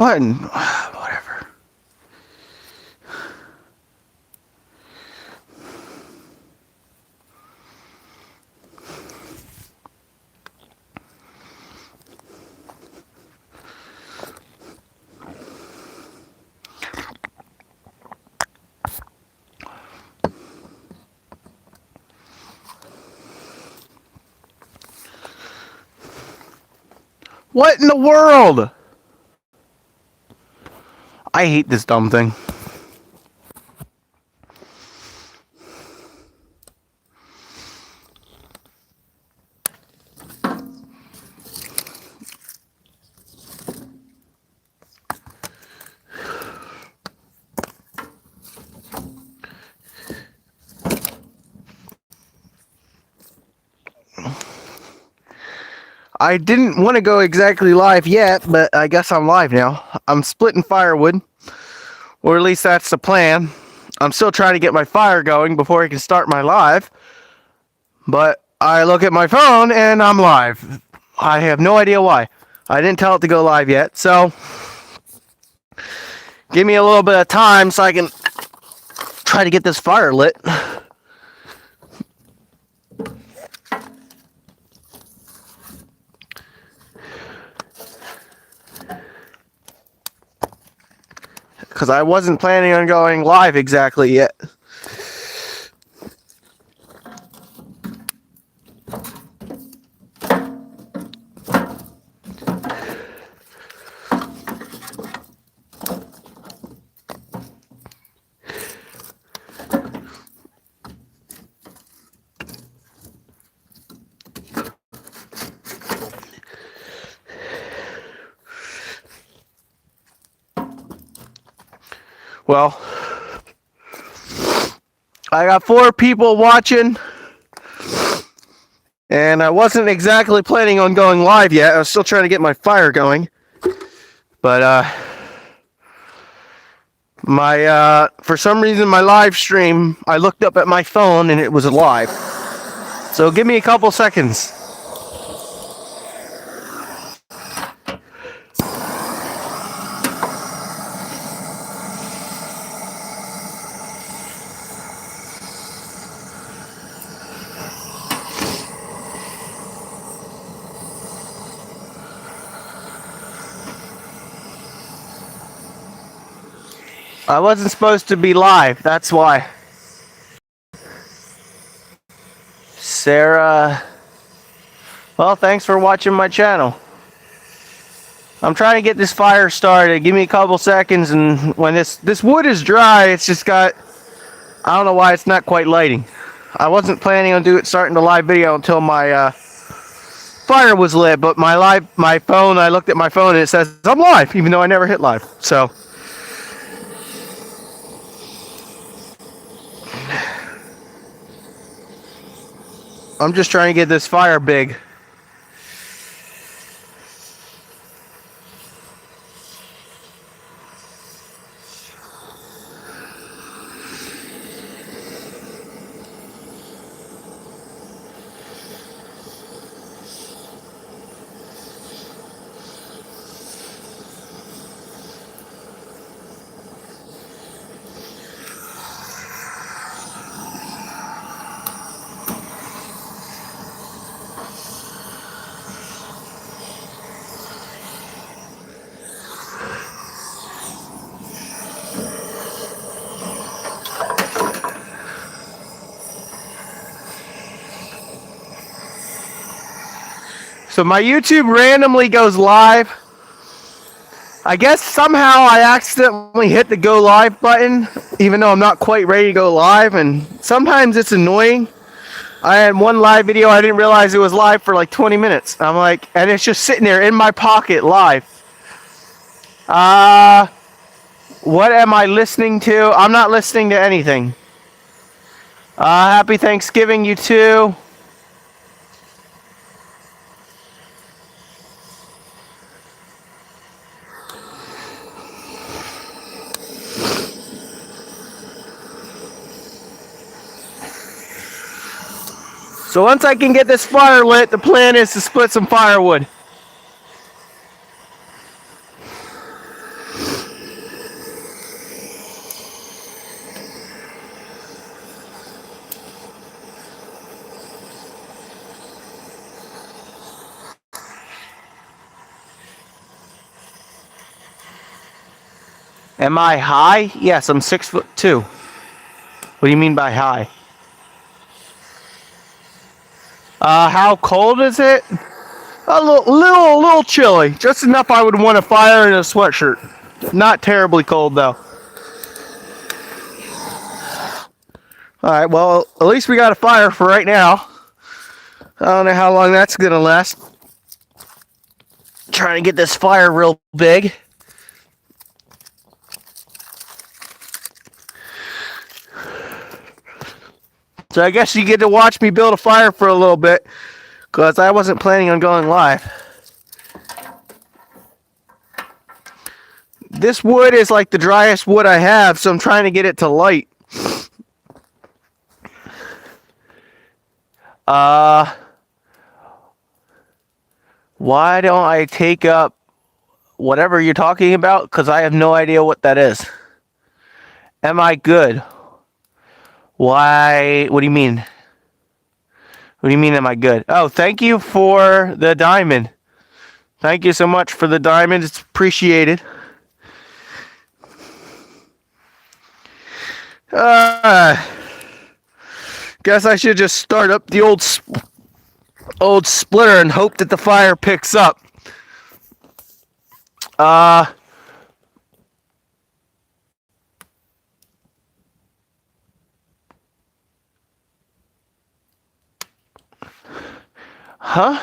What? Whatever. What in the world? I hate this dumb thing. I didn't want to go exactly live yet, but I guess I'm live now. I'm splitting firewood, or at least that's the plan. I'm still trying to get my fire going before I can start my live, but I look at my phone and I'm live. I have no idea why. I didn't tell it to go live yet, so give me a little bit of time so I can try to get this fire lit. Because I wasn't planning on going live exactly yet. Well, I got 4 people watching, and I wasn't exactly planning on going live yet. I was still trying to get my fire going, but for some reason my live stream, I looked up at my phone and it was live. So give me a couple seconds. I wasn't supposed to be live, that's why. Sarah, well, thanks for watching my channel. I'm trying to get this fire started. Give me a couple seconds, and when this wood is dry, it's just got, I don't know why it's not quite lighting. I wasn't planning on starting the live video until my fire was lit, but my phone, I looked at my phone and it says I'm live, even though I never hit live. So I'm just trying to get this fire big. So my YouTube randomly goes live. I guess somehow I accidentally hit the go live button, even though I'm not quite ready to go live, and sometimes it's annoying. I had one live video, I didn't realize it was live for like 20 minutes. I'm like, and it's just sitting there in my pocket live. What am I listening to? I'm not listening to anything. Happy Thanksgiving, you too. So once I can get this fire lit, the plan is to split some firewood. Am I high? Yes, I'm 6'2". What do you mean by high? How cold is it? A little chilly. Just enough I would want a fire in a sweatshirt. Not terribly cold though. Alright, well, at least we got a fire for right now. I don't know how long that's gonna last. Trying to get this fire real big. So I guess you get to watch me build a fire for a little bit, because I wasn't planning on going live. This wood is like the driest wood I have, so I'm trying to get it to light. Why don't I take up whatever you're talking about? Because I have no idea what that is. Am I good? Why? What do you mean? What do you mean, am I good? Oh, thank you for the diamond. Thank you so much for the diamond. It's appreciated. Guess I should just start up the old splitter and hope that the fire picks up. Huh?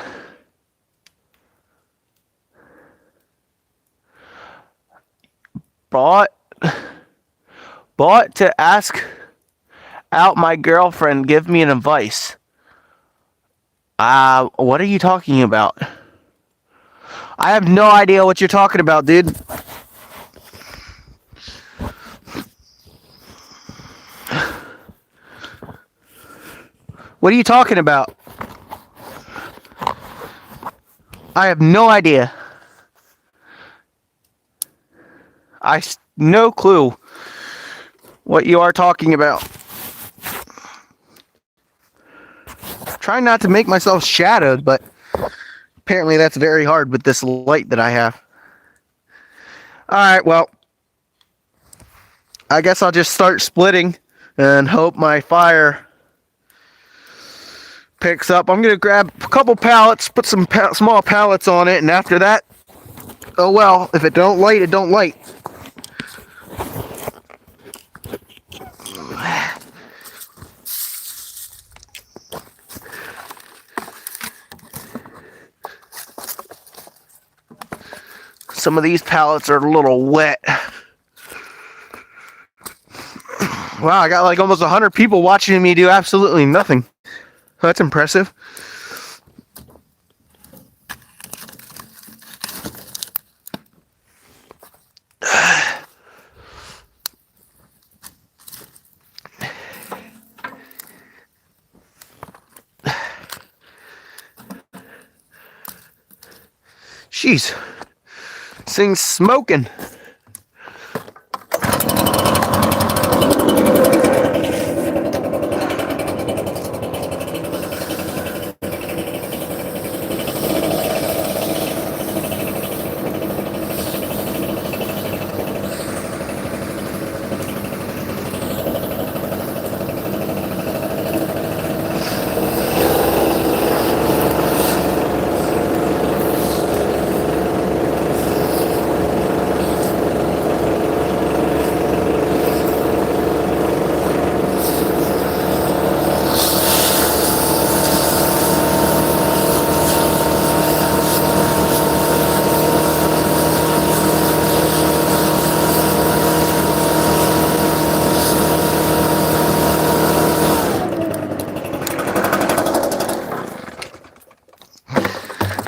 Bought to ask out my girlfriend, give me an advice. What are you talking about? I have no idea what you're talking about, dude. What are you talking about? I have no idea. No clue what you are talking about. Trying not to make myself shadowed, but apparently that's very hard with this light that I have. Alright, well, I guess I'll just start splitting and hope my fire picks up. I'm going to grab a couple pallets, put some small pallets on it, and after that, oh well, if it don't light, it don't light. Some of these pallets are a little wet. Wow, I got like almost 100 people watching me do absolutely nothing. That's impressive. Jeez. This thing's smoking.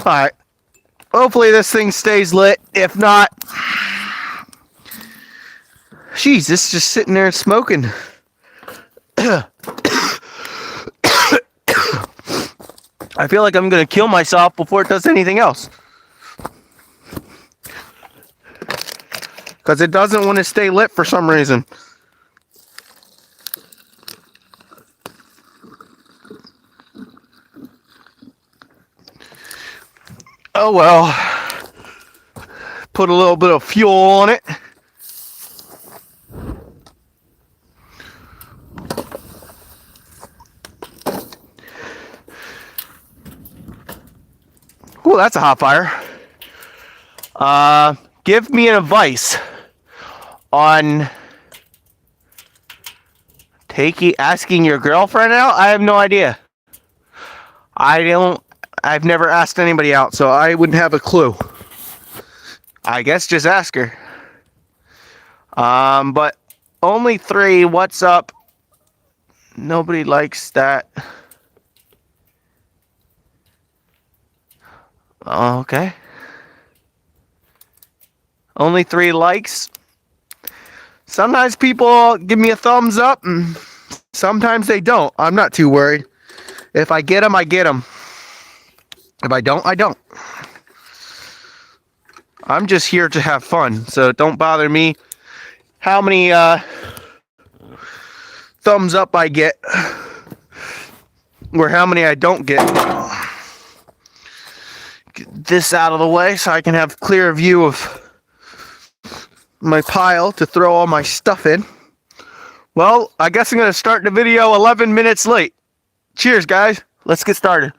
Alright. Hopefully this thing stays lit. If not, jeez, this is just sitting there smoking. I feel like I'm going to kill myself before it does anything else. Because it doesn't want to stay lit for some reason. Oh well. Put a little bit of fuel on it. Ooh, that's a hot fire. Give me an advice on asking your girlfriend out. I have no idea. I've never asked anybody out, so I wouldn't have a clue. I guess just ask her. But only 3. What's up? Nobody likes that. Okay. Only 3 likes. Sometimes people give me a thumbs up, and sometimes they don't. I'm not too worried. If I get them, I get them. If I don't, I don't. I'm just here to have fun, so don't bother me how many thumbs up I get or how many I don't get. Get this out of the way so I can have clear view of my pile to throw all my stuff in. Well, I guess I'm going to start the video 11 minutes late. Cheers, guys. Let's get started.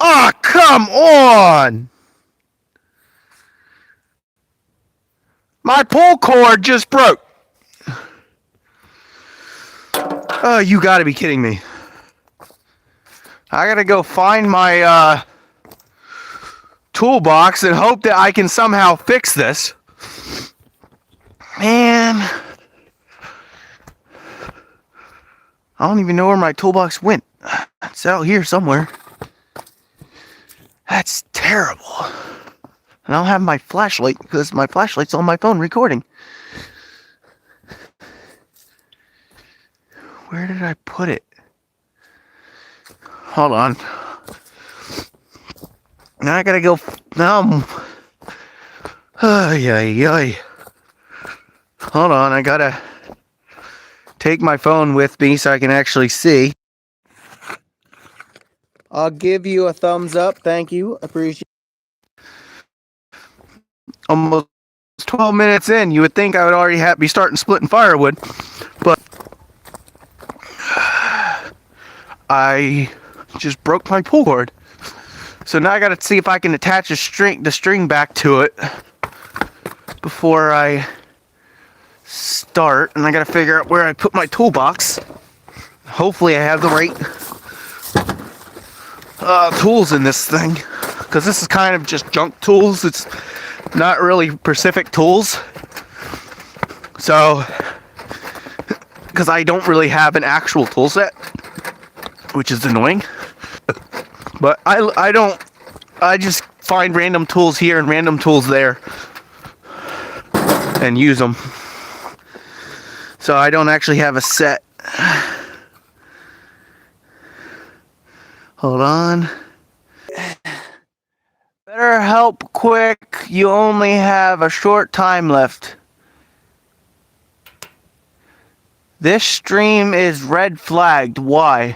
Oh, come on! My pull cord just broke. Oh, you gotta be kidding me. I gotta go find my toolbox and hope that I can somehow fix this. Man. I don't even know where my toolbox went. It's out here somewhere. That's terrible. And I don't have my flashlight because my flashlight's on my phone recording. Where did I put it? Hold on. Now I gotta go. Now I'm. Hold on, I gotta take my phone with me so I can actually see. I'll give you a thumbs up. Thank you. Appreciate it. Almost 12 minutes in. You would think I would already be starting splitting firewood, but I just broke my pull cord. So now I gotta see if I can attach the string back to it before I start. And I gotta figure out where I put my toolbox. Hopefully I have the right tools in this thing, because this is kind of just junk tools. It's not really specific tools. So, because I don't really have an actual tool set, which is annoying. But I just find random tools here and random tools there and use them. So I don't actually have a set. Hold on. Better help quick. You only have a short time left. This stream is red flagged. Why?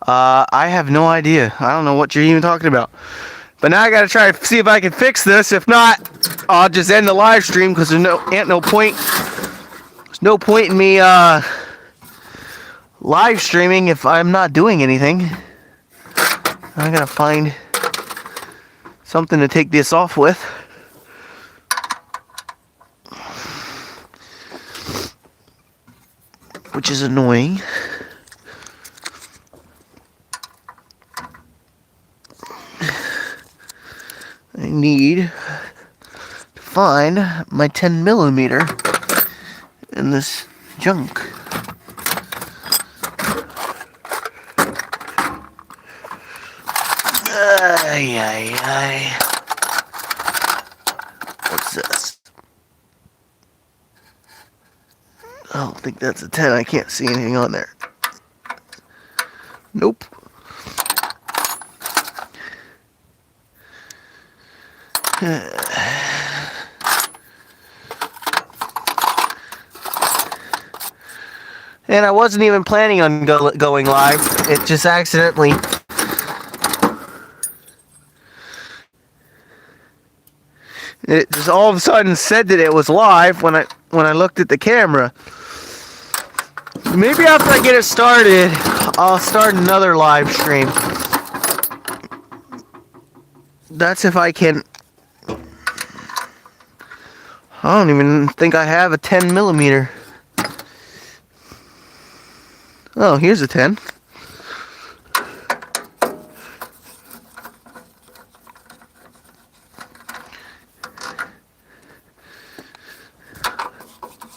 I have no idea. I don't know what you're even talking about. But now I gotta try to see if I can fix this. If not, I'll just end the live stream because there's no point. There's no point in me live streaming if I'm not doing anything. I gotta find something to take this off with. Which is annoying. I need to find my 10mm in this junk. What's this? I don't think that's a 10. I can't see anything on there. Nope. And I wasn't even planning on going live. It just accidentally. It just all of a sudden said that it was live when I looked at the camera. Maybe after I get it started, I'll start another live stream. That's if I can. I don't even think I have a 10 millimeter. Oh, here's a 10.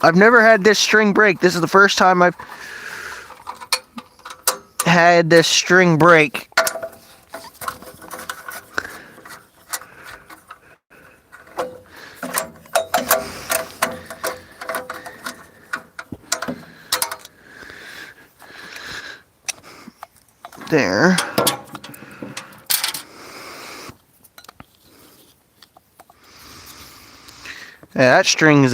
I've never had this string break. This is the first time I've had this string break. There. Yeah, that string's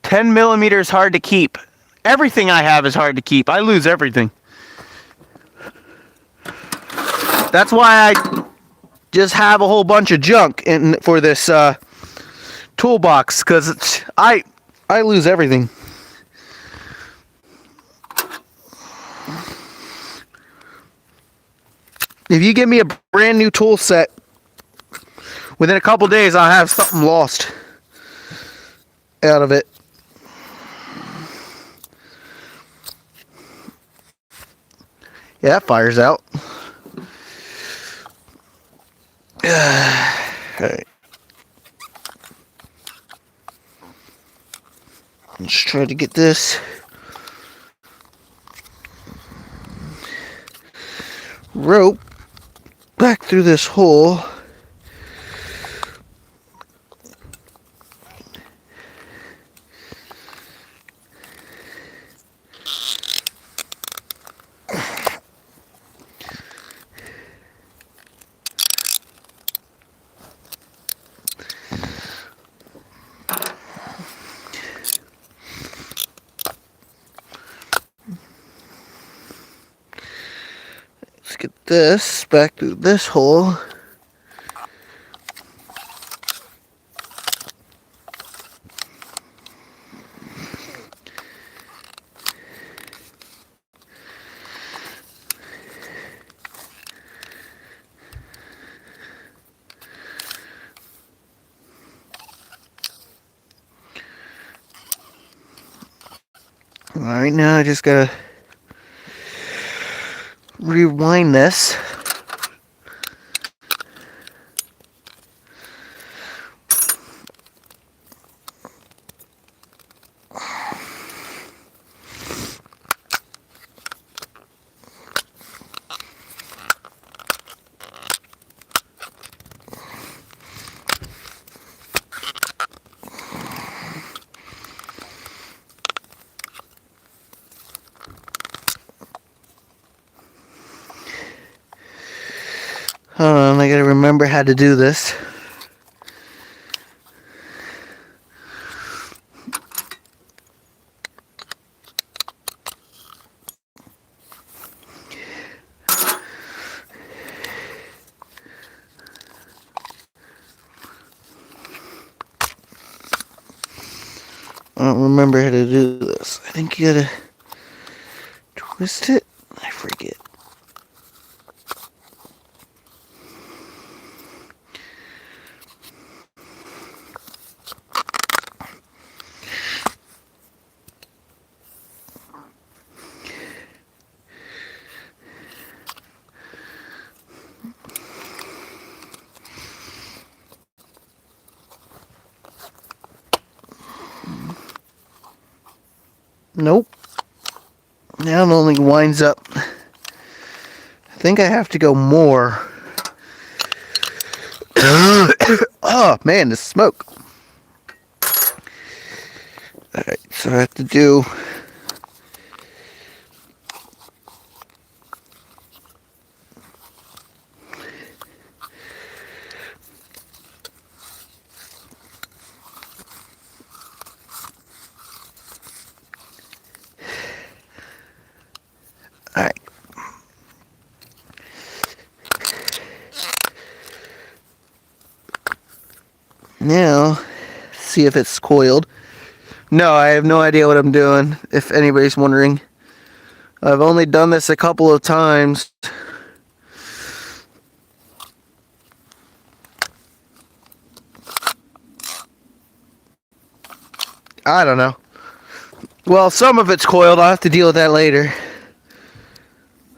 10 millimeters hard to keep. Everything I have is hard to keep. I lose everything. That's why I just have a whole bunch of junk for this toolbox, because I lose everything. If you give me a brand new tool set, within a couple days I'll have something lost out of it. Yeah, that fires out. Alright. Let's try to get this rope back through this hole. Let's get this back through this hole. Alright, now I just gotta rewind this. Hold on, I gotta remember how to do this. I don't remember how to do this. I think you gotta twist it. I forget. Nope. Now it only winds up. I think I have to go more. Oh man, the smoke. Alright, so I have to do Now, see if it's coiled. No, I have no idea what I'm doing, if anybody's wondering. I've only done this a couple of times. I don't know. Well, some of it's coiled. I'll have to deal with that later.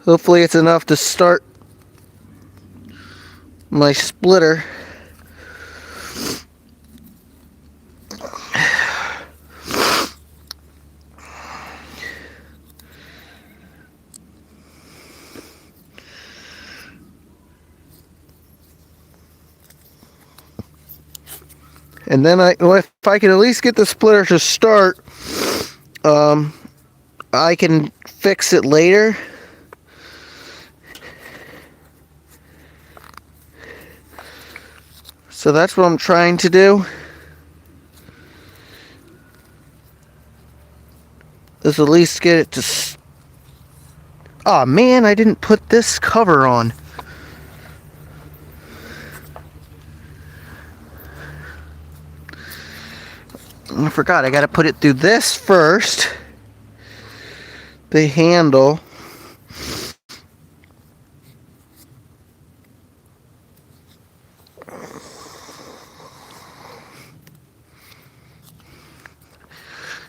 Hopefully it's enough to start my splitter. And then if I can at least get the splitter to start, I can fix it later. So that's what I'm trying to do. Is at least get it to... Oh man, I didn't put this cover on. I forgot, I gotta put it through this first. The handle.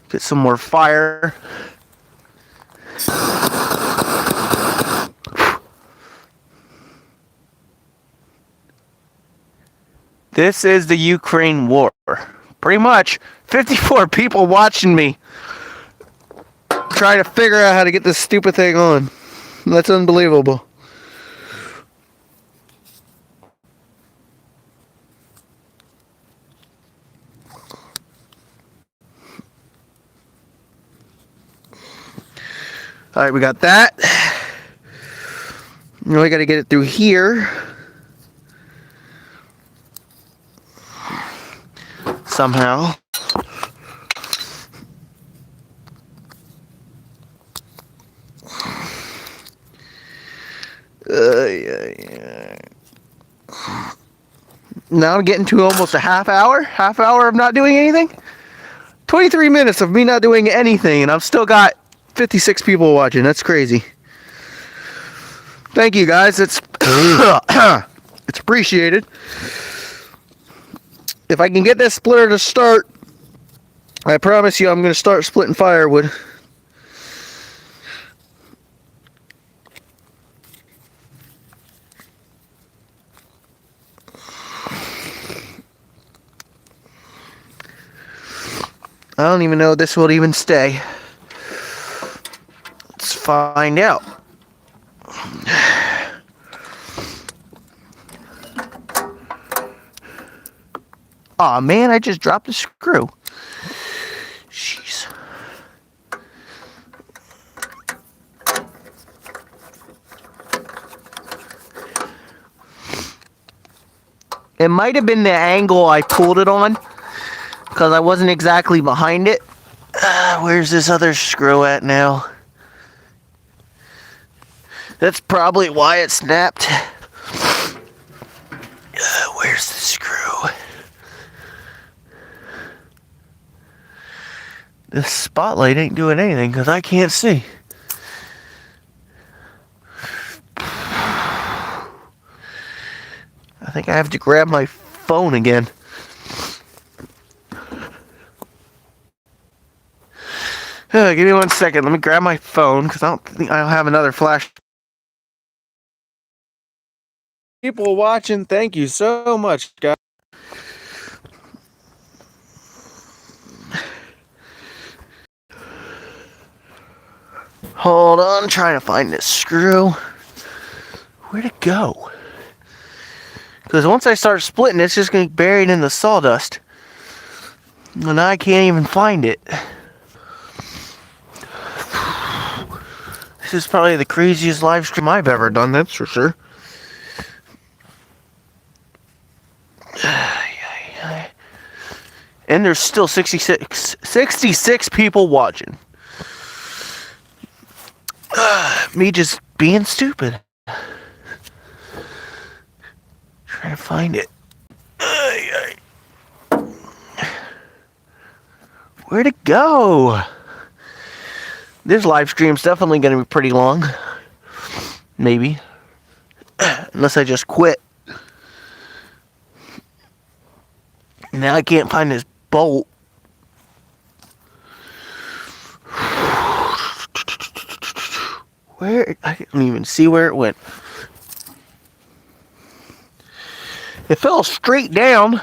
Get some more fire. This is the Ukraine war. Pretty much 54 people watching me trying to figure out how to get this stupid thing on. That's unbelievable. Alright, we got that. Now we gotta get it through here. Somehow. Now I'm getting to almost a half hour of not doing anything. 23 minutes of me not doing anything, and I've still got 56 people watching. That's crazy. Thank you guys. It's it's appreciated. If I can get this splitter to start, I promise you I'm going to start splitting firewood. I don't even know if this will even stay. Let's find out. Aw, man, I just dropped a screw. Jeez. It might have been the angle I pulled it on, because I wasn't exactly behind it. Where's this other screw at now? That's probably why it snapped. Where's the screw? This spotlight ain't doing anything because I can't see. I think I have to grab my phone again. Give me 1 second. Let me grab my phone because I don't think I'll have another flash. People watching, thank you so much, guys. Hold on, I'm trying to find this screw. Where'd it go? Because once I start splitting, it's just going to get buried in the sawdust. And I can't even find it. This is probably the craziest live stream I've ever done, that's for sure. And there's still 66 people watching. Me just being stupid. Trying to find it. Where'd it go? This live stream's definitely going to be pretty long. Maybe. Unless I just quit. Now I can't find this bolt. Where? I didn't even see where it went. It fell straight down.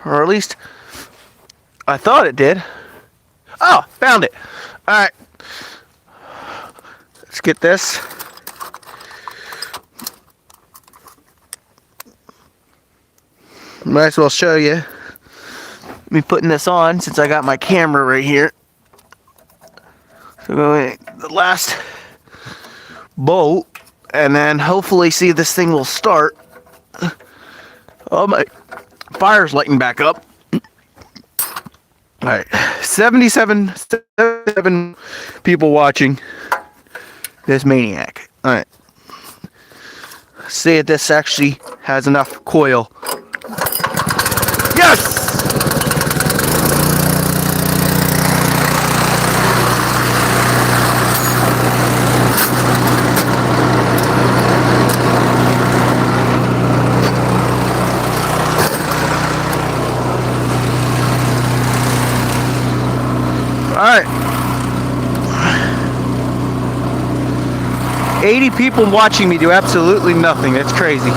Or at least I thought it did. Oh, found it. Alright. Let's get this. Might as well show you. Me putting this on since I got my camera right here. So the last bolt, and then hopefully see if this thing will start. Oh, my fire's lighting back up. Alright, 77 people watching this maniac. Alright. See if this actually has enough coil. Yes! Alright. 80 people watching me do absolutely nothing. That's crazy.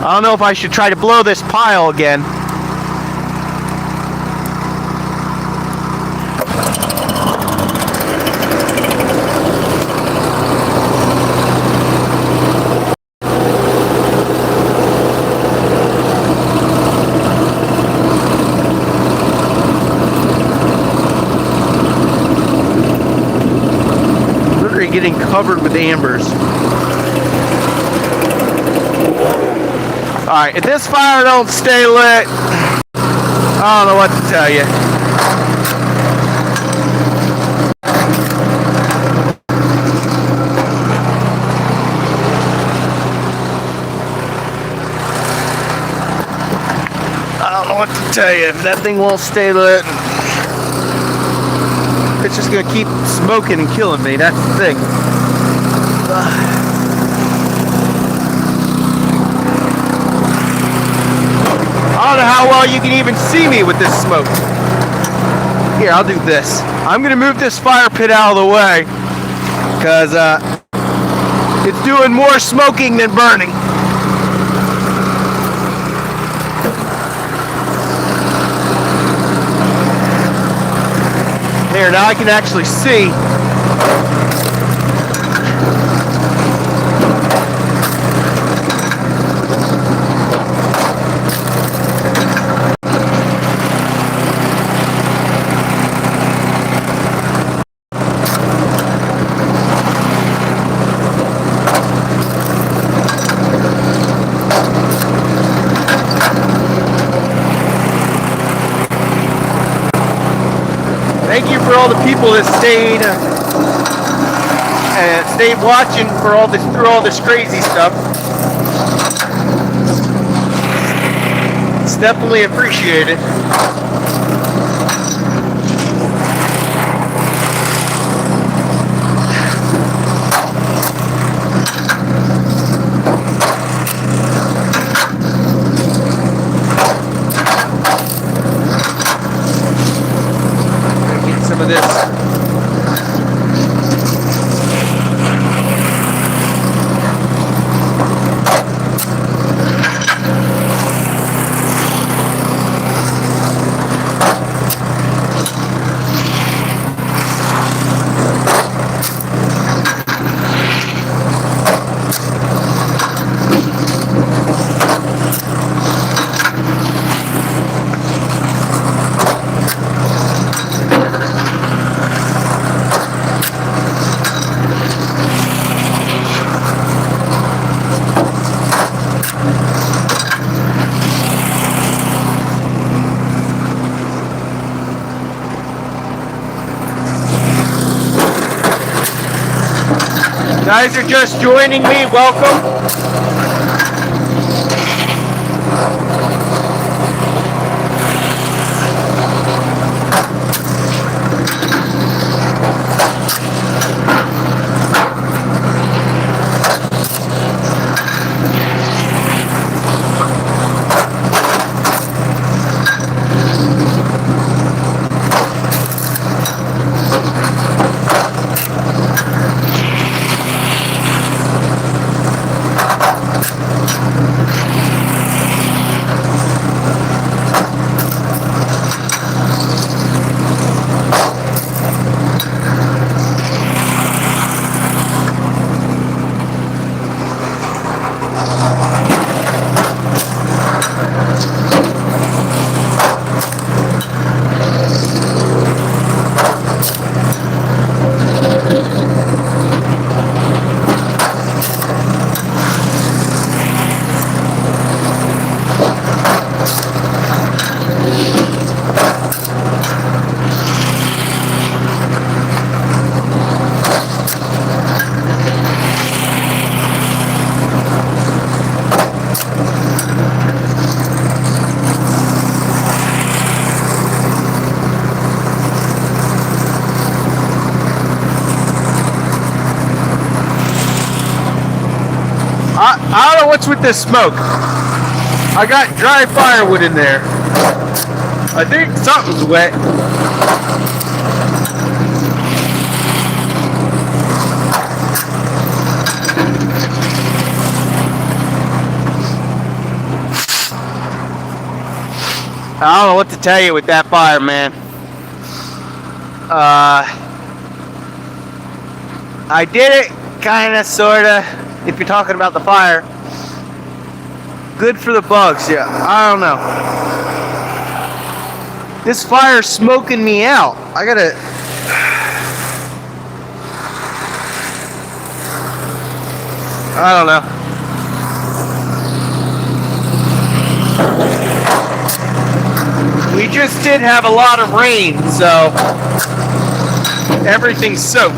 I don't know if I should try to blow this pile again. Literally getting covered with embers. Alright, if this fire don't stay lit, I don't know what to tell you. I don't know what to tell you. If that thing won't stay lit, it's just going to keep smoking and killing me. That's the thing. I don't know how well you can even see me with this smoke. Here, I'll do this. I'm going to move this fire pit out of the way because it's doing more smoking than burning. There, now I can actually see. Thank you for all the people that stayed watching for all this through all this crazy stuff. It's definitely appreciated. Some of this. Guys are just joining me, welcome. what's with this smoke? I got dry firewood in there. I think something's wet. I don't know what to tell you with that fire, man. I did it, kinda, sorta, if you're talking about the fire. Good for the bugs, yeah, I don't know. This fire's smoking me out. I gotta... I don't know. We just did have a lot of rain, so everything's soaked.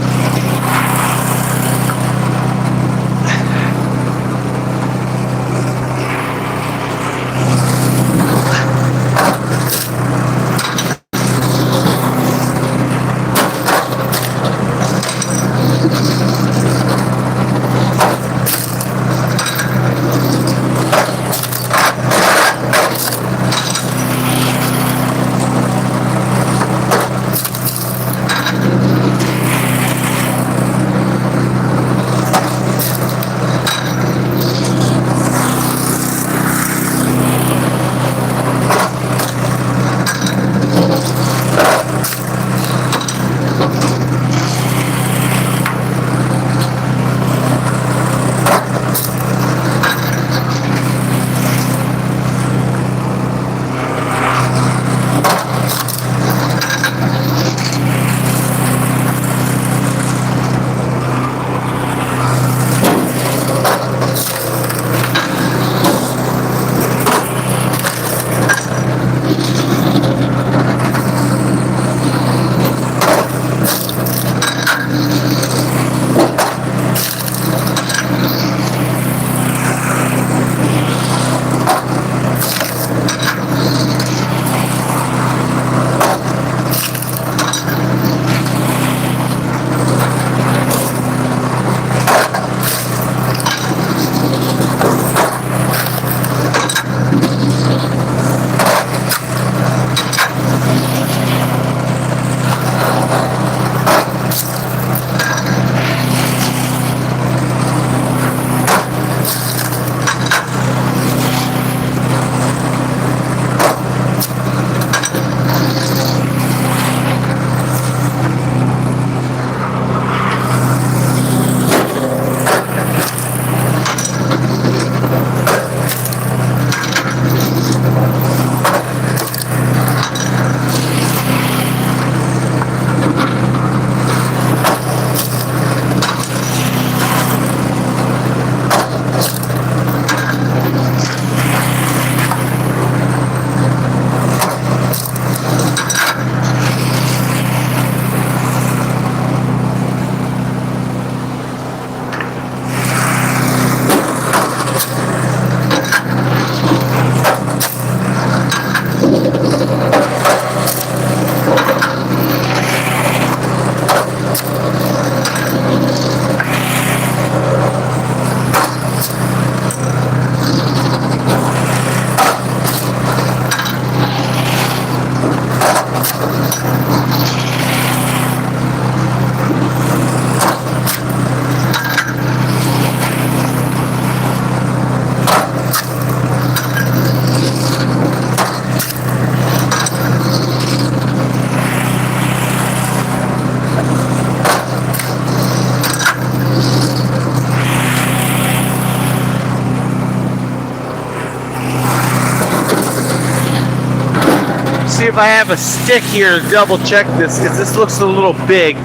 See if I have a stick here to double check this, because this looks a little big.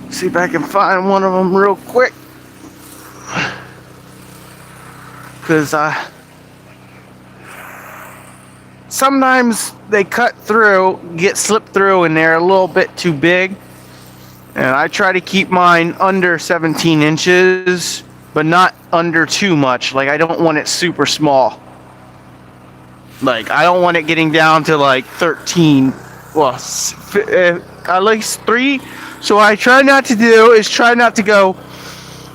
See if I can find one of them real quick. Because sometimes they cut through, get slipped through, and they're a little bit too big. And I try to keep mine under 17 inches, but not under too much. Like, I don't want it super small. Like, I don't want it getting down to like 13, well, at least 3. So what I try not to do is try not to go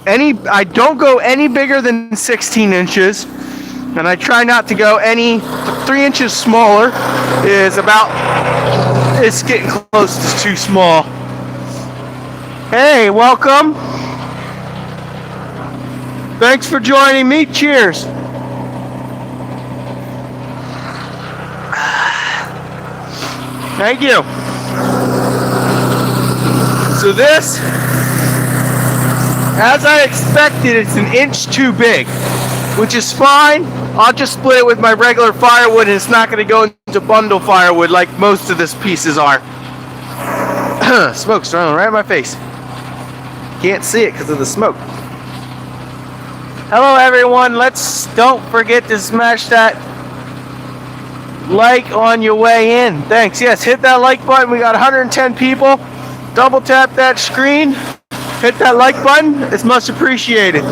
I don't go any bigger than 16 inches, and I try not to go any 3 inches smaller. It's getting close to too small. Hey, welcome. Thanks for joining me. Cheers. Thank you. So this, as I expected, it's an inch too big, which is fine. I'll just split it with my regular firewood, and it's not going to go into bundle firewood like most of this pieces are. Smoke's throwing right in my face. Can't see it because of the smoke. Hello everyone, don't forget to smash that like on your way in. Thanks. Yes, hit that like button. We got 110 people. Double tap that screen. Hit that like button. It's much appreciated.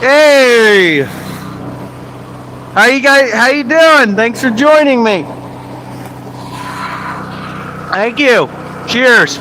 Hey! How you guys, how you doing? Thanks for joining me. Thank you. Cheers.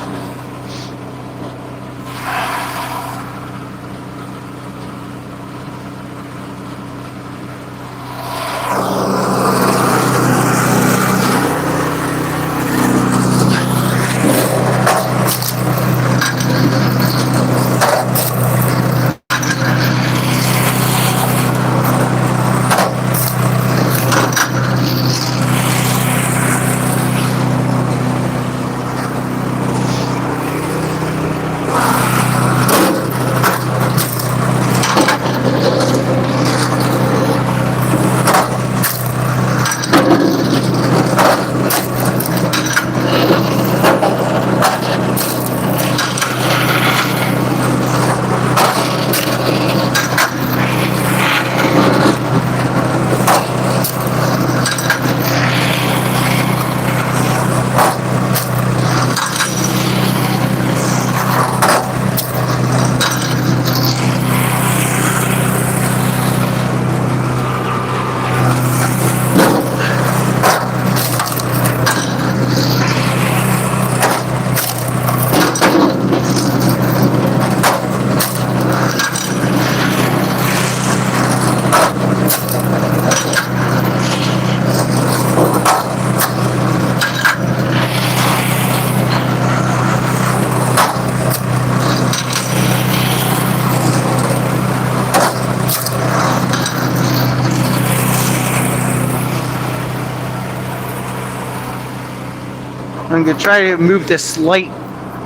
I'm gonna try to move this light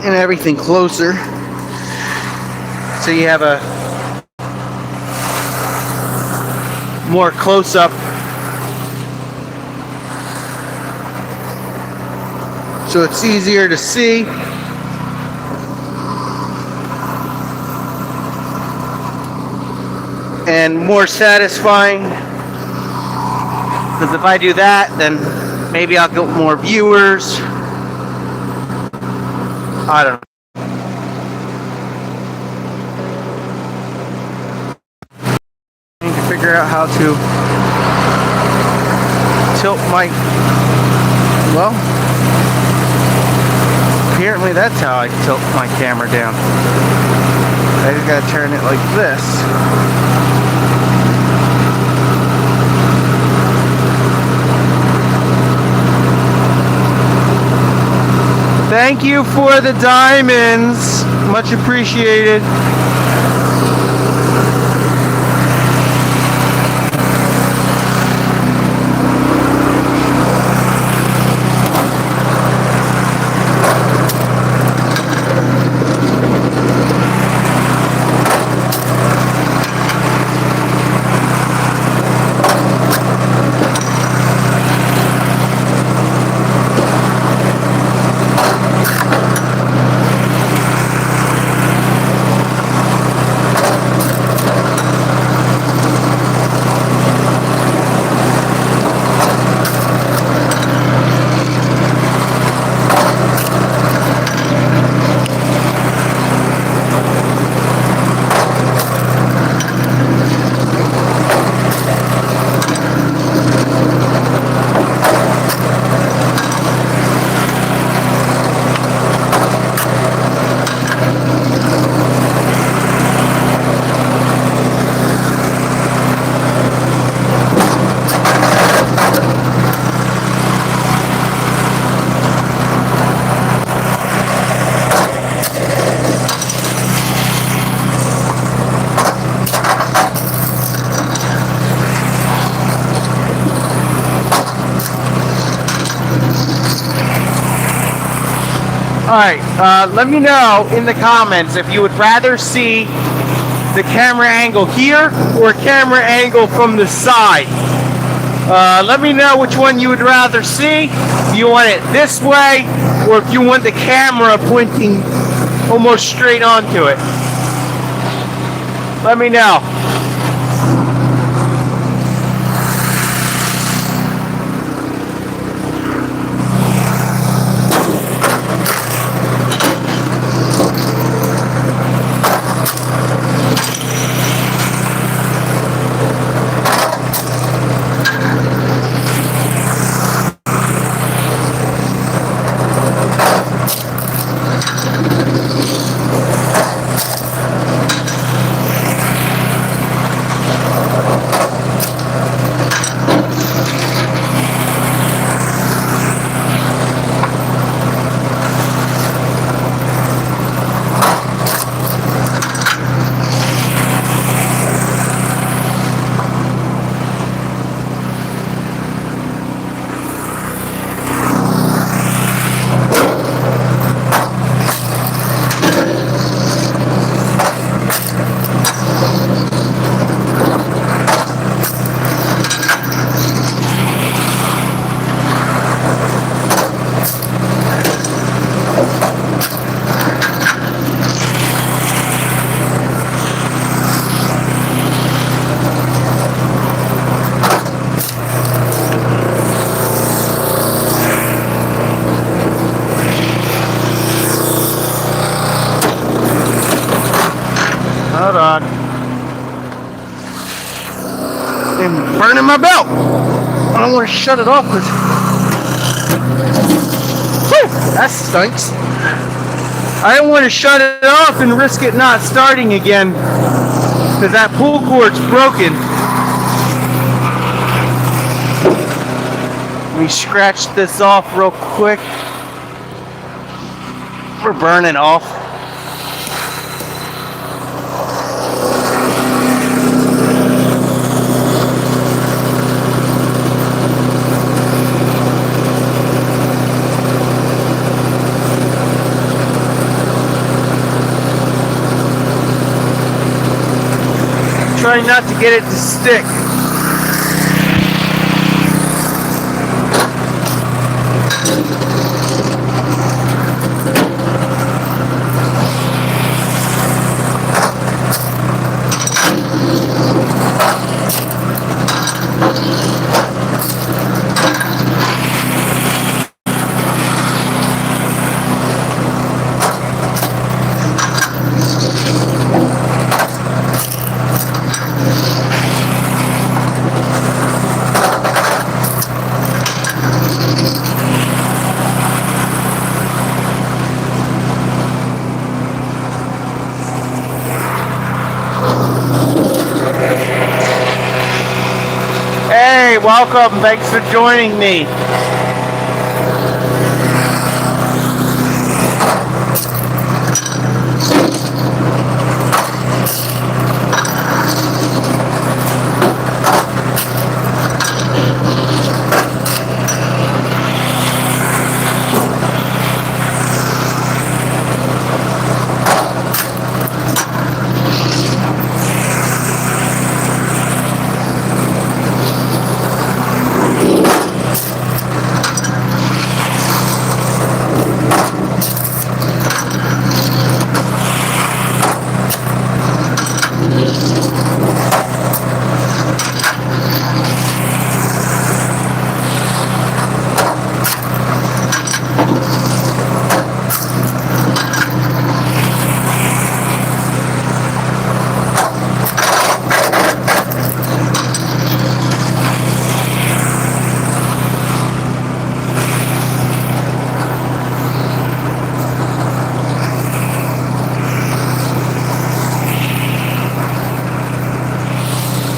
and everything closer so you have a more close-up, so it's easier to see. And more satisfying, because if I do that, then maybe I'll get more viewers. I don't know. I need to figure out how to tilt my, well, apparently that's how I tilt my camera down. I just gotta turn it like this. Thank you for the diamonds. Much appreciated. Alright, let me know in the comments if you would rather see the camera angle here or camera angle from the side. Let me know which one you would rather see. If you want it this way or if you want the camera pointing almost straight onto it. Let me know. Hold on. I'm burning my belt. I don't want to shut it off because that stinks. I don't want to shut it off and risk it not starting again because that pull cord's broken. Let me scratch this off real quick. We're burning off. Trying not to get it to stick. Hey, welcome. Thanks for joining me.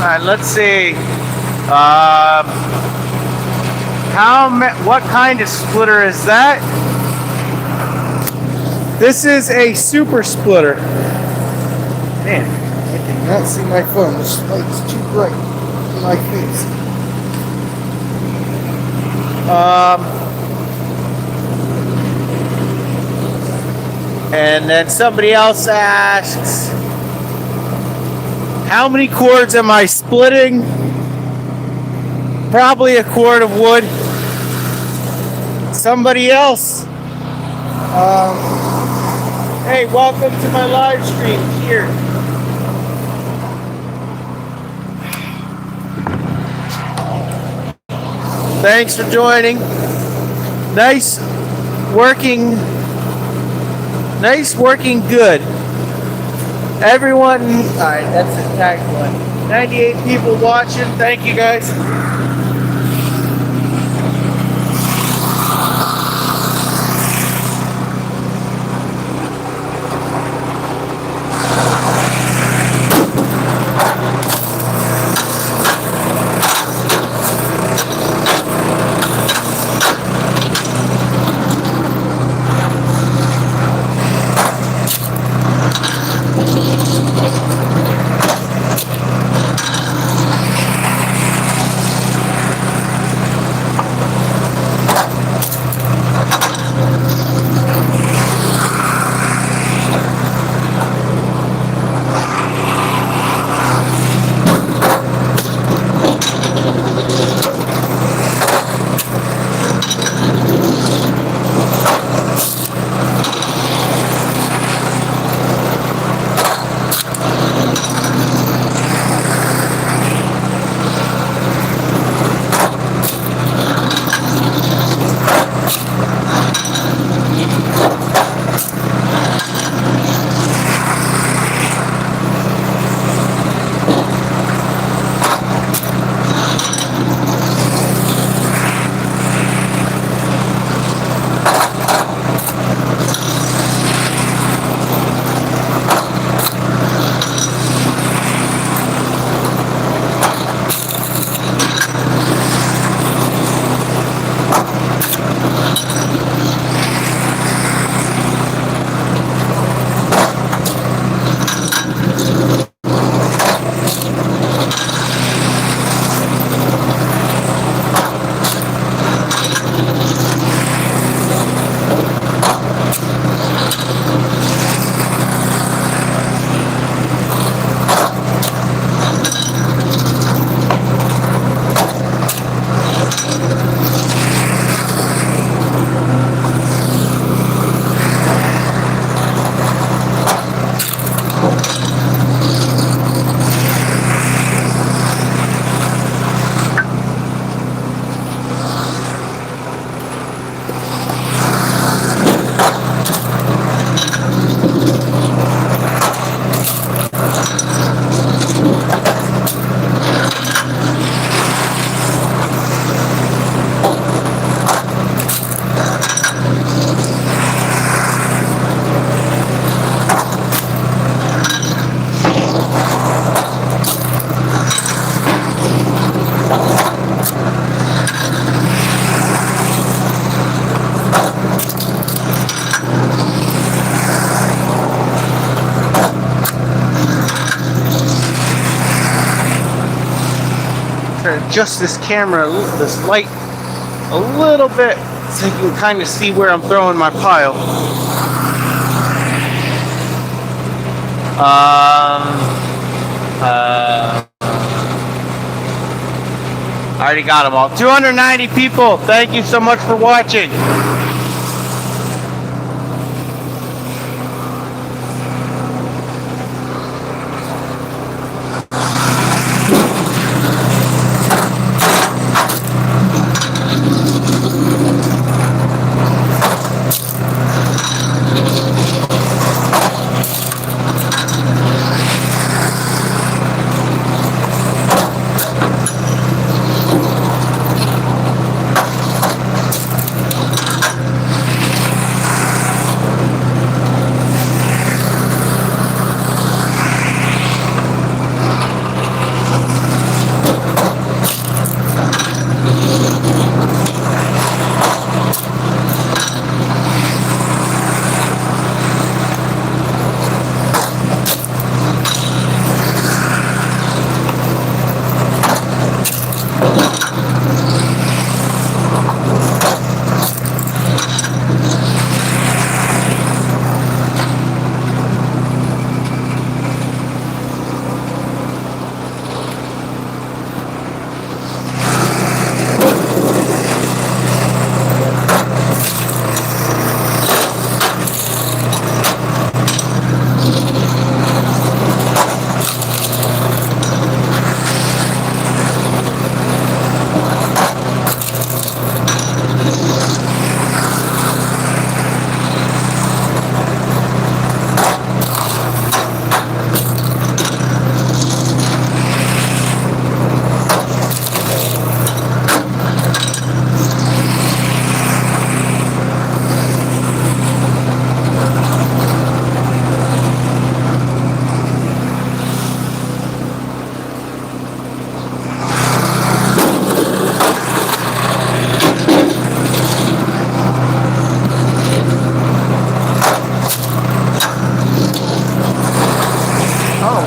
Alright, let's see. What kind of splitter is that? This is a super splitter. Man, I cannot see my phone. This light is too bright in my face. And then somebody else asks, how many cords am I splitting? Probably a cord of wood. Somebody else. Hey, welcome to my live stream here. Thanks for joining. Nice working good. Everyone, alright, that's the tag one. 98 people watching. Thank you guys. to adjust this camera, this light, a little bit so you can kind of see where I'm throwing my pile. I already got them all. 290 people. Thank you so much for watching.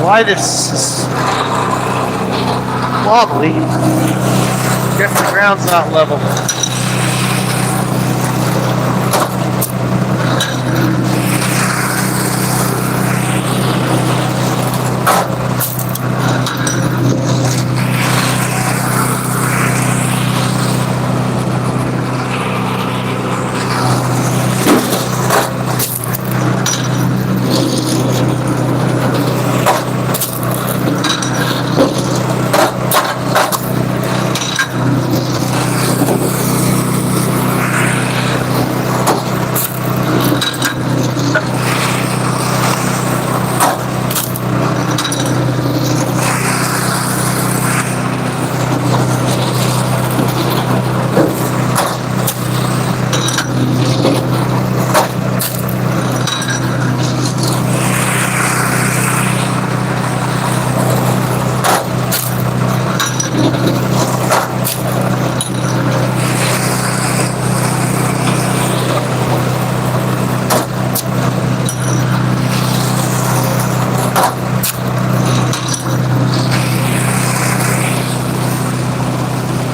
Why this is wobbly. Guess the ground's not level.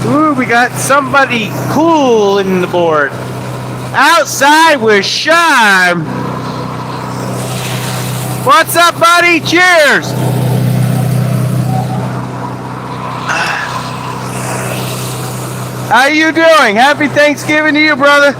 Ooh, we got somebody cool in the board. Outside with Shime. What's up, buddy? Cheers. How you doing? Happy Thanksgiving to you, brother.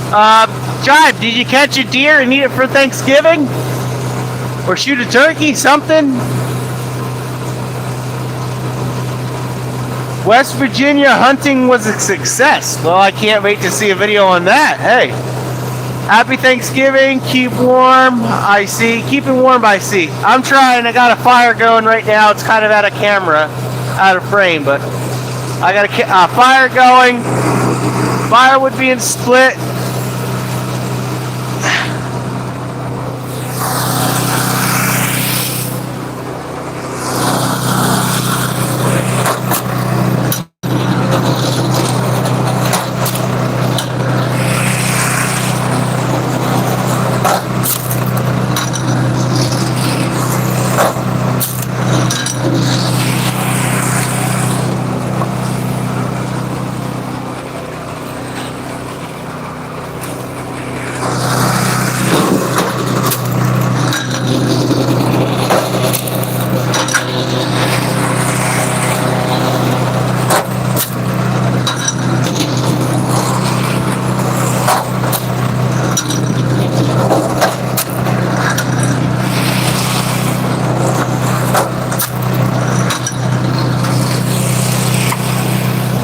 Jive, did you catch a deer and eat it for Thanksgiving? Or shoot a turkey, something? West Virginia hunting was a success. Well, I can't wait to see a video on that. Hey, happy Thanksgiving. Keep warm. I see. Keeping warm, I see. I'm trying. I got a fire going right now. It's kind of out of camera, out of frame, but I got a fire going. Firewood being split.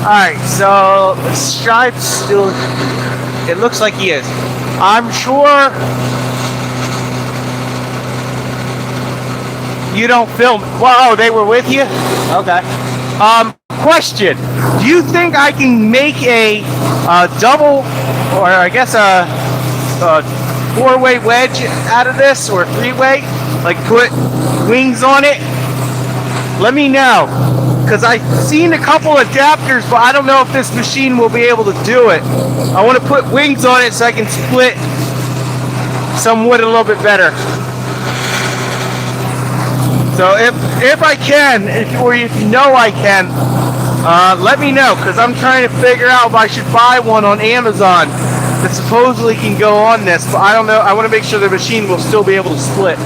Alright, so Stripe's still, it looks like he is. I'm sure you don't film. Whoa, they were with you? Okay. Question. Do you think I can make a double, or I guess a four-way wedge out of this, or three-way? Like put wings on it? Let me know. Because I've seen a couple adapters, but I don't know if this machine will be able to do it. I want to put wings on it so I can split some wood a little bit better. So if I can, or if you know I can, let me know, because I'm trying to figure out if I should buy one on Amazon that supposedly can go on this, but I don't know. I want to make sure the machine will still be able to split.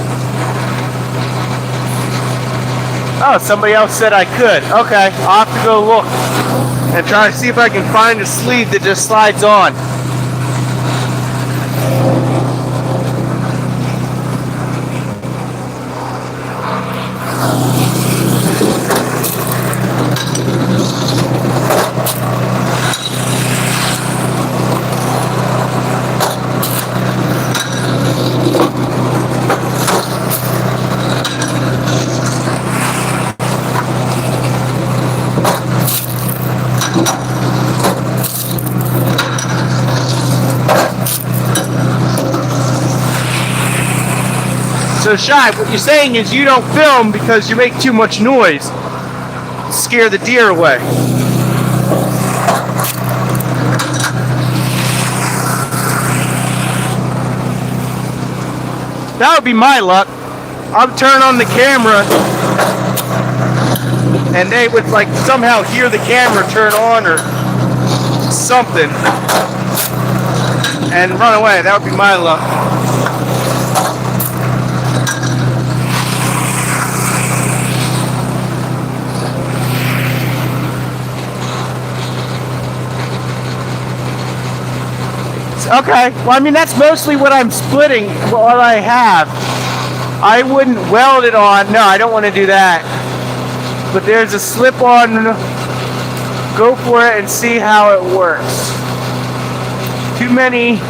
Oh, somebody else said I could. Okay, I'll have to go look and try to see if I can find a sleeve that just slides on. So Shy, what you're saying is you don't film because you make too much noise. Scare the deer away. That would be my luck. I'll turn on the camera and they would like somehow hear the camera turn on or something and run away. That would be my luck. Okay, well, I mean, that's mostly what I'm splitting, what I have. I wouldn't weld it on. No, I don't want to do that. But there's a slip-on. Go for it and see how it works. Too many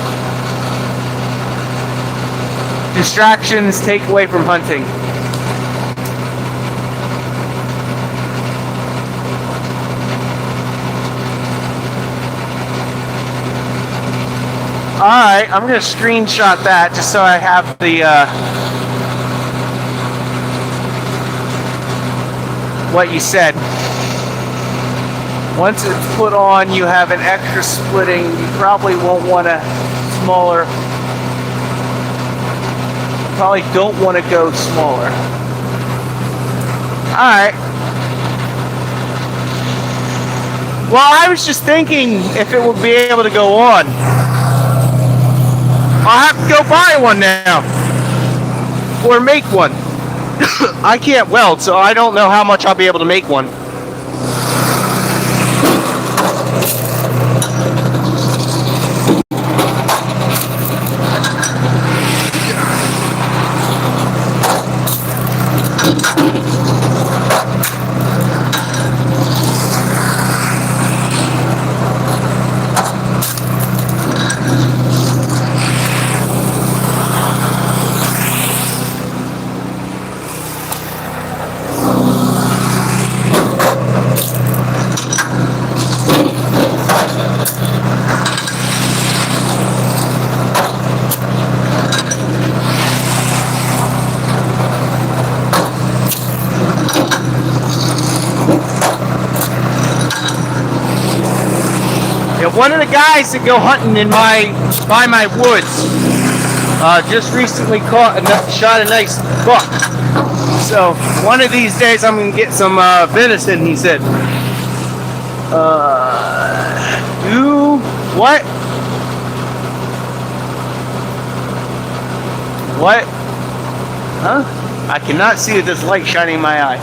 distractions take away from hunting. Alright, I'm going to screenshot that just so I have the what you said. Once it's put on, you have an extra splitting. You probably won't want a smaller. Probably don't want to go smaller. Alright. Well, I was just thinking if it would be able to go on. I'll have to go buy one now. Or make one. I can't weld, so I don't know how much I'll be able to make one. one of the guys that go hunting by my woods just recently shot a nice buck. So one of these days I'm gonna get some venison. He said. Do what? What? Huh? I cannot see with this light shining in my eye.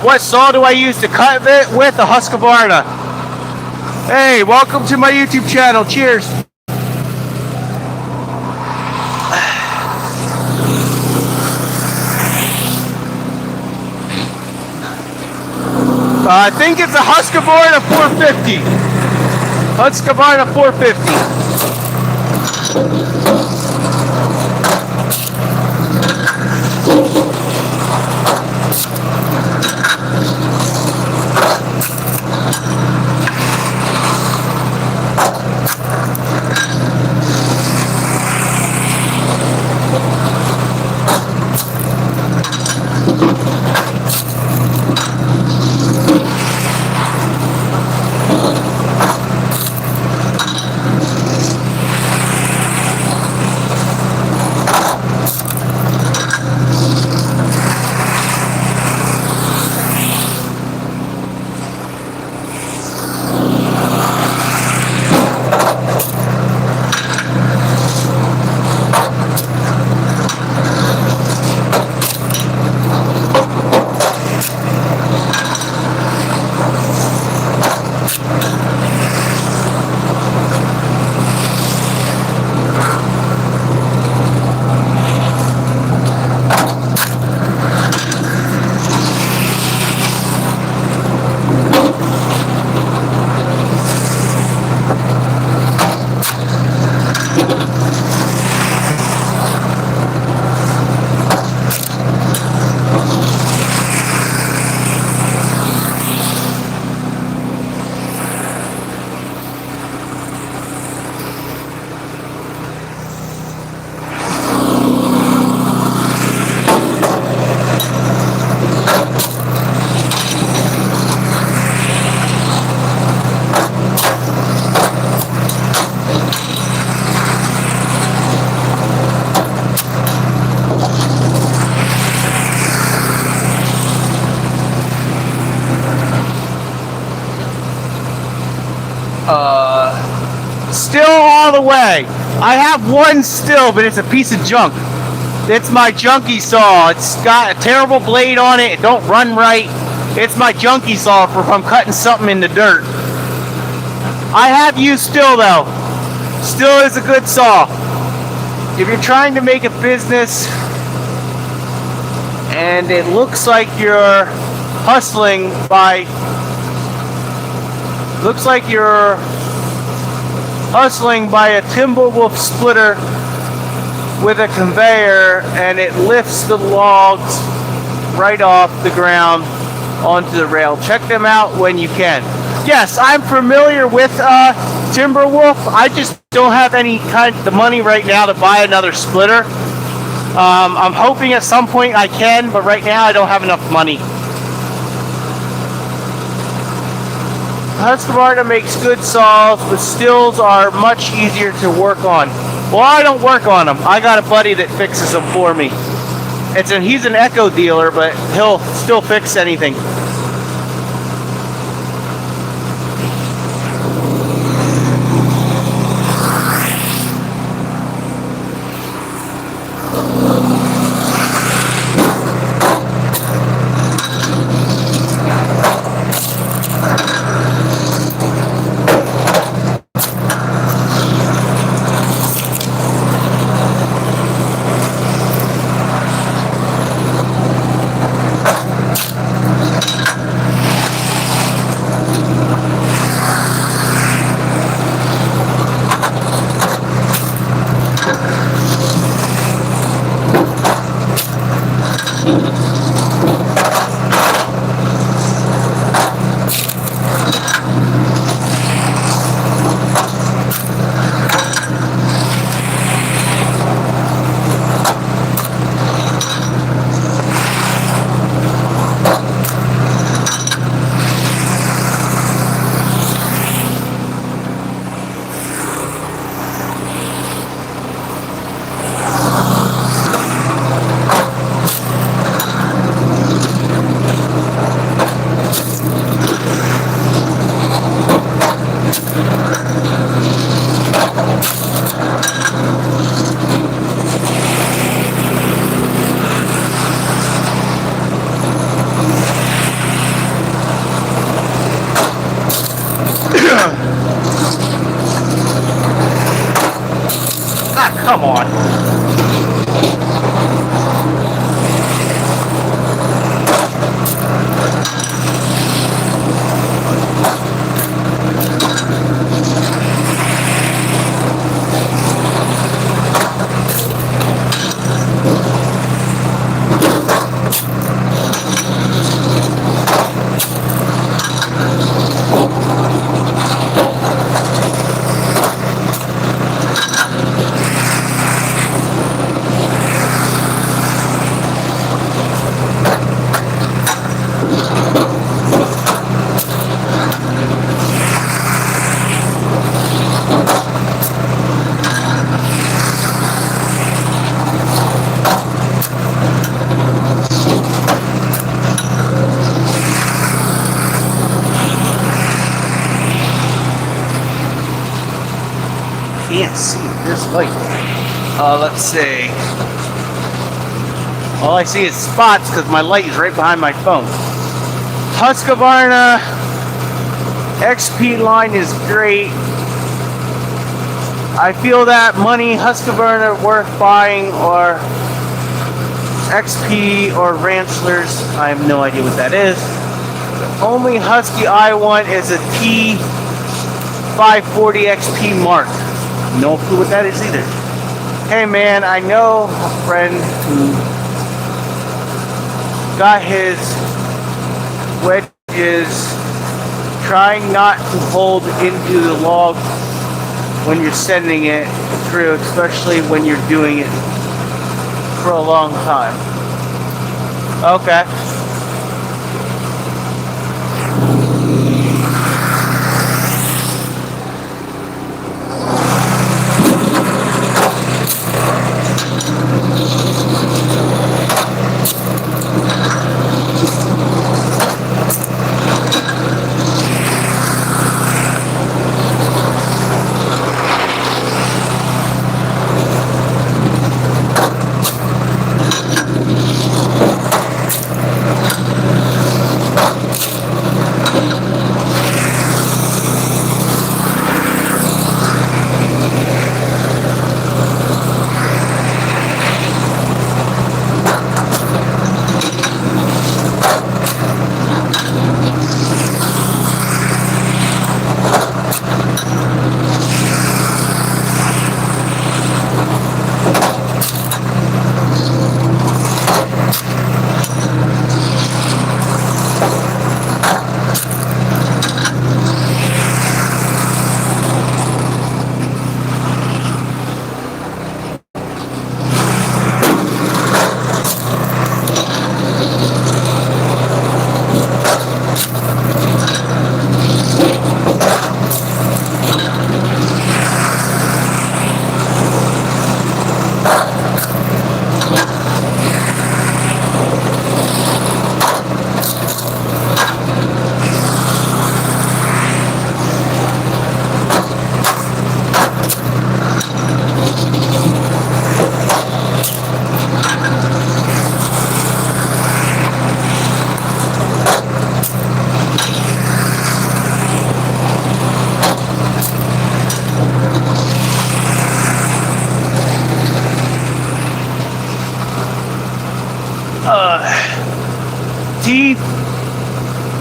What saw do I use to cut it with? A Husqvarna. Hey, welcome to my YouTube channel. Cheers. I think it's a Husqvarna 450. Husqvarna 450. Still all the way. I have one still, but it's a piece of junk. It's my junkie saw. It's got a terrible blade on it. It don't run right. It's my junkie saw for if I'm cutting something in the dirt. I have used still though. Still is a good saw. If you're trying to make a business and it looks like you're hustling by a Timberwolf splitter with a conveyor, and it lifts the logs right off the ground onto the rail. Check them out when you can. Yes, I'm familiar with Timberwolf. I just don't have the money right now to buy another splitter. I'm hoping at some point I can, but right now I don't have enough money. Husqvarna makes good saws, but stills are much easier to work on. Well, I don't work on them. I got a buddy that fixes them for me. He's an Echo dealer, but he'll still fix anything. come on. Can't see this light. Let's see. All I see is spots because my light is right behind my phone. Husqvarna XP line is great. I feel that money Husqvarna worth buying, or XP or Ranchlers. I have no idea what that is. The only Husky I want is a T540 XP Mark. No clue what that is either. Hey man, I know a friend who got his wedges trying not to hold into the log when you're sending it through, especially when you're doing it for a long time. Okay.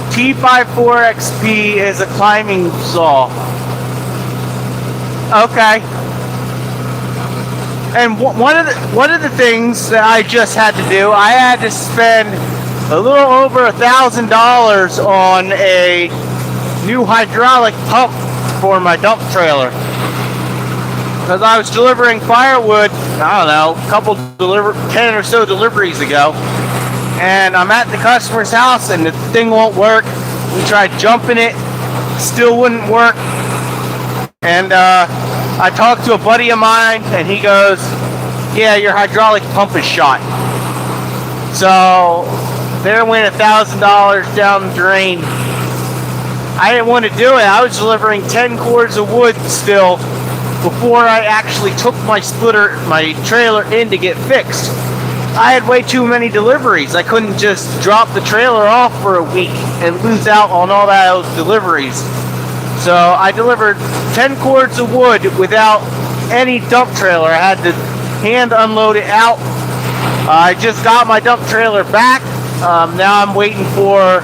T54 XP is a climbing saw. Okay. And one of the things that I just had to do, I had to spend a little over $1,000 on a new hydraulic pump for my dump trailer. Because I was delivering firewood, I don't know, a couple 10 or so deliveries ago. And I'm at the customer's house and the thing won't work. We tried jumping it, still wouldn't work. And I talked to a buddy of mine and he goes, yeah, your hydraulic pump is shot. So there went $1,000 down the drain. I didn't want to do it. I was delivering 10 cords of wood still before I actually took my trailer in to get fixed. I had way too many deliveries. I couldn't just drop the trailer off for a week and lose out on all those deliveries. So I delivered 10 cords of wood without any dump trailer. I had to hand unload it out. I just got my dump trailer back. Now I'm waiting for,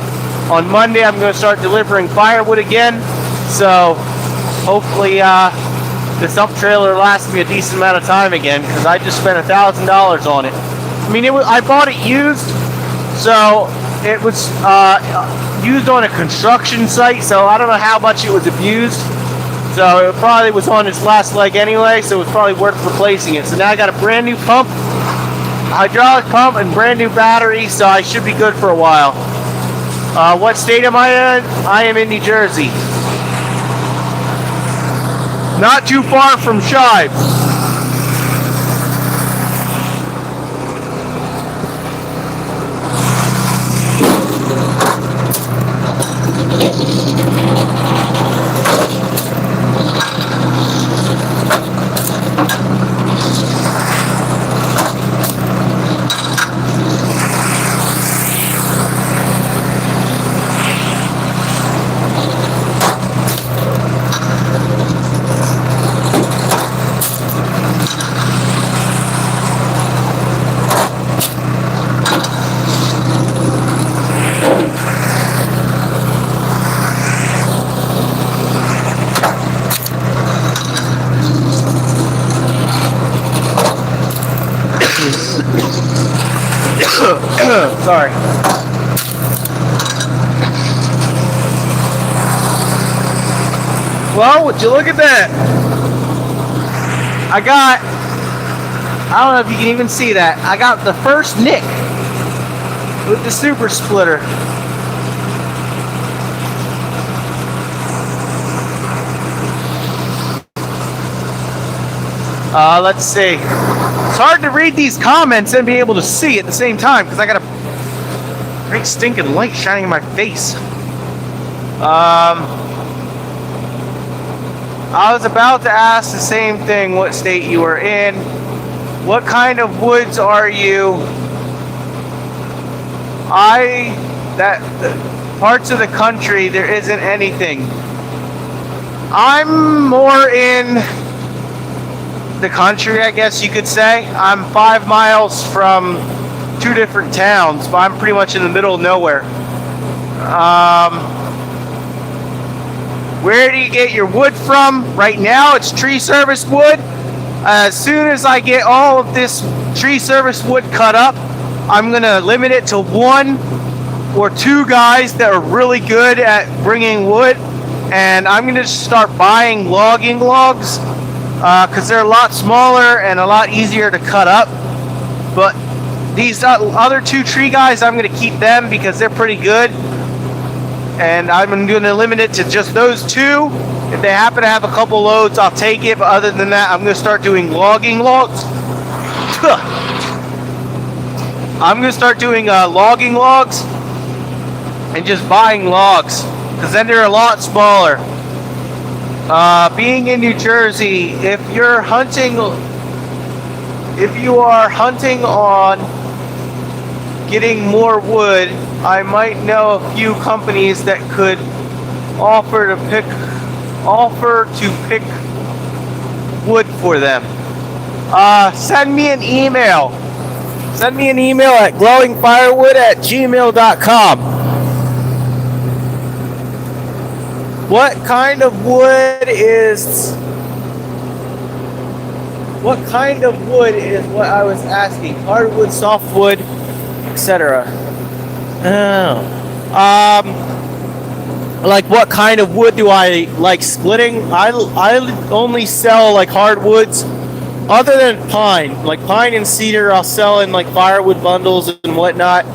on Monday, I'm going to start delivering firewood again. So hopefully this dump trailer lasts me a decent amount of time again, because I just spent $1,000 on it. I mean, I bought it used, so it was used on a construction site, so I don't know how much it was abused. So it probably was on its last leg anyway, so it was probably worth replacing it. So now I got a brand new pump, hydraulic pump, and brand new battery, so I should be good for a while. What state am I in? I am in New Jersey. Not too far from Shives. Sorry. Well, would you look at that? I don't know if you can even see that. I got the first nick with the super splitter. Let's see. It's hard to read these comments and be able to see at the same time because I got a great stinking light shining in my face. I was about to ask the same thing, what state you were in. What kind of woods are you? Parts of the country, there isn't anything. I'm more in the country, I guess you could say. I'm 5 miles from 2 different towns, but I'm pretty much in the middle of nowhere. Where do you get your wood from? Right now, it's tree service wood. As soon as I get all of this tree service wood cut up, I'm gonna limit it to 1 or 2 guys that are really good at bringing wood, and I'm gonna just start buying logging logs because they're a lot smaller and a lot easier to cut up. But these other 2 tree guys, I'm gonna keep them because they're pretty good, and I'm gonna limit it to just those 2. If they happen to have a couple loads, I'll take it, but other than that, I'm gonna start doing logging logs. I'm gonna start doing logging logs and just buying logs, because then they're a lot smaller. Being in New Jersey, if you are hunting on getting more wood, I might know a few companies that could offer to pick wood for them. Send me an email. Send me an email at glowingfirewood@gmail.com. What kind of wood is what I was asking? Hardwood, softwood, etc. Like what kind of wood do I like splitting? I only sell like hardwoods, other than pine. Like pine and cedar, I'll sell in like firewood bundles and whatnot.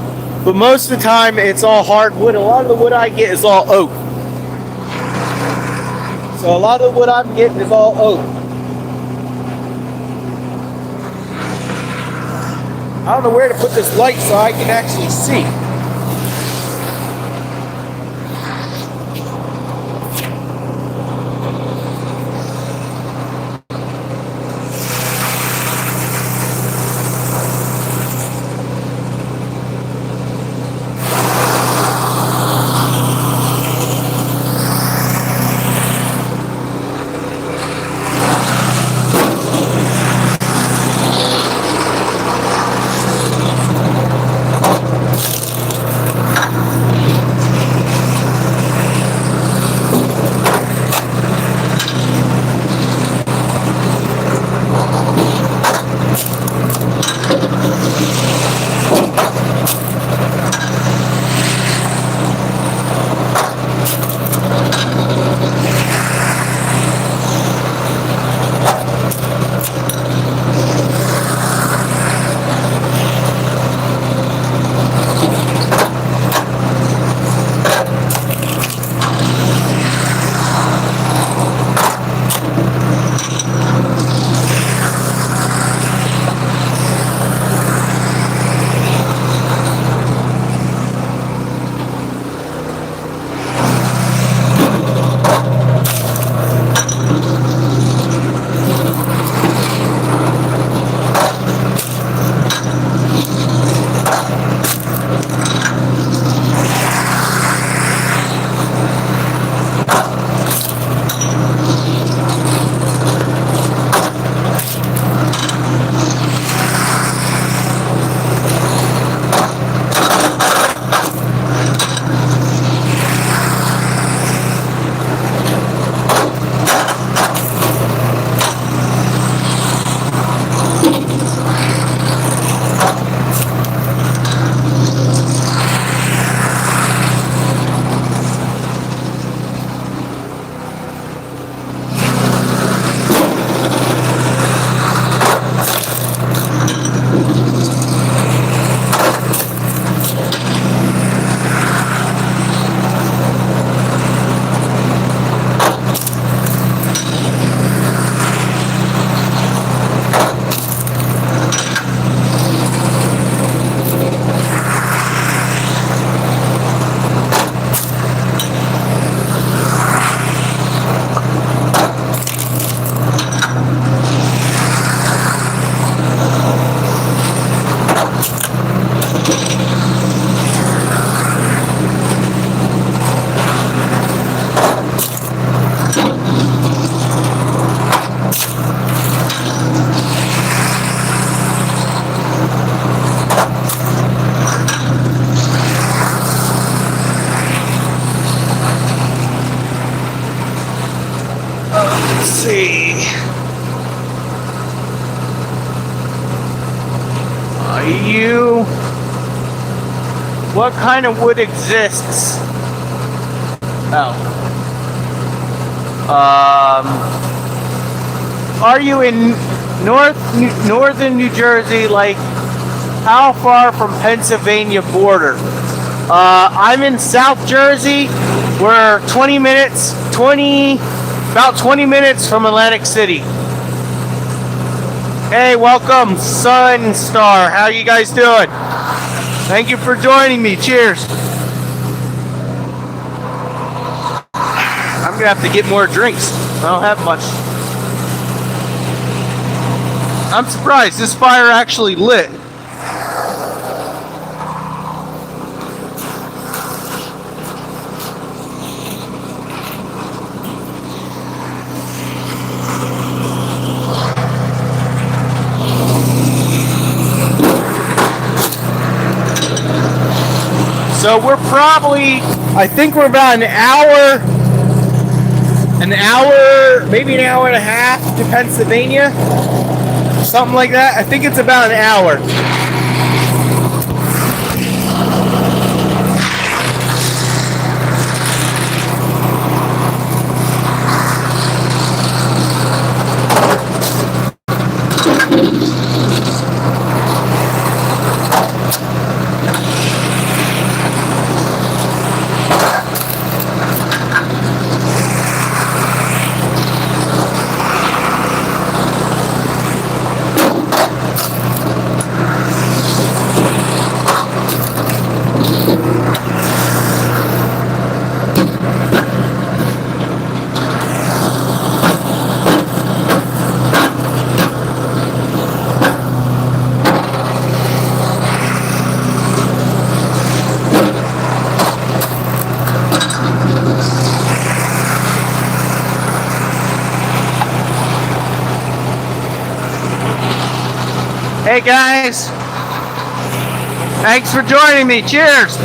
But most of the time, it's all hardwood. A lot of the wood I get is all oak. So a lot of the wood I'm getting is all oak. I don't know where to put this light so I can actually see. Let's see. What kind of wood exists? Oh. Are you in northern New Jersey? Like, how far from Pennsylvania border? I'm in South Jersey. We're about 20 minutes from Atlantic City. Hey, welcome, Sun Star. How you guys doing? Thank you for joining me. Cheers. I'm gonna have to get more drinks. I don't have much. I'm surprised this fire actually lit. So we're probably, I think we're about an hour, maybe an hour and a half to Pennsylvania. Something like that. I think it's about an hour. Hey guys, thanks for joining me. Cheers.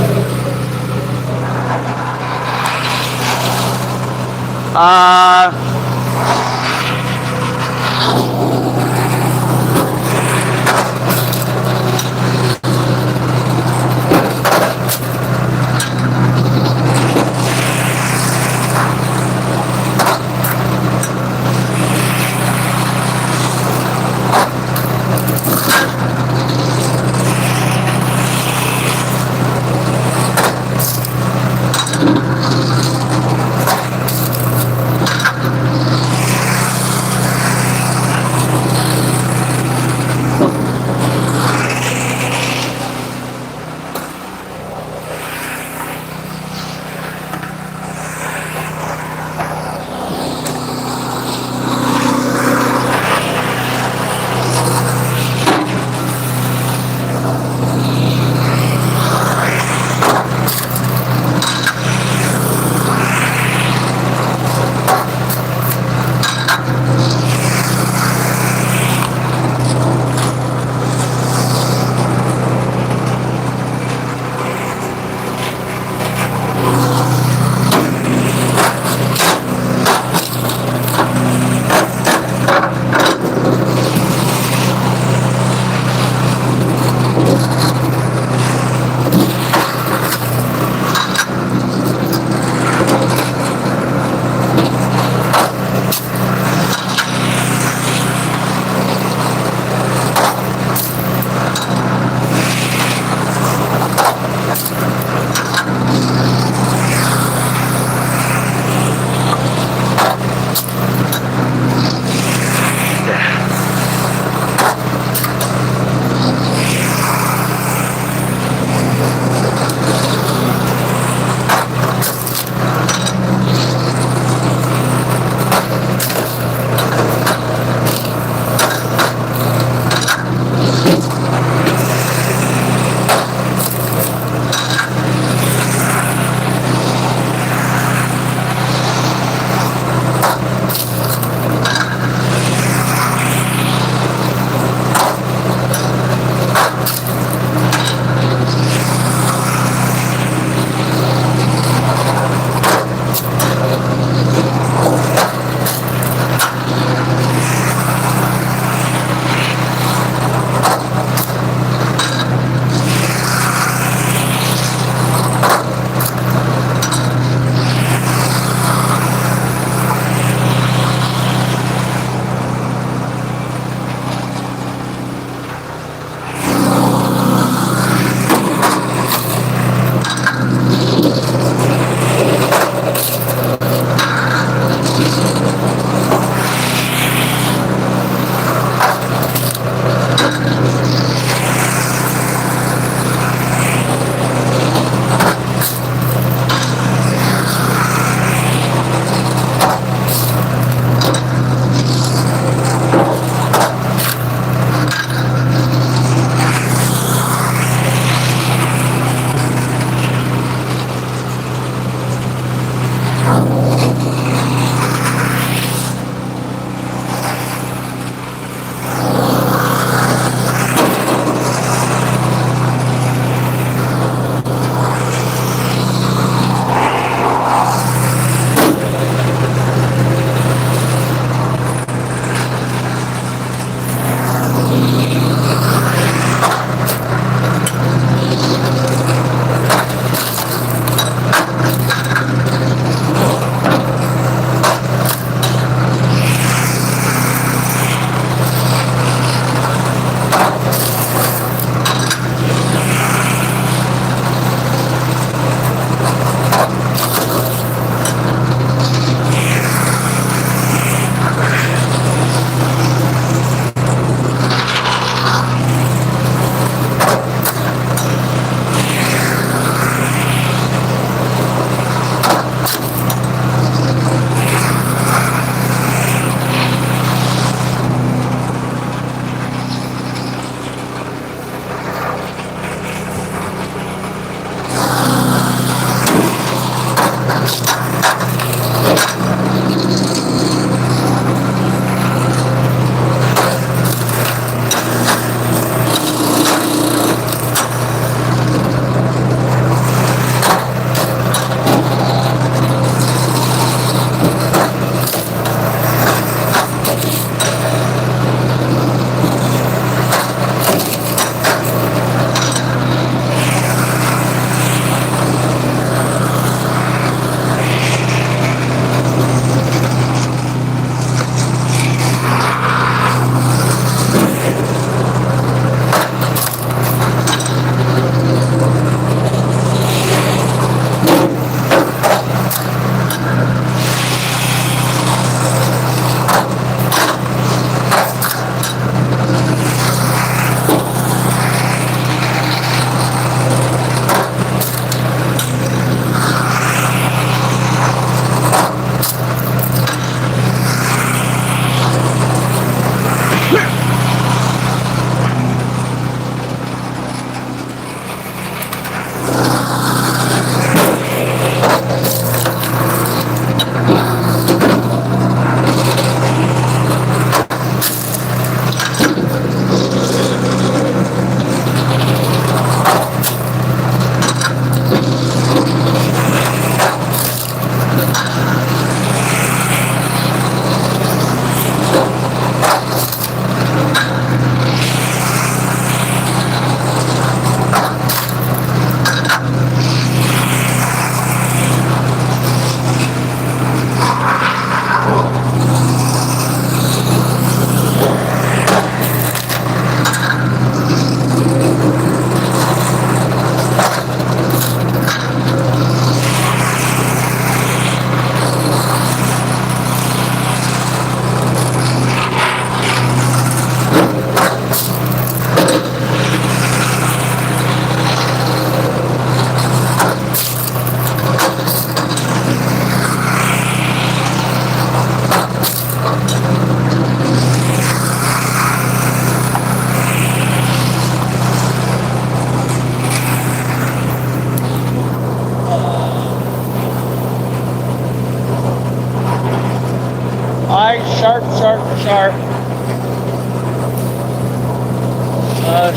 Sharp, sharp, sharp.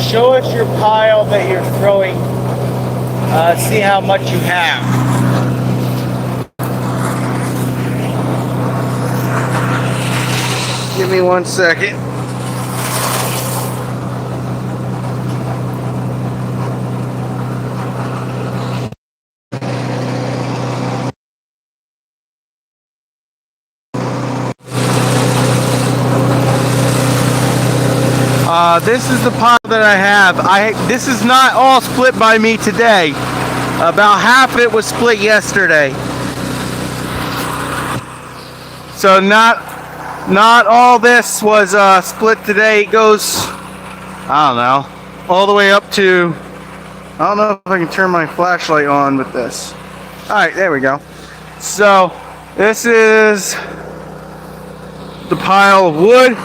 Show us your pile that you're throwing. See how much you have. Give me 1 second. This is the pile that I have. This is not all split by me today. About half of it was split yesterday. So not all this was split today. It goes, I don't know, all the way up to, I don't know if I can turn my flashlight on with this. Alright, there we go. So this is the pile of wood.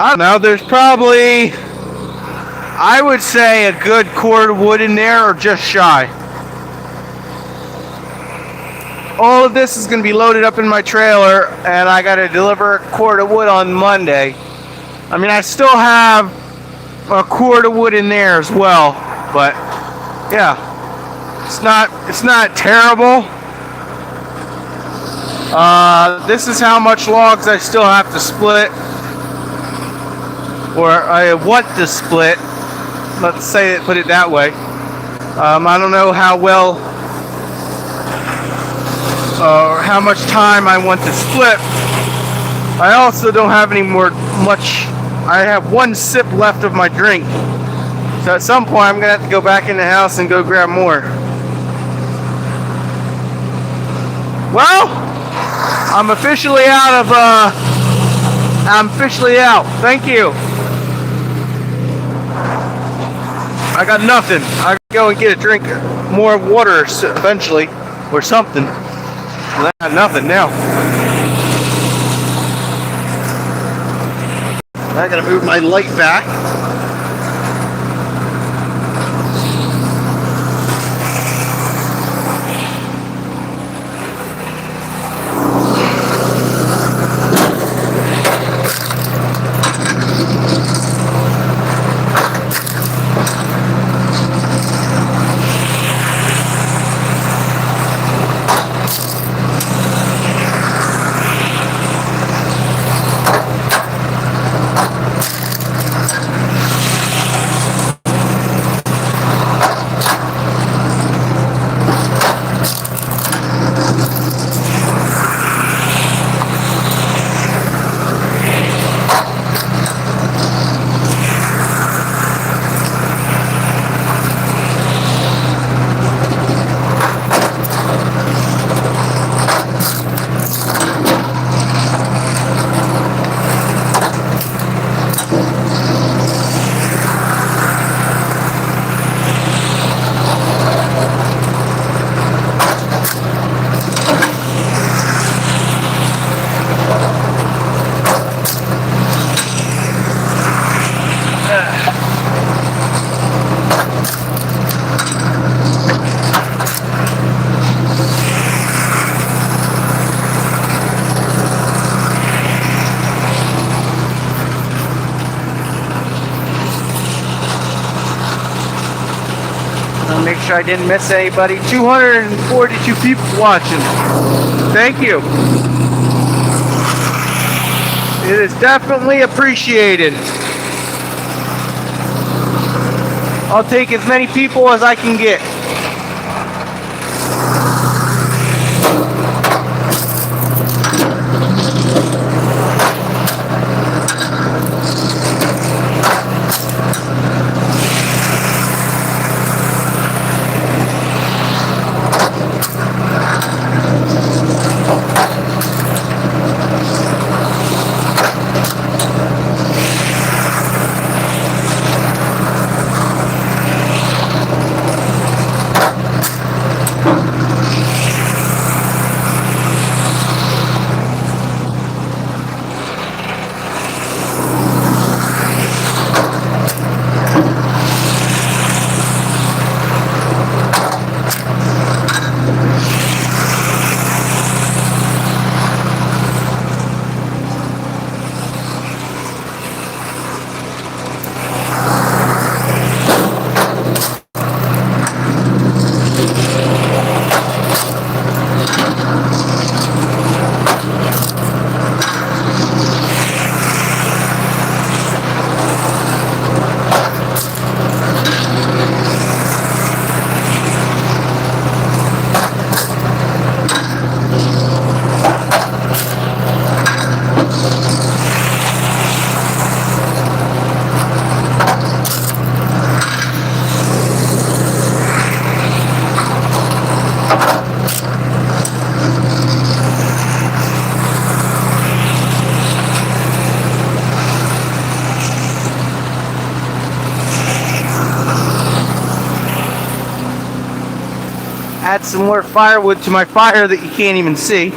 I don't know, there's probably, I would say, a good cord of wood in there, or just shy. All of this is going to be loaded up in my trailer, and I got to deliver a cord of wood on Monday. I mean, I still have a cord of wood in there as well, but yeah, it's not terrible. This is how much logs I still have to split, or I want to split. Let's say it, put it that way. I don't know how well or how much time I want to split. I also don't have any more much. I have 1 sip left of my drink, so at some point I'm gonna have to go back in the house and go grab more. Well, I'm officially out of I'm officially out. Thank you. I got nothing. I gotta go and get a drink, more water eventually, or something. I got nothing now. I gotta move my light back. sure I didn't miss anybody. 242 people watching. Thank you. It is definitely appreciated. I'll take as many people as I can get. Add some more firewood to my fire that you can't even see.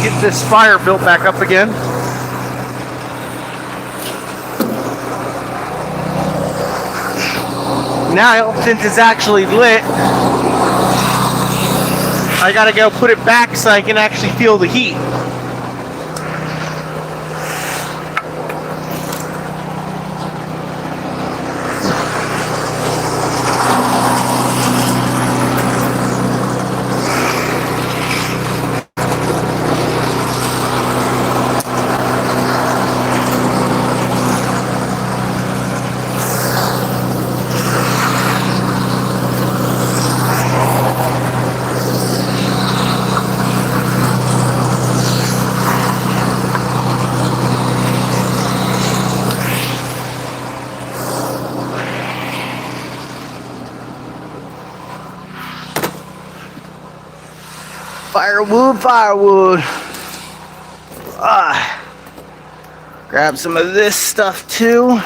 Get this fire built back up again. Now, since it's actually lit, I gotta go put it back so I can actually feel the heat. Firewood, firewood. Grab some of this stuff too.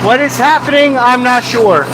What is happening, I'm not sure.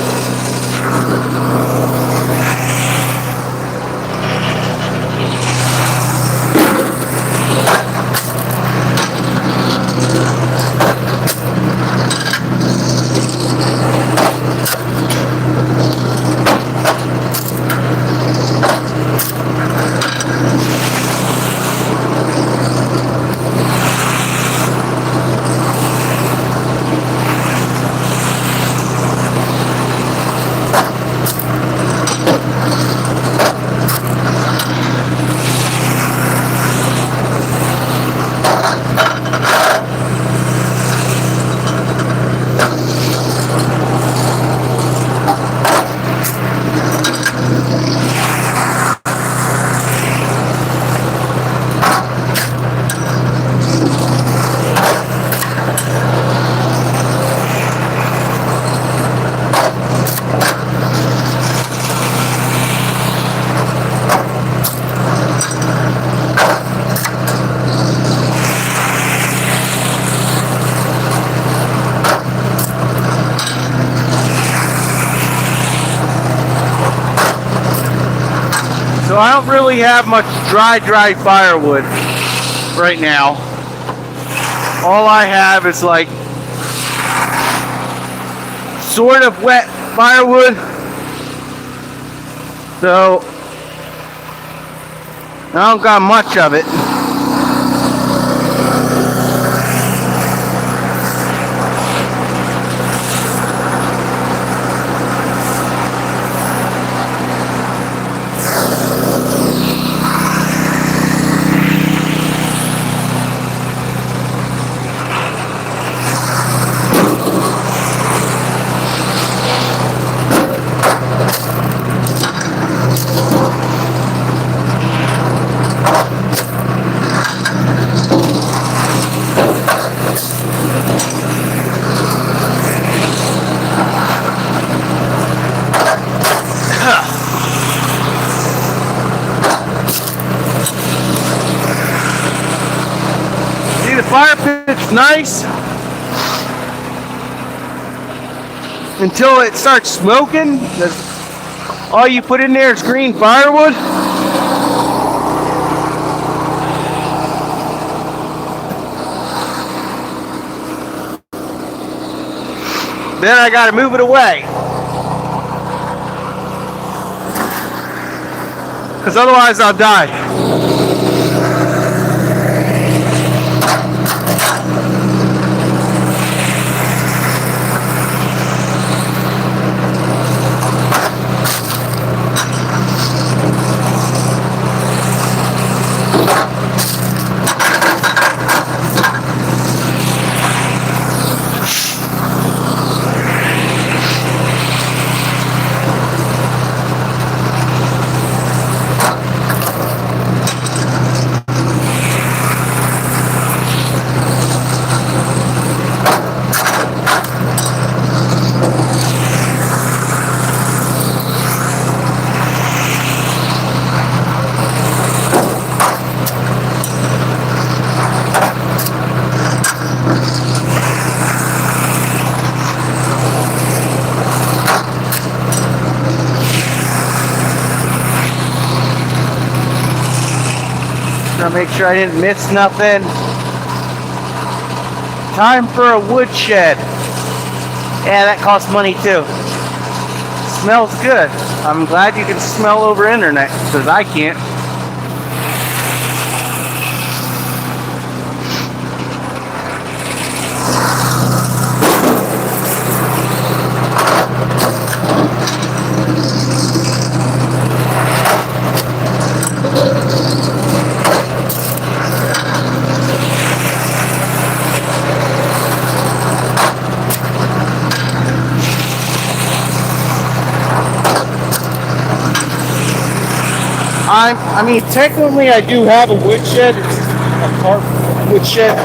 So I don't really have much dry firewood right now. All I have is like sort of wet firewood. So I don't got much of it. See, the fire pit's nice until it starts smoking. All you put in there is green firewood. Then I gotta move it away, because otherwise I'll die. Make sure I didn't miss nothing. Time for a woodshed. Yeah, that costs money too. Smells good. I'm glad you can smell over internet, because I can't. I mean, technically I do have a woodshed. It's a carpet woodshed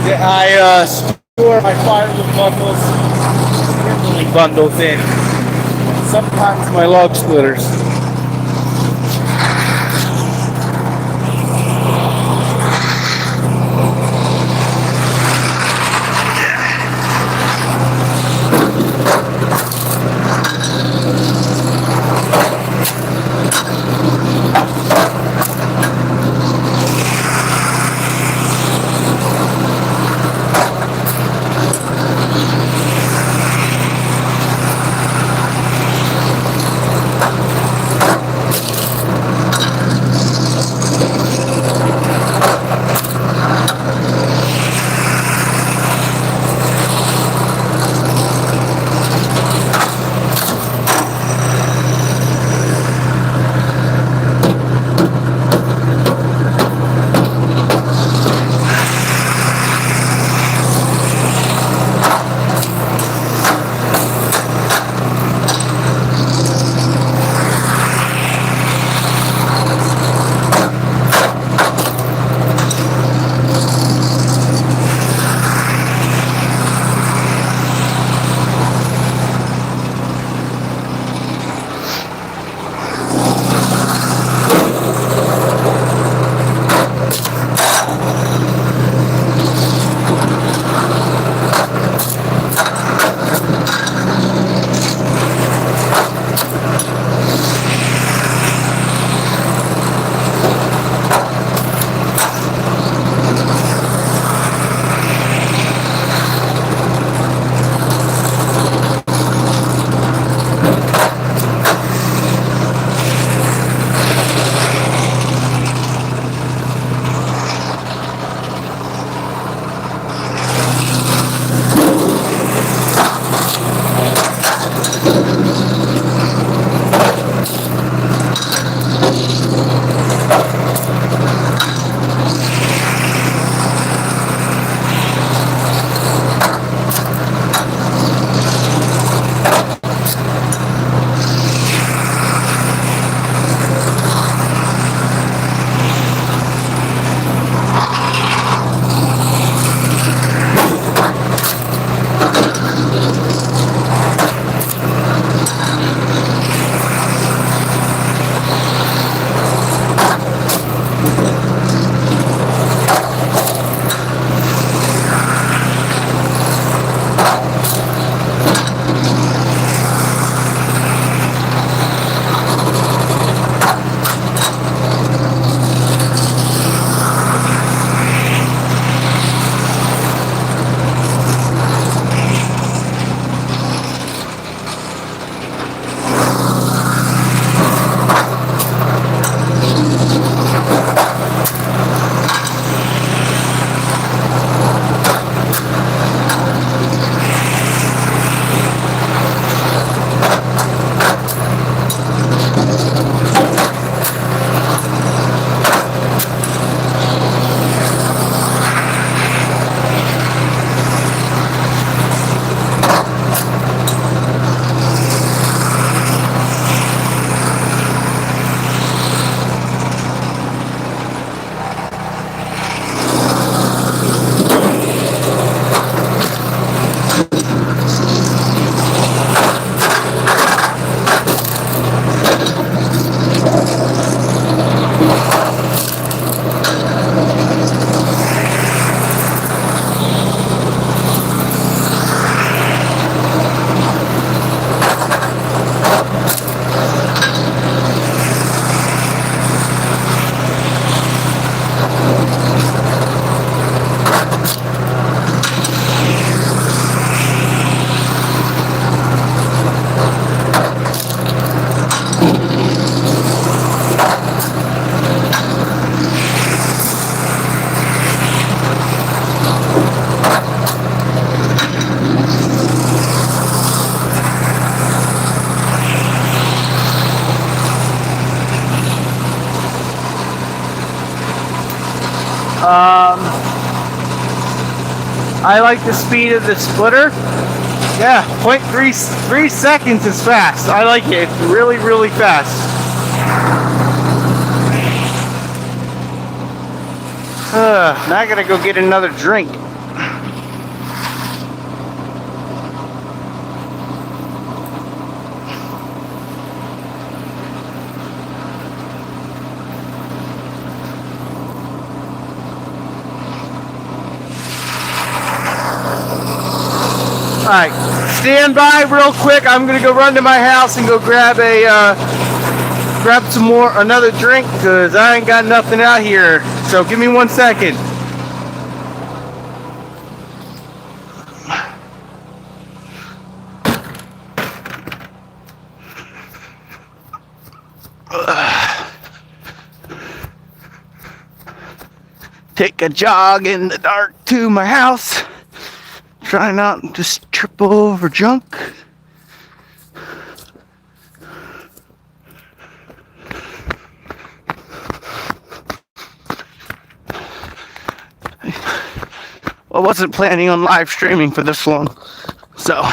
that I store my firewood bundles, kindling bundles in. Sometimes my log splitters. I like the speed of the splitter. Yeah, 0.3 seconds is fast. I like it. It's really, really fast. Now I gotta go get another drink. Alright, stand by real quick. I'm gonna go run to my house and go grab another drink, because I ain't got nothing out here. So give me 1 second. Take a jog in the dark to my house. Try not to just trip over junk. I wasn't planning on live streaming for this long, so.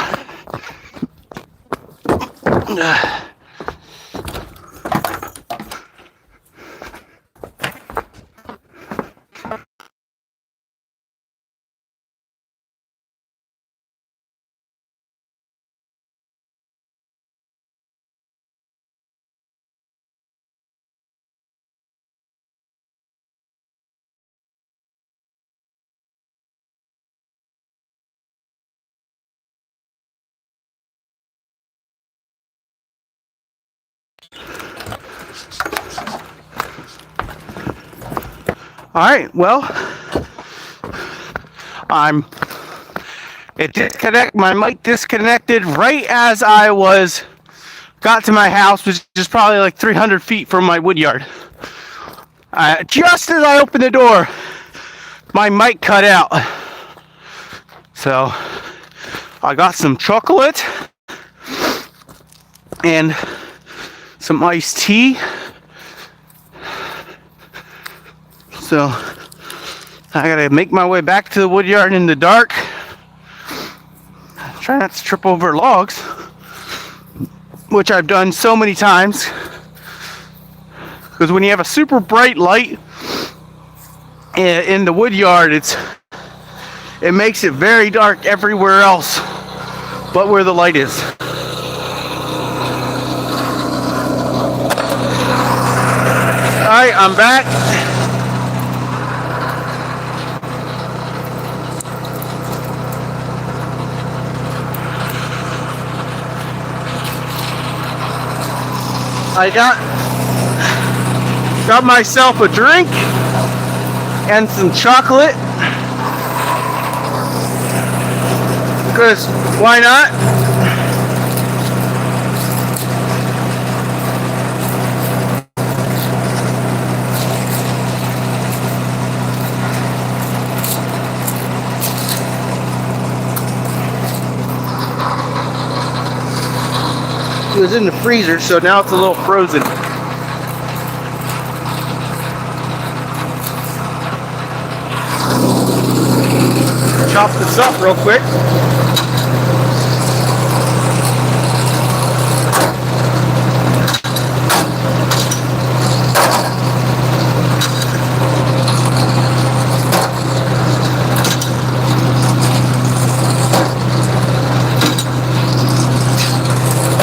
All right, well, my mic disconnected right as I got to my house, which is probably like 300 feet from my wood yard. Just as I opened the door, my mic cut out. So I got some chocolate and some iced tea. So I gotta make my way back to the wood yard in the dark. Try not to trip over logs, which I've done so many times. Because when you have a super bright light in the wood yard, it makes it very dark everywhere else but where the light is. Alright, I'm back. I got myself a drink and some chocolate, because why not? It was in the freezer, so now it's a little frozen. Chop this up real quick.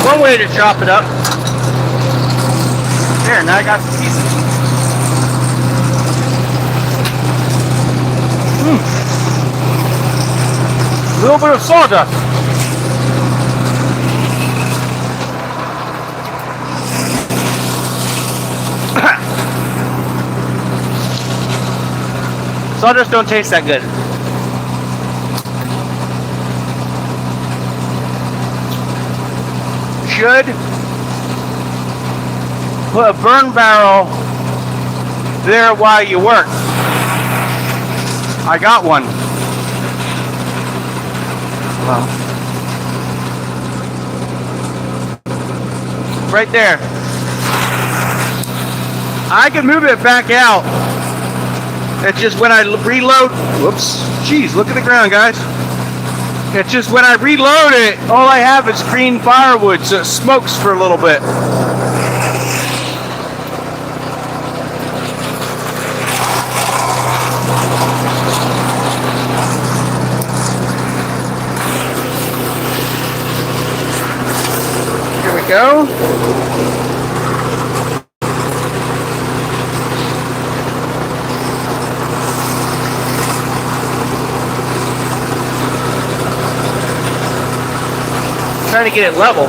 One way to chop it up. There, now I got some pieces. A little bit of sawdust. Sawdust don't taste that good. Should put a burn barrel there while you work. I got one. Well, right there. I can move it back out It's just when I reload. Whoops. Jeez, look at the ground, guys. It's just when I reload it, all I have is green firewood, so it smokes for a little bit. Here we go. Trying to get it level.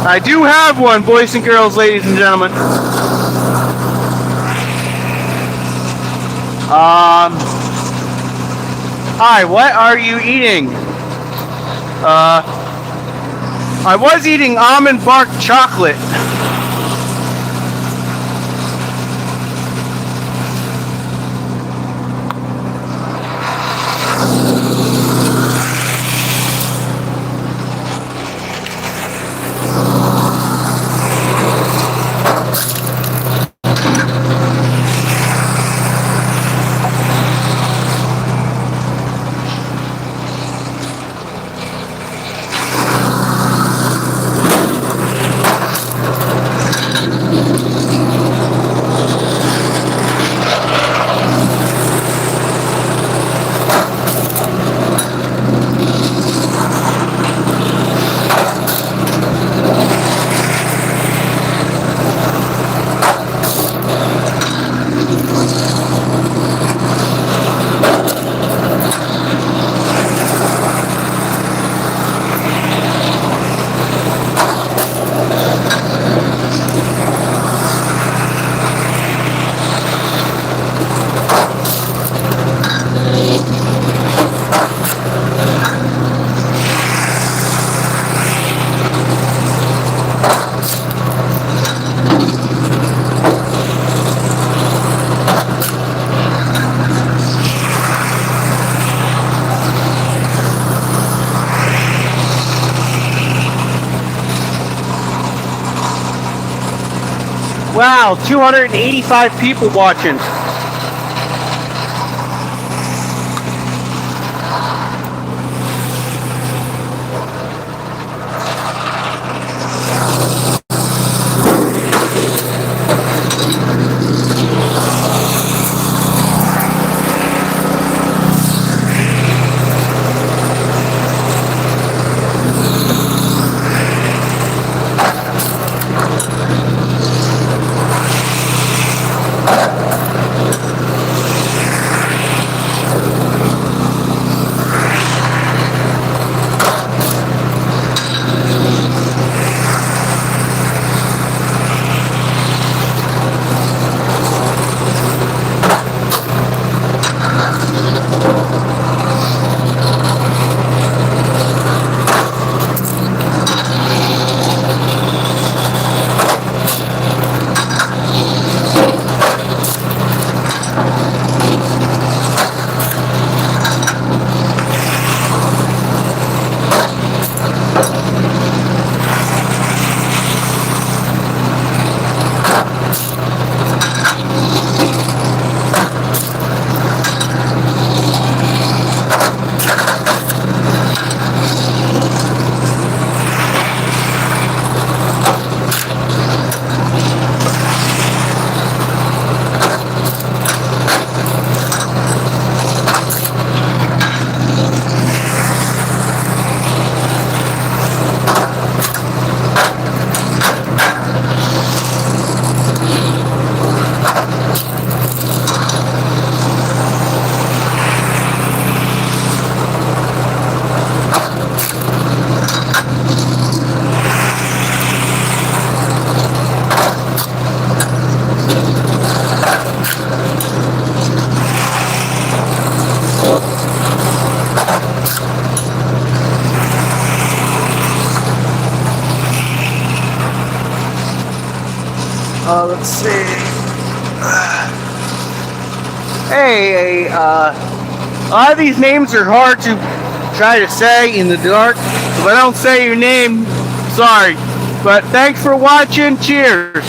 I do have one, boys and girls, ladies and gentlemen. Hi, what are you eating? I was eating almond bark chocolate. Wow, 285 people watching. let's see. Hey, a lot of these names are hard to try to say in the dark. If I don't say your name, sorry. But thanks for watching. Cheers.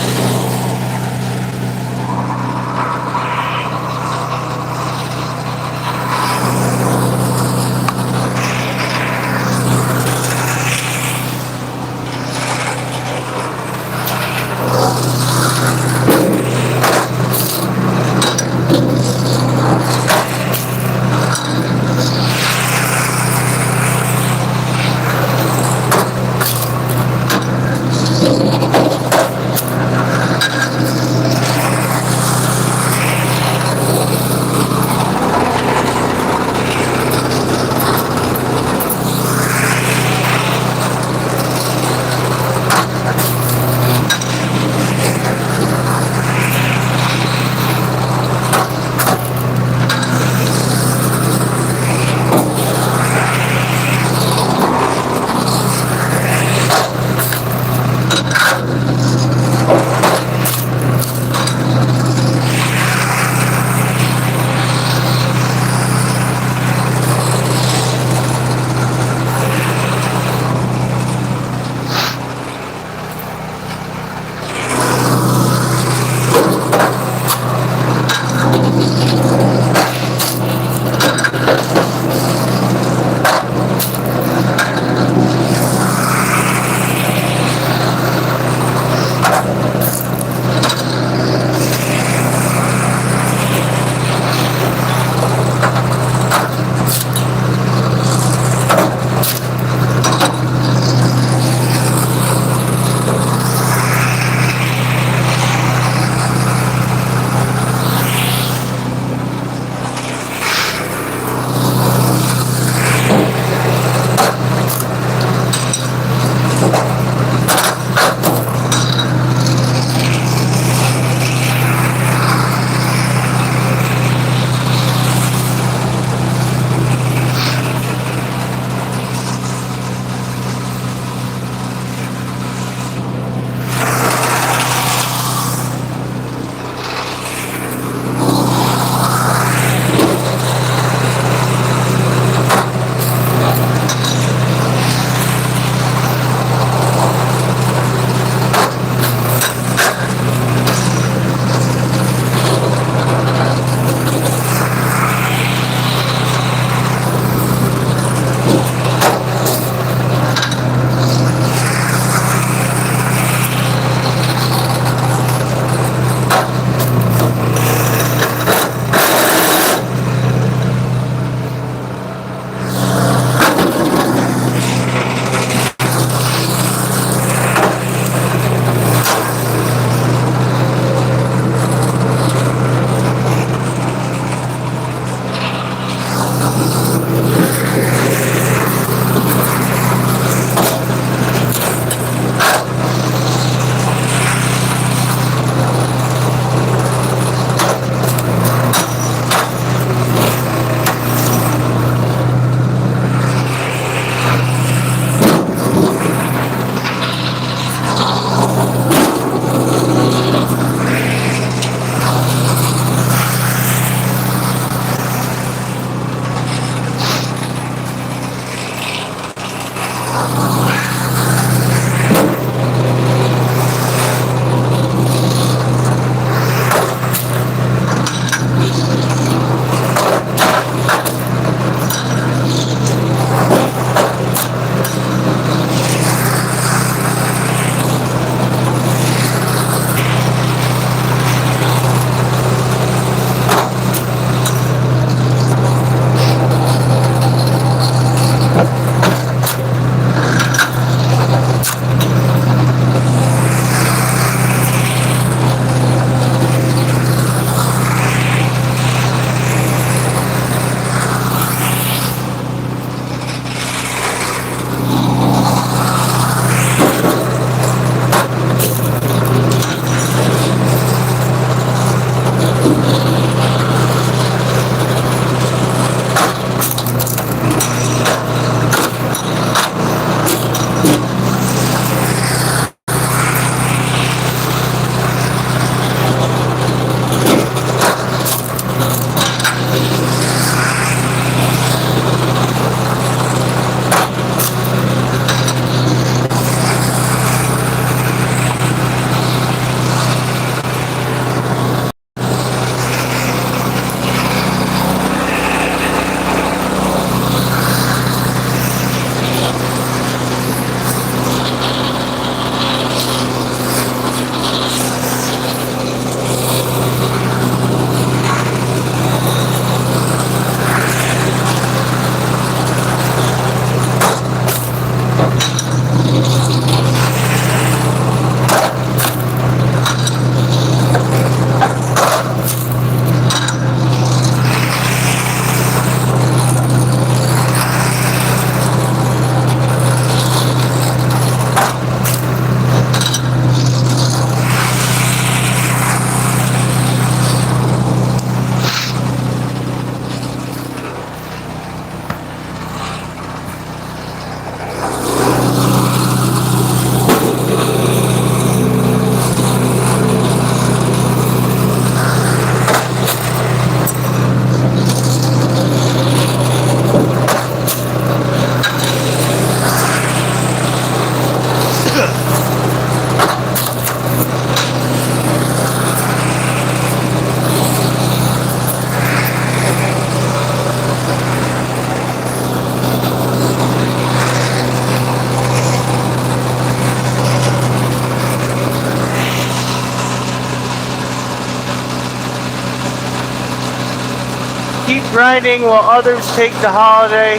keep grinding while others take the holiday.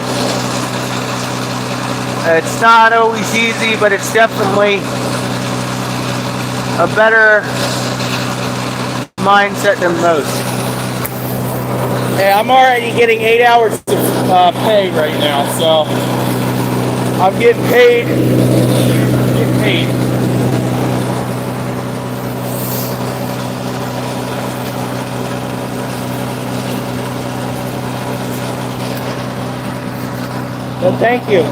It's not always easy, but it's definitely a better mindset than most. Hey, I'm already getting 8 hours of pay right now, so I'm getting paid. Well, thank you.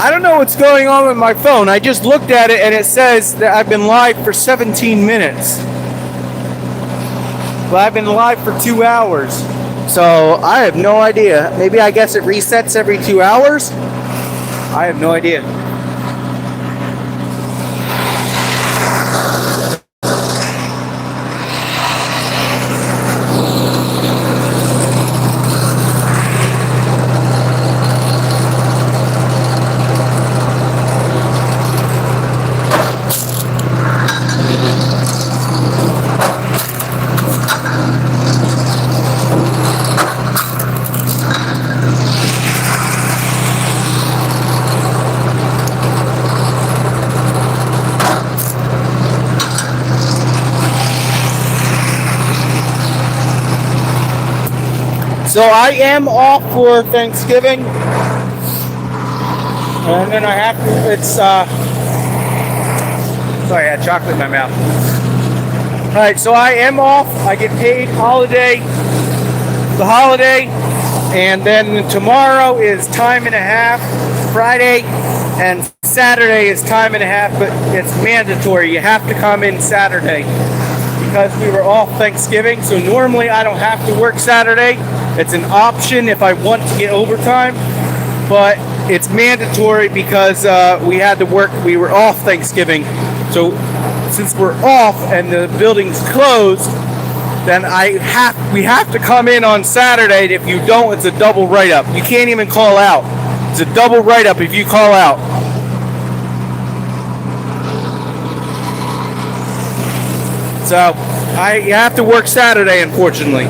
I don't know what's going on with my phone. I just looked at it and it says that I've been live for 17 minutes. Well, I've been live for 2 hours. So I have no idea. Maybe I guess it resets every 2 hours? I have no idea. So I am off for Thanksgiving, and then I have to, sorry, I had chocolate in my mouth. Alright, so I am off. I get paid the holiday, and then tomorrow is time and a half, Friday, and Saturday is time and a half, but it's mandatory. You have to come in Saturday because we were off Thanksgiving, so normally I don't have to work Saturday. It's an option if I want to get overtime, but it's mandatory because we had to work. We were off Thanksgiving, so since we're off and the building's closed, then we have to come in on Saturday. If you don't, it's a double write-up. You can't even call out. It's a double write-up if you call out. So you have to work Saturday, unfortunately.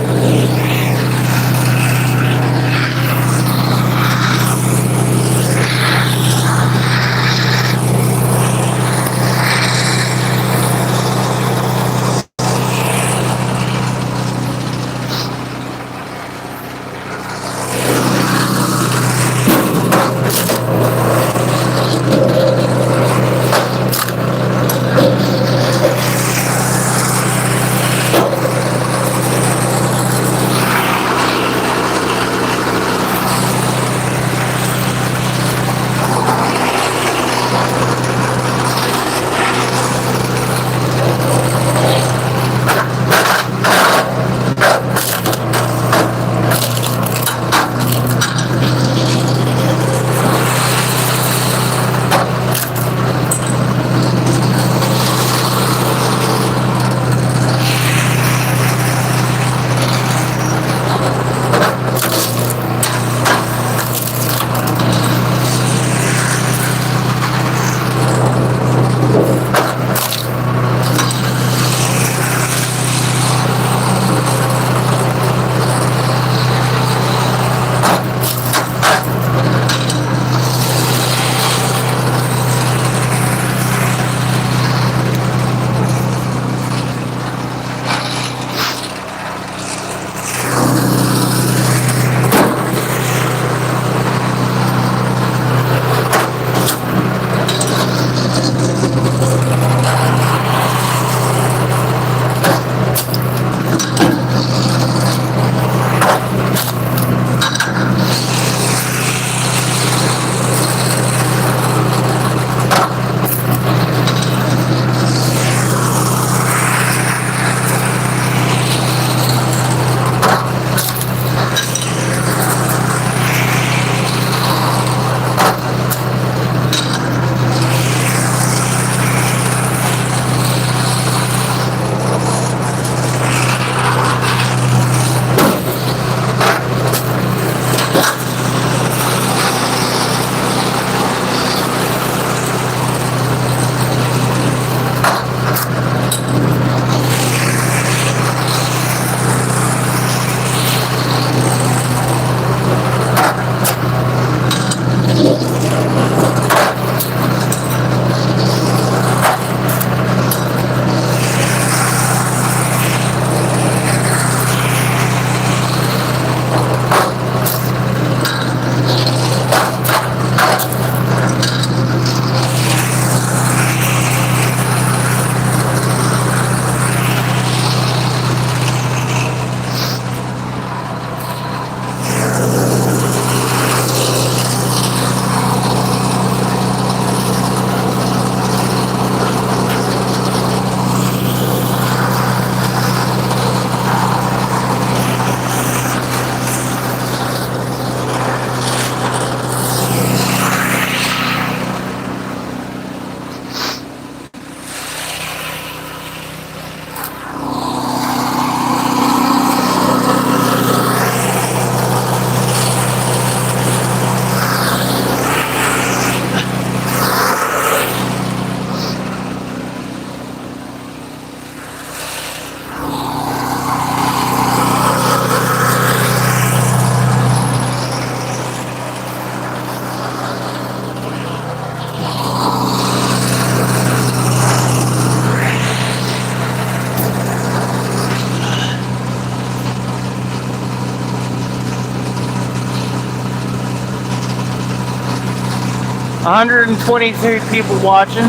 123 people watching.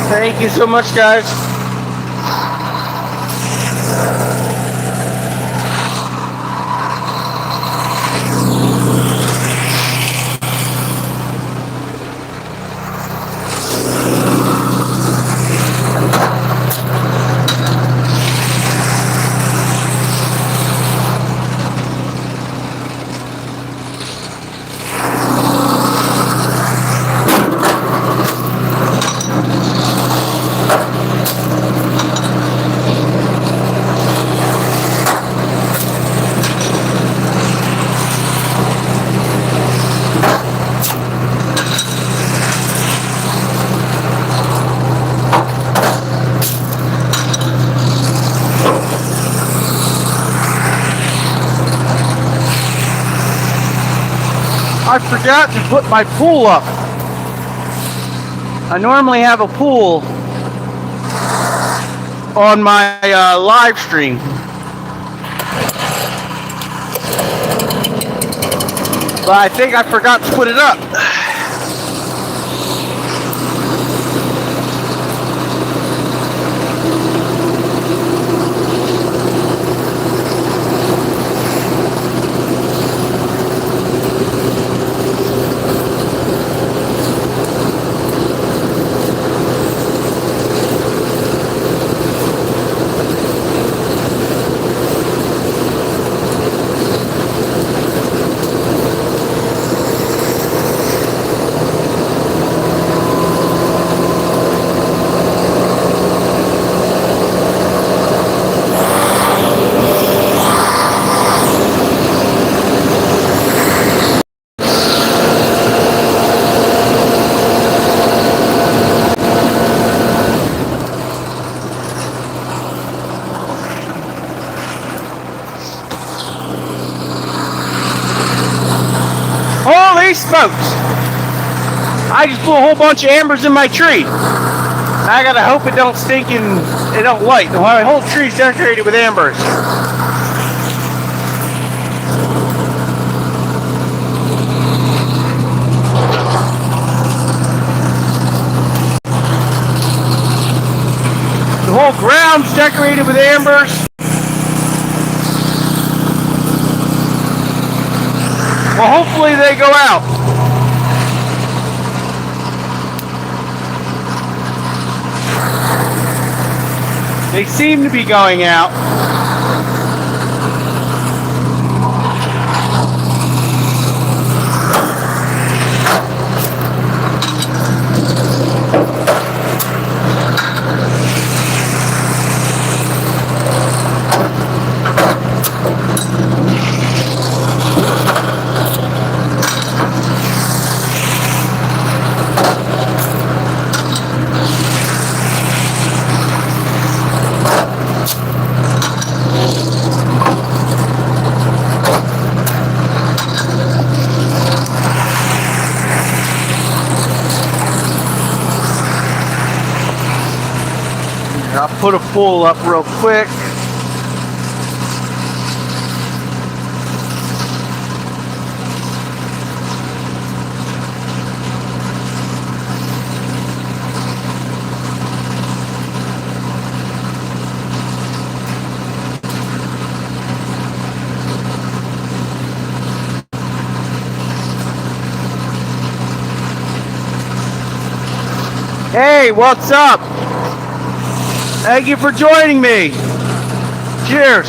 Thank you so much, guys. I forgot to put my pool up. I normally have a pool on my live stream. But I think I forgot to put it up. Holy smokes! I just blew a whole bunch of embers in my tree. I gotta hope it don't stink and it don't light. My whole tree's decorated with embers. The whole ground's decorated with embers. Well, hopefully they go out. They seem to be going out. I'll put a pool up real quick. Hey, what's up? Thank you for joining me. Cheers.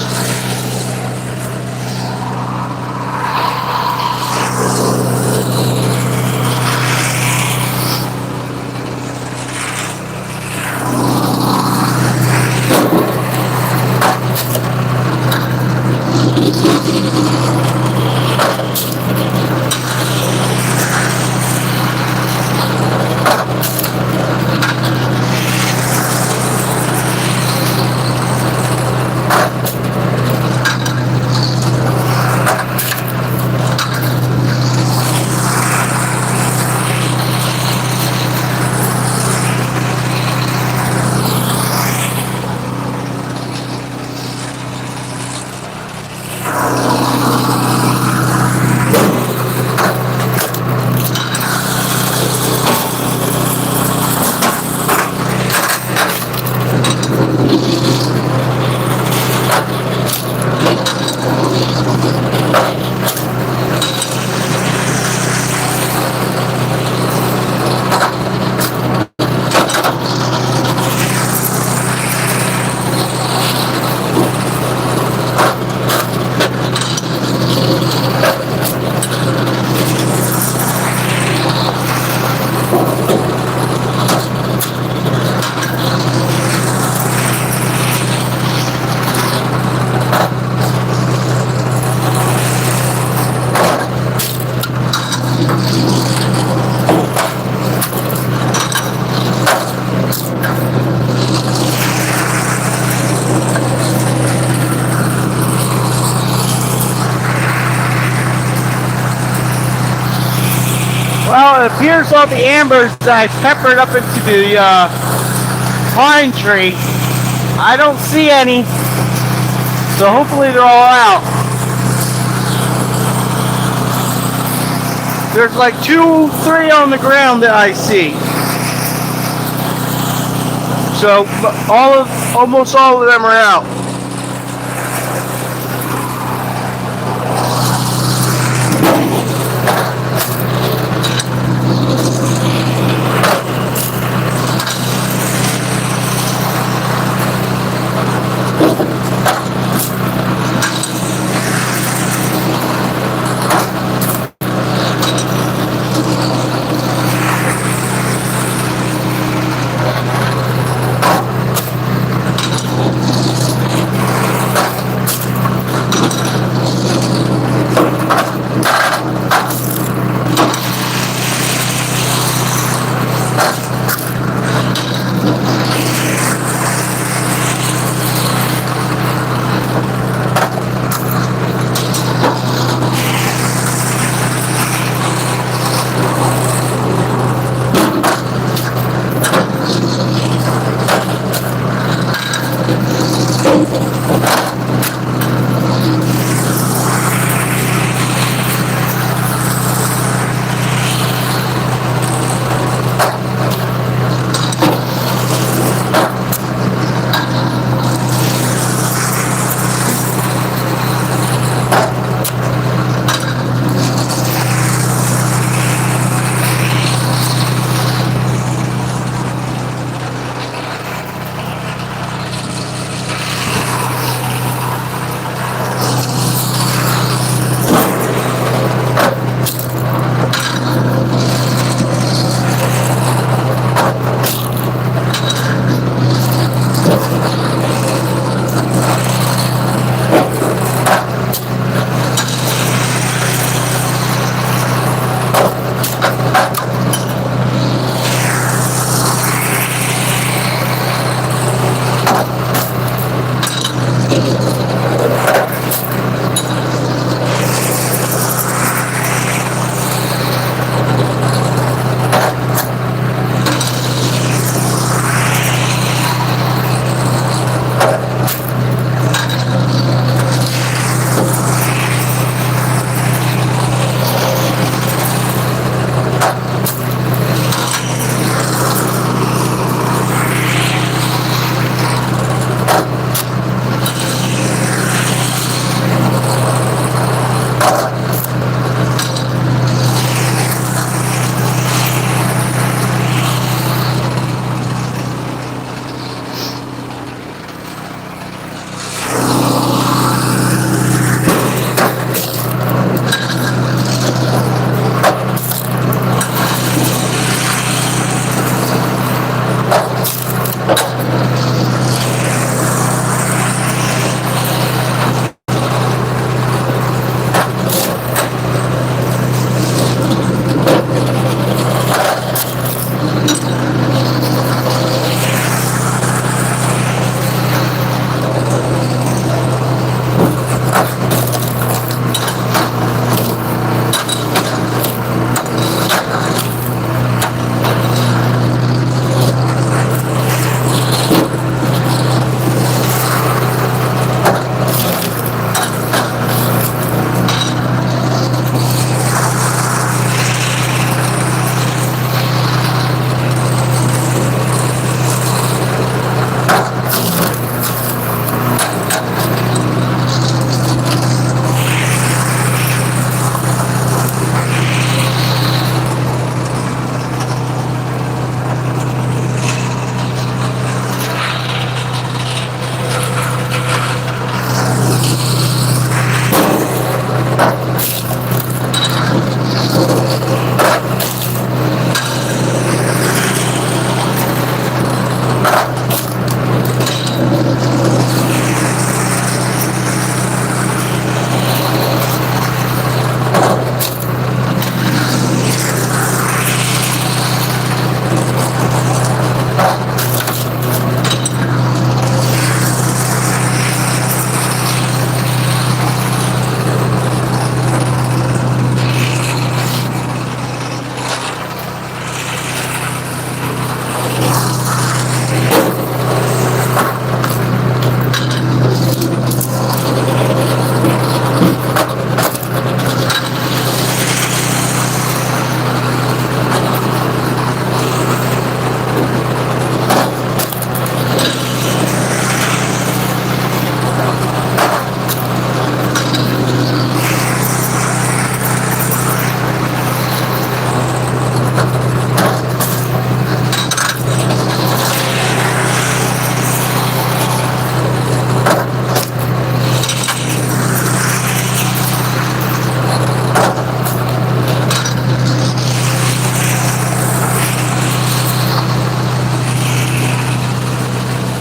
Well, it appears all the ambers that I peppered up into the pine tree, I don't see any, so hopefully they're all out. There's like 2, 3 on the ground that I see. So almost all of them are out.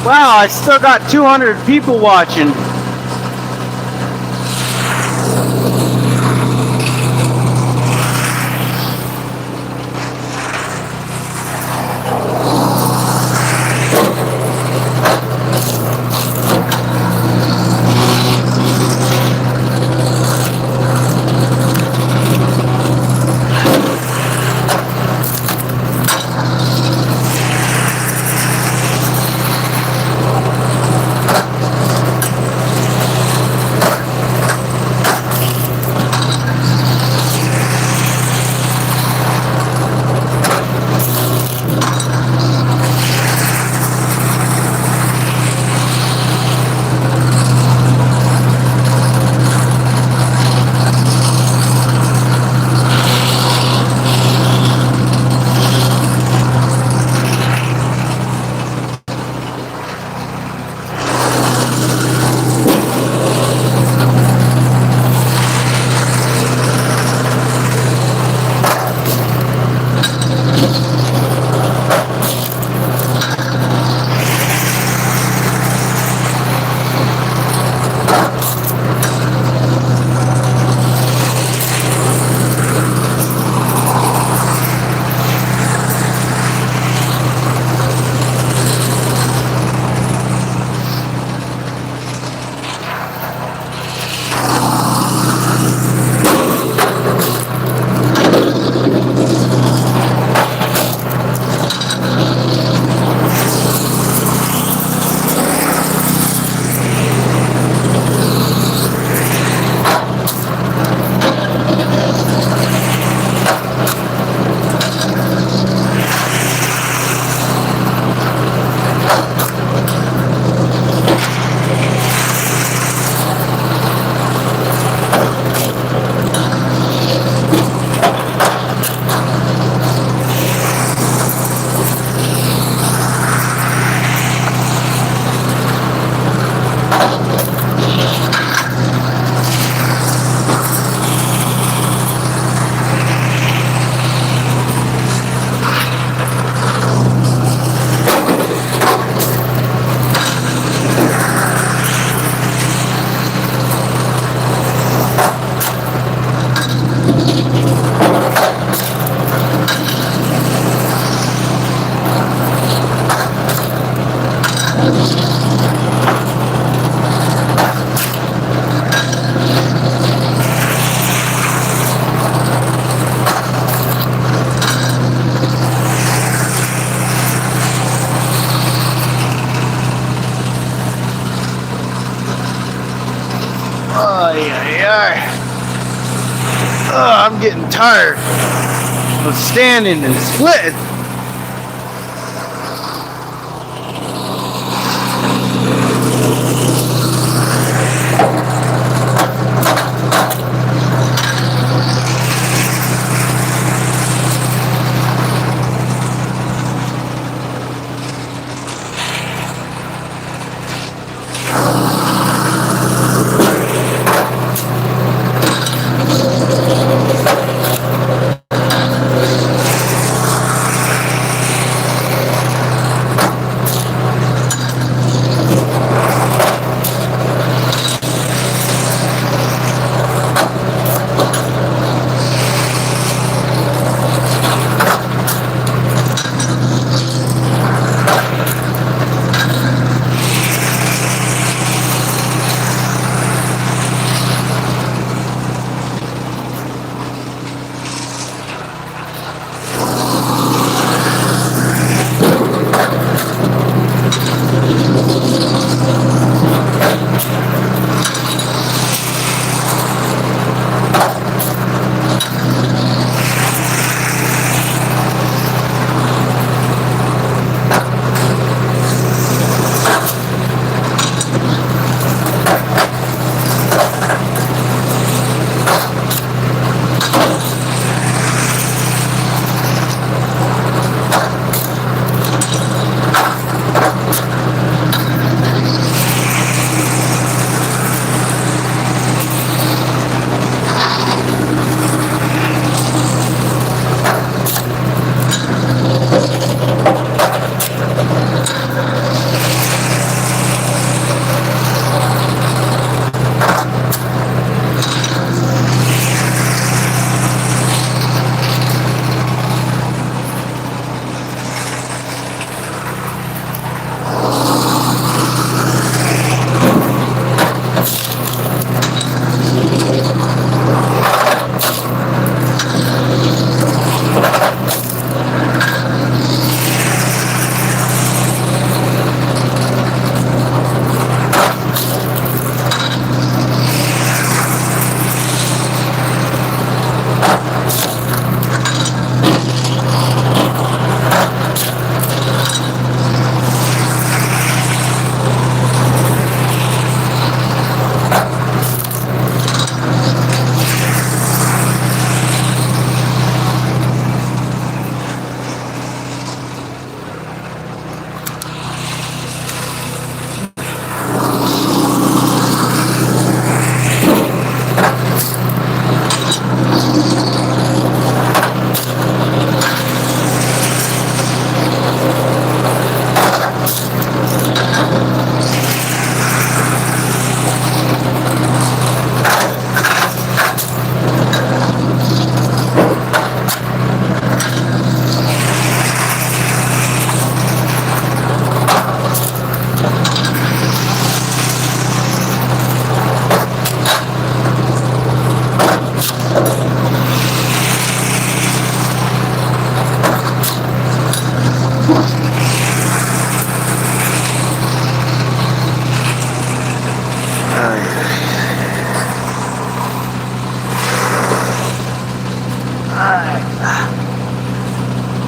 Wow, I still got 200 people watching. I'm getting tired of standing and splitting.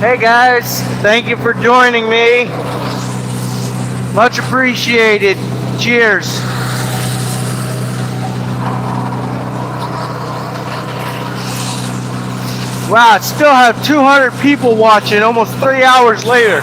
Hey guys, thank you for joining me. Much appreciated. Cheers. Wow, I still have 200 people watching almost 3 hours later.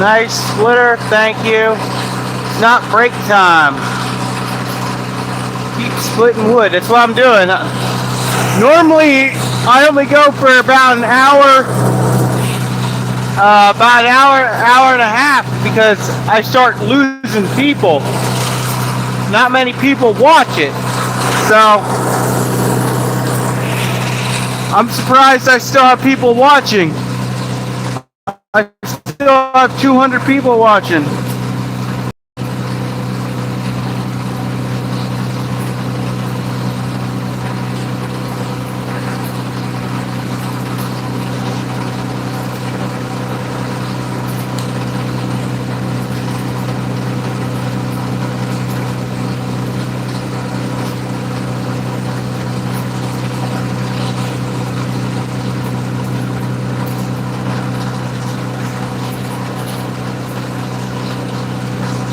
Nice splitter, thank you. Not break time. Keep splitting wood. That's what I'm doing. Normally, I only go for about an hour, hour and a half, because I start losing people. Not many people watch it, so I'm surprised I still have people watching. I still have 200 people watching.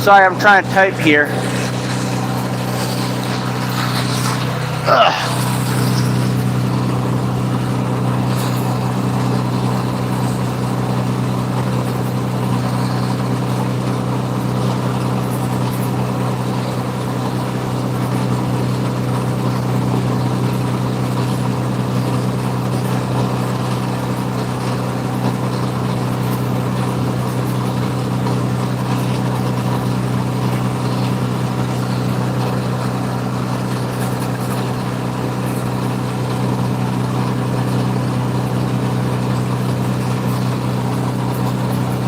Sorry, I'm trying to type here. Ugh.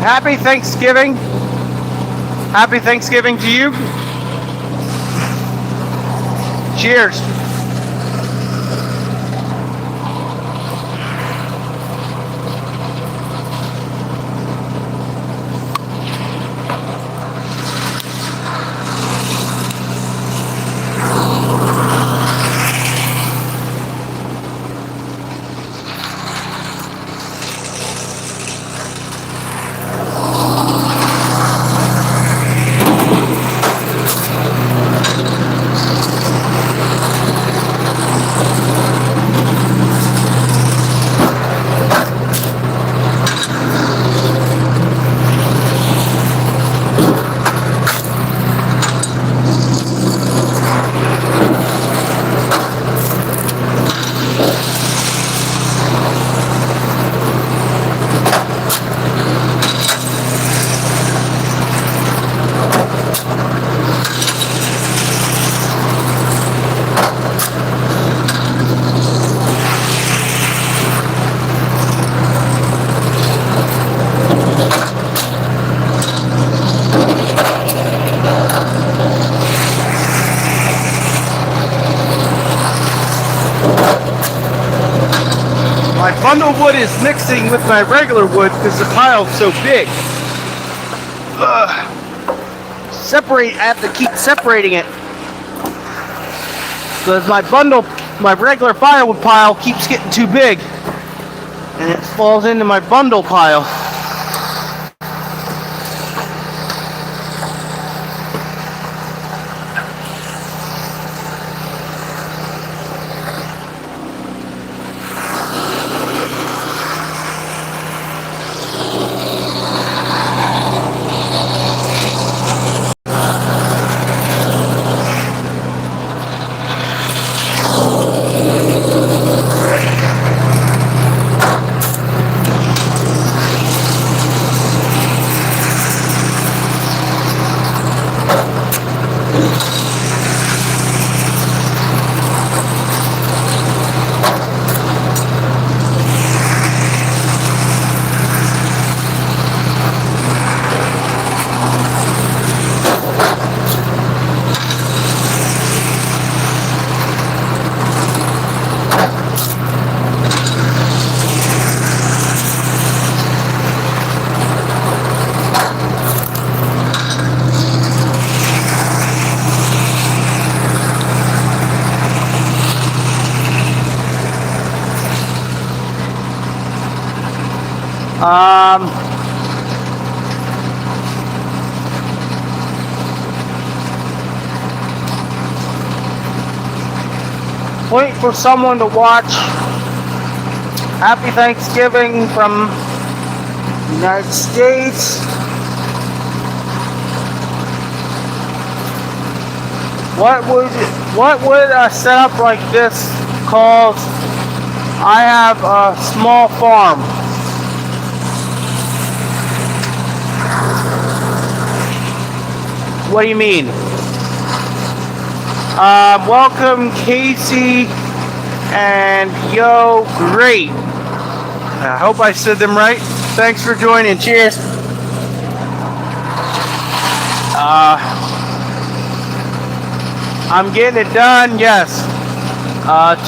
Happy Thanksgiving. Happy Thanksgiving to you. Cheers. My bundle wood is mixing with my regular wood because the pile's so big. I have to keep separating it because my regular firewood pile keeps getting too big and it falls into my bundle pile. Wait for someone to watch. Happy Thanksgiving from the United States. what would a setup like this cause? I have a small farm. What do you mean? Welcome, Casey and Yo. Great. I hope I said them right. Thanks for joining. Cheers. I'm getting it done. Yes.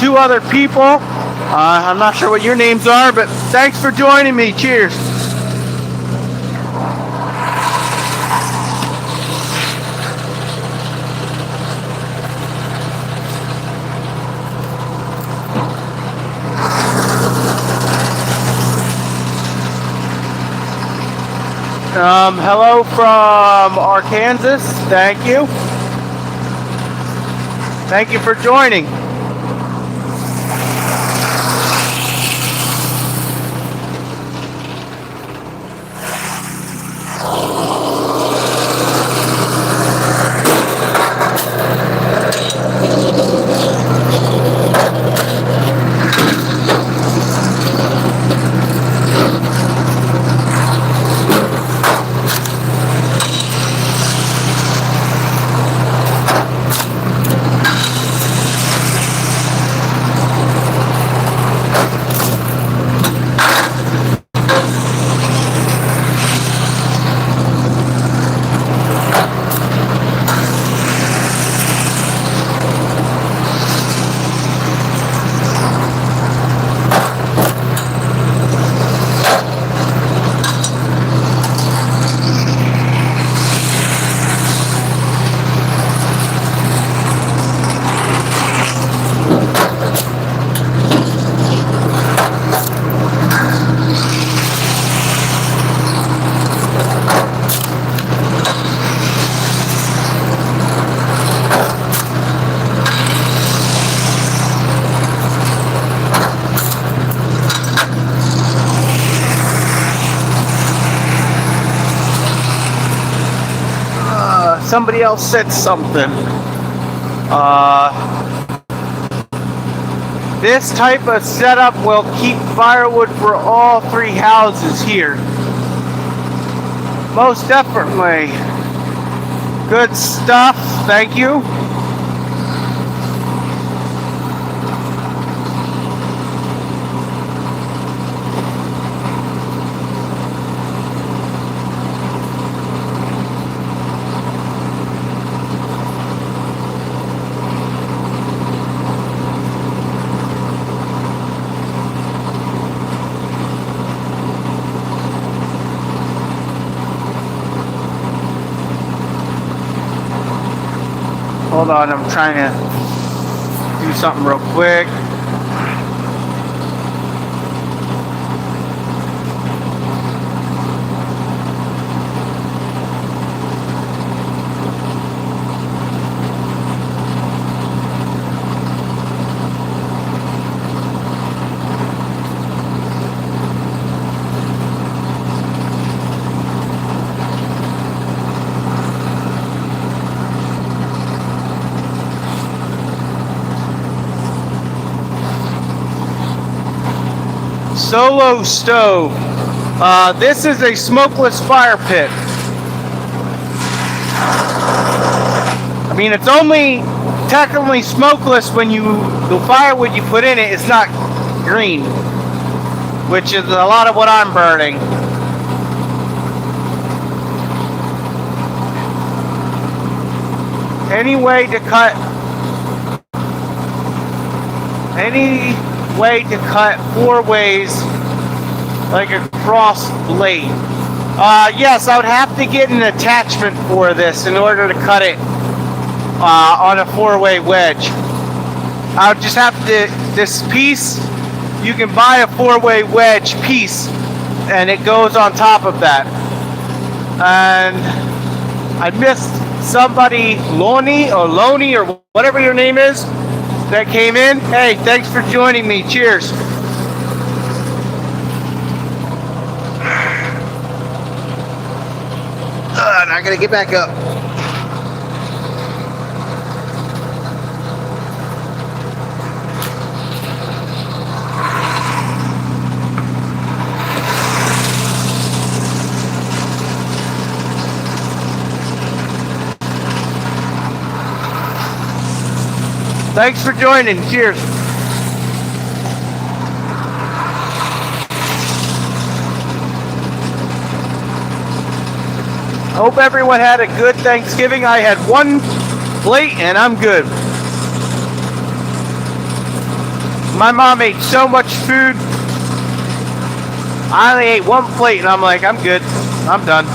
2 other people. I'm not sure what your names are, but thanks for joining me. Cheers. Hello from Arkansas. Thank you. Thank you for joining. Somebody else said something. This type of setup will keep firewood for all 3 houses here. Most definitely. Good stuff. Thank you. Hold on, I'm trying to do something real quick. Solo stove. This is a smokeless fire pit. I mean, it's only technically smokeless when the firewood you put in it is not green, which is a lot of what I'm burning. Any way to cut 4 ways like a cross blade. Yes, I would have to get an attachment for this in order to cut it on a 4-way wedge. I would just have to, this piece, you can buy a 4-way wedge piece and it goes on top of that. And I missed somebody, Lonnie or whatever your name is, that came in. Hey, thanks for joining me. Cheers. And I gotta get back up. Thanks for joining. Cheers. Hope everyone had a good Thanksgiving. I had one plate and I'm good. My mom ate so much food. I only ate one plate and I'm like, I'm good. I'm done.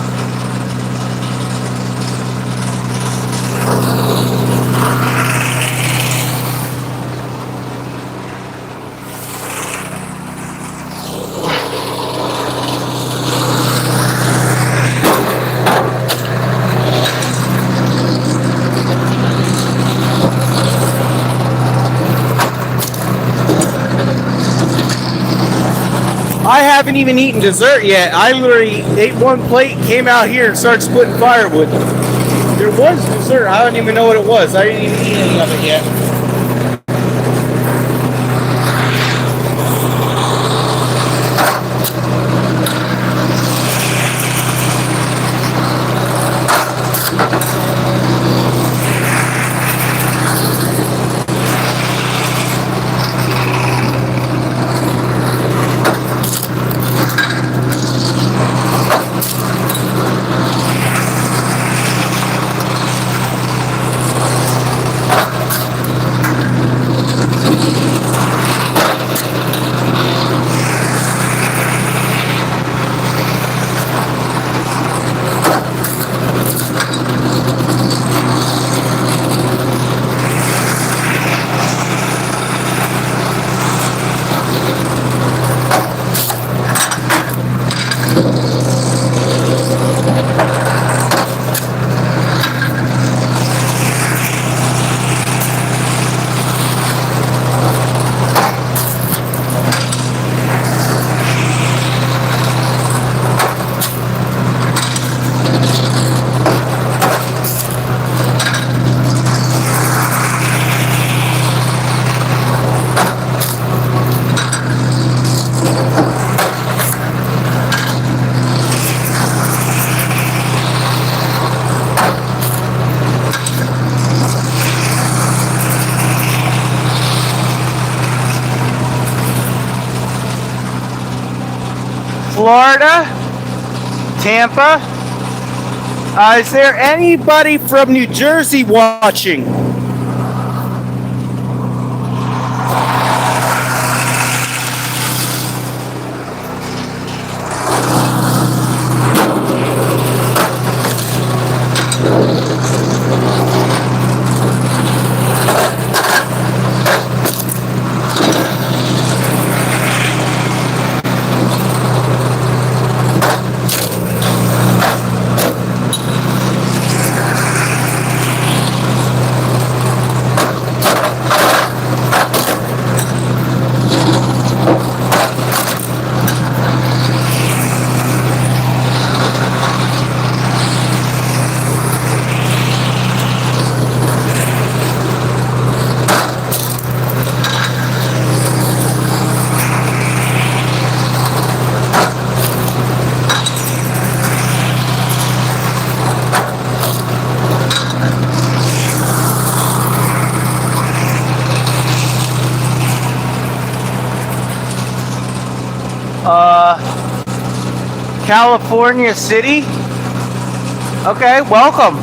I haven't even eaten dessert yet. I literally ate one plate, came out here and started splitting firewood. There was dessert. I don't even know what it was. I didn't even eat any of it yet. Florida, Tampa. Is there anybody from New Jersey watching? California City. Okay, welcome.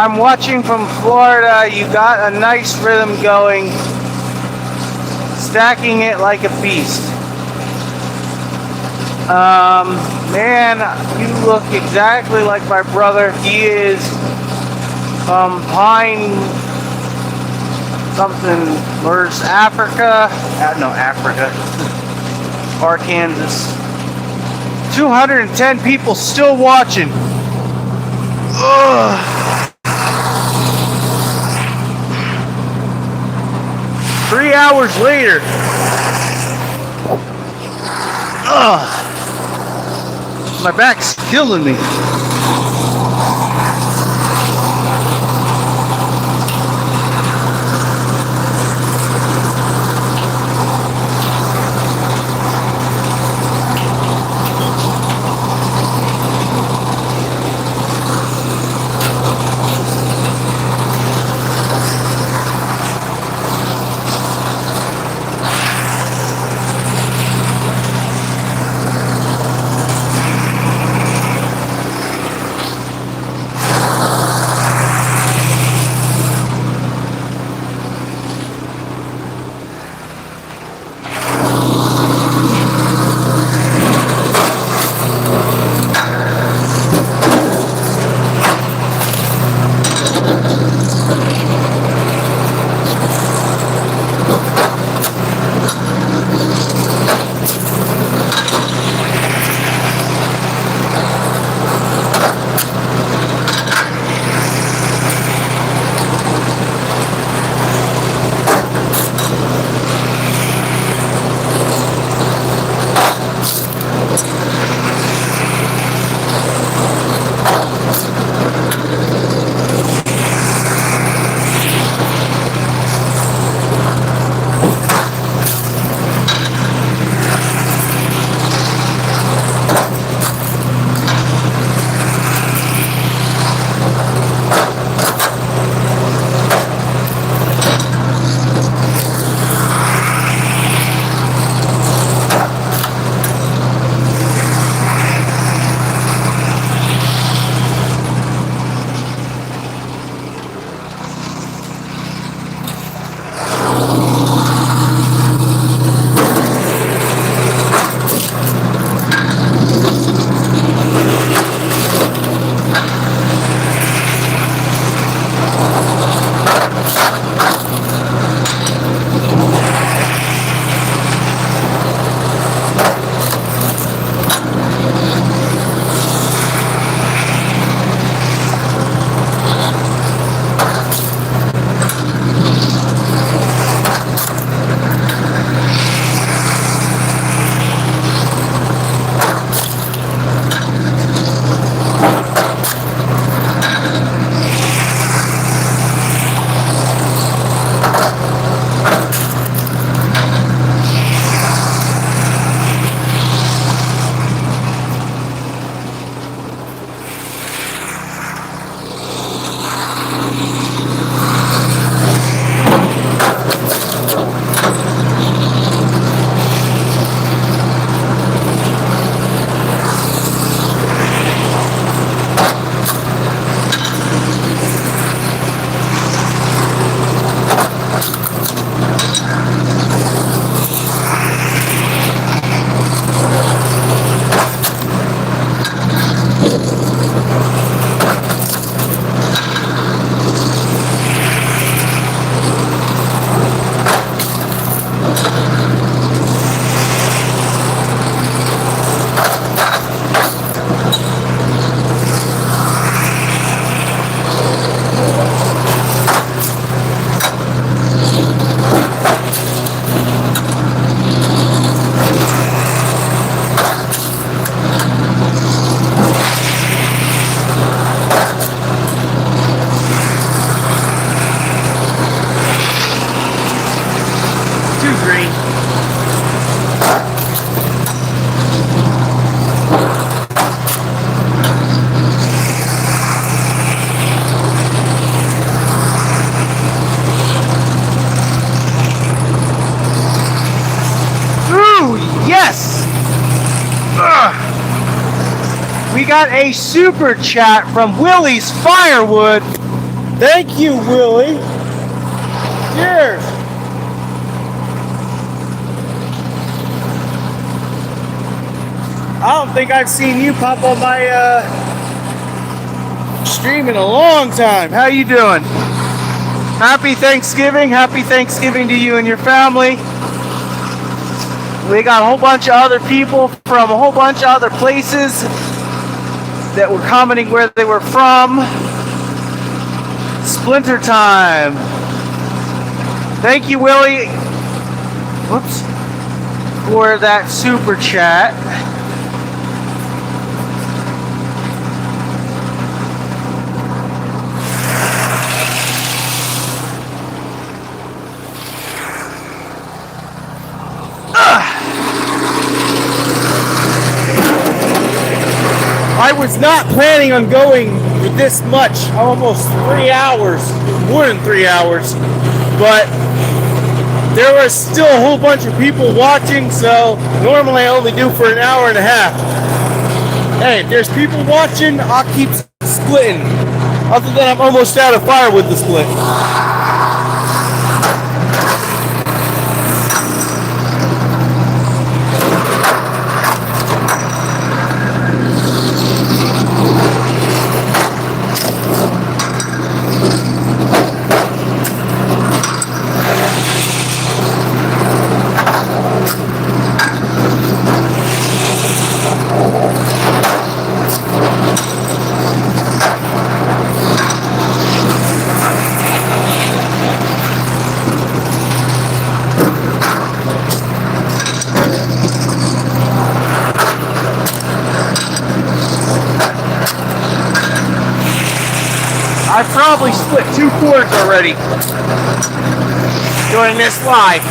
I'm watching from Florida. You got a nice rhythm going. Stacking it like a beast. Man, you look exactly like my brother. He is from Pine something, where's Africa? No, Africa. Arkansas. 210 people still watching. Ugh. 3 hours later. Ugh. My back's killing me. We got a super chat from Willie's Firewood. Thank you, Willie. Cheers. I don't think I've seen you pop on my stream in a long time. How you doing? Happy Thanksgiving. Happy Thanksgiving to you and your family. We got a whole bunch of other people from a whole bunch of other places that were commenting where they were from. Splinter time. Thank you, Willie. Whoops. For that super chat. I was not planning on going with this much, almost 3 hours, more than 3 hours, but there was still a whole bunch of people watching, so normally I only do for an hour and a half. Hey, if there's people watching, I'll keep splitting. Other than I'm almost out of firewood to split. I've probably split 2 cords already doing this live.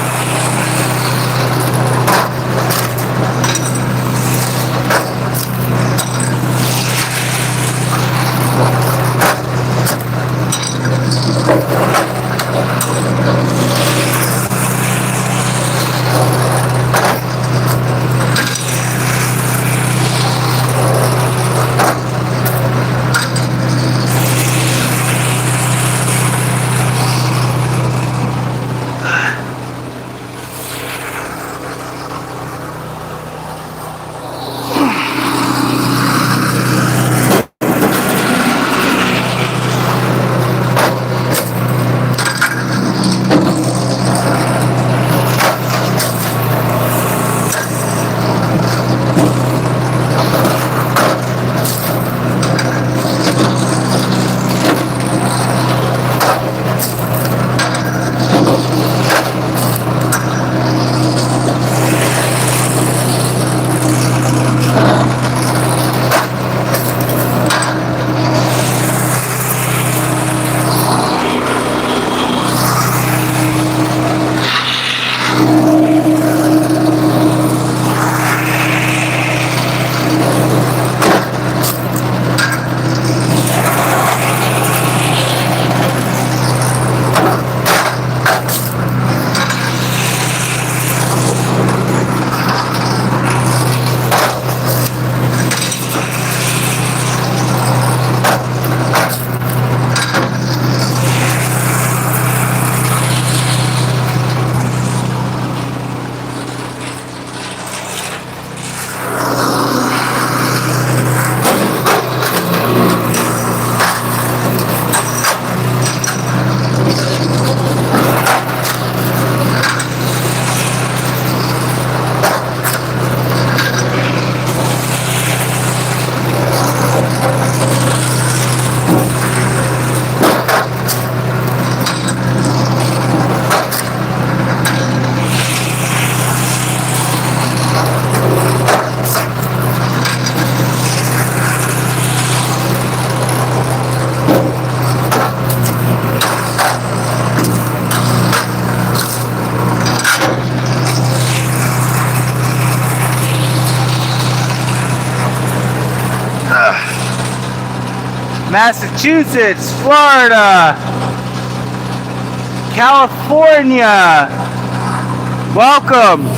Massachusetts, Florida, California. Welcome.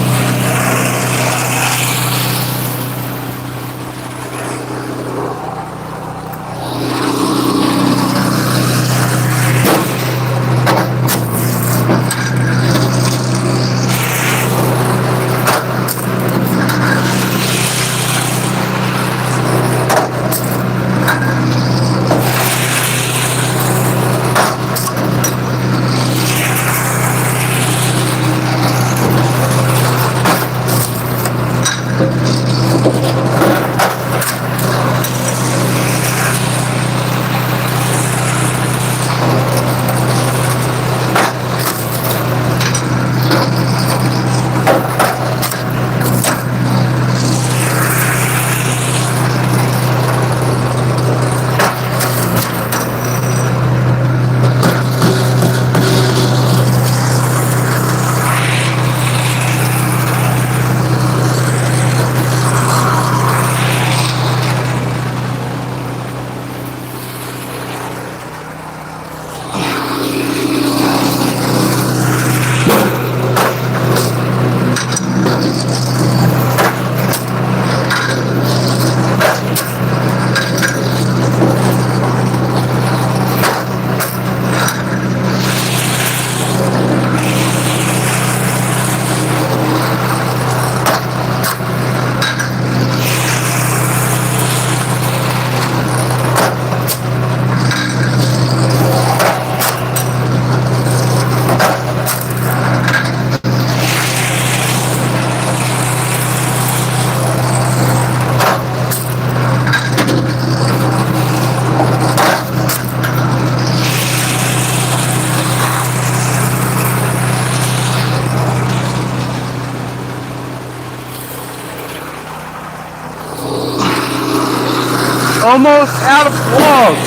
Almost out of logs.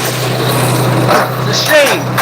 It's a shame.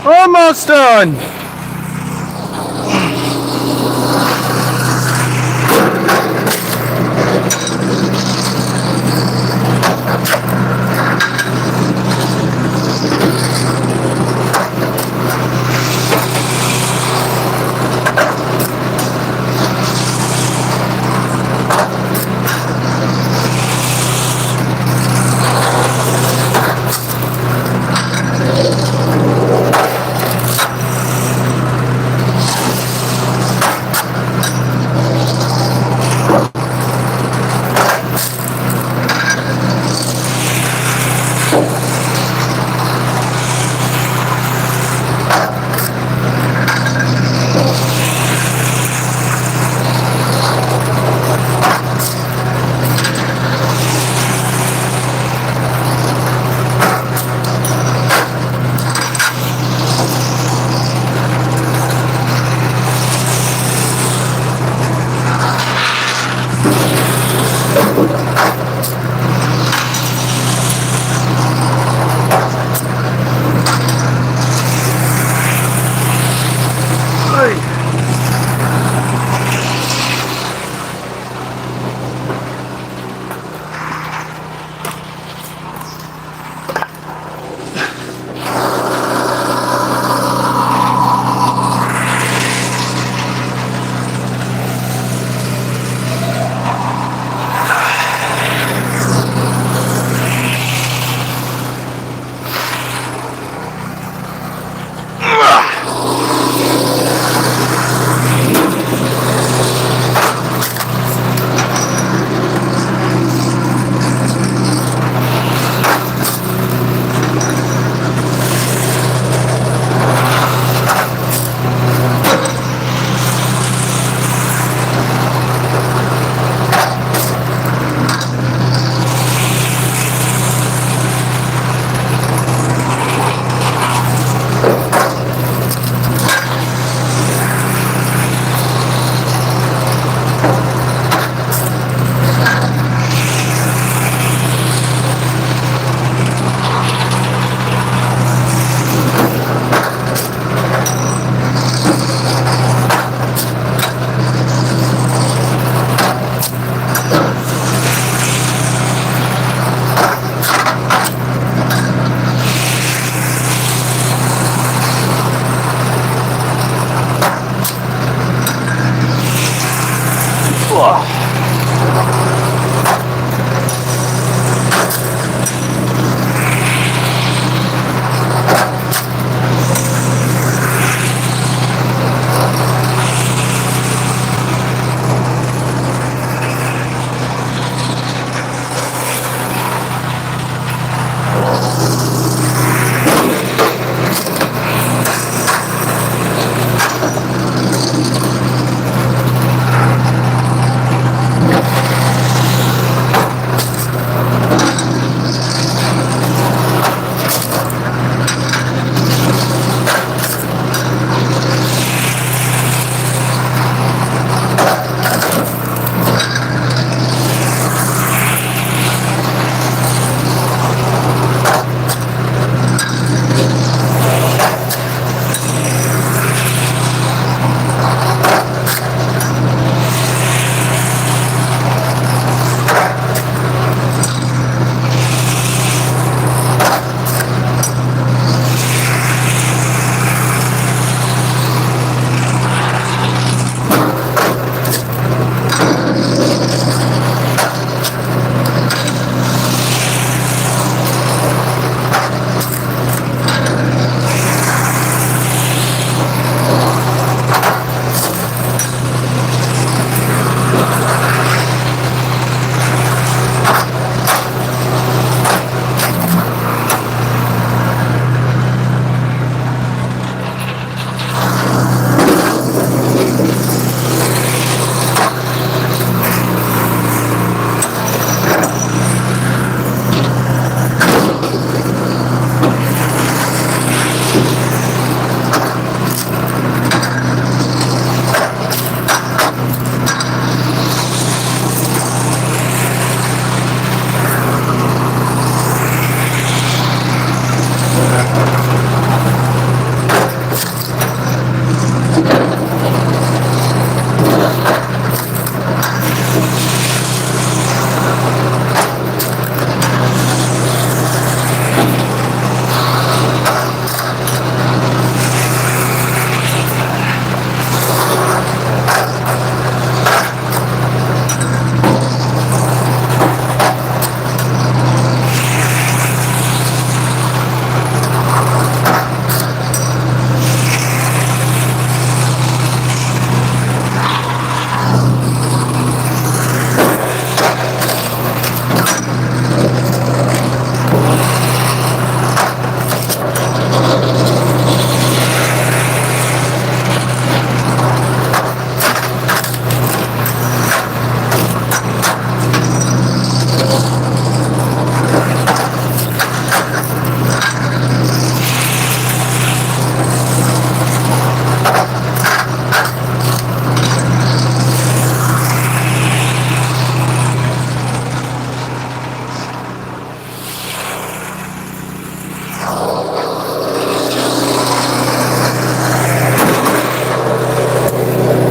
Almost done.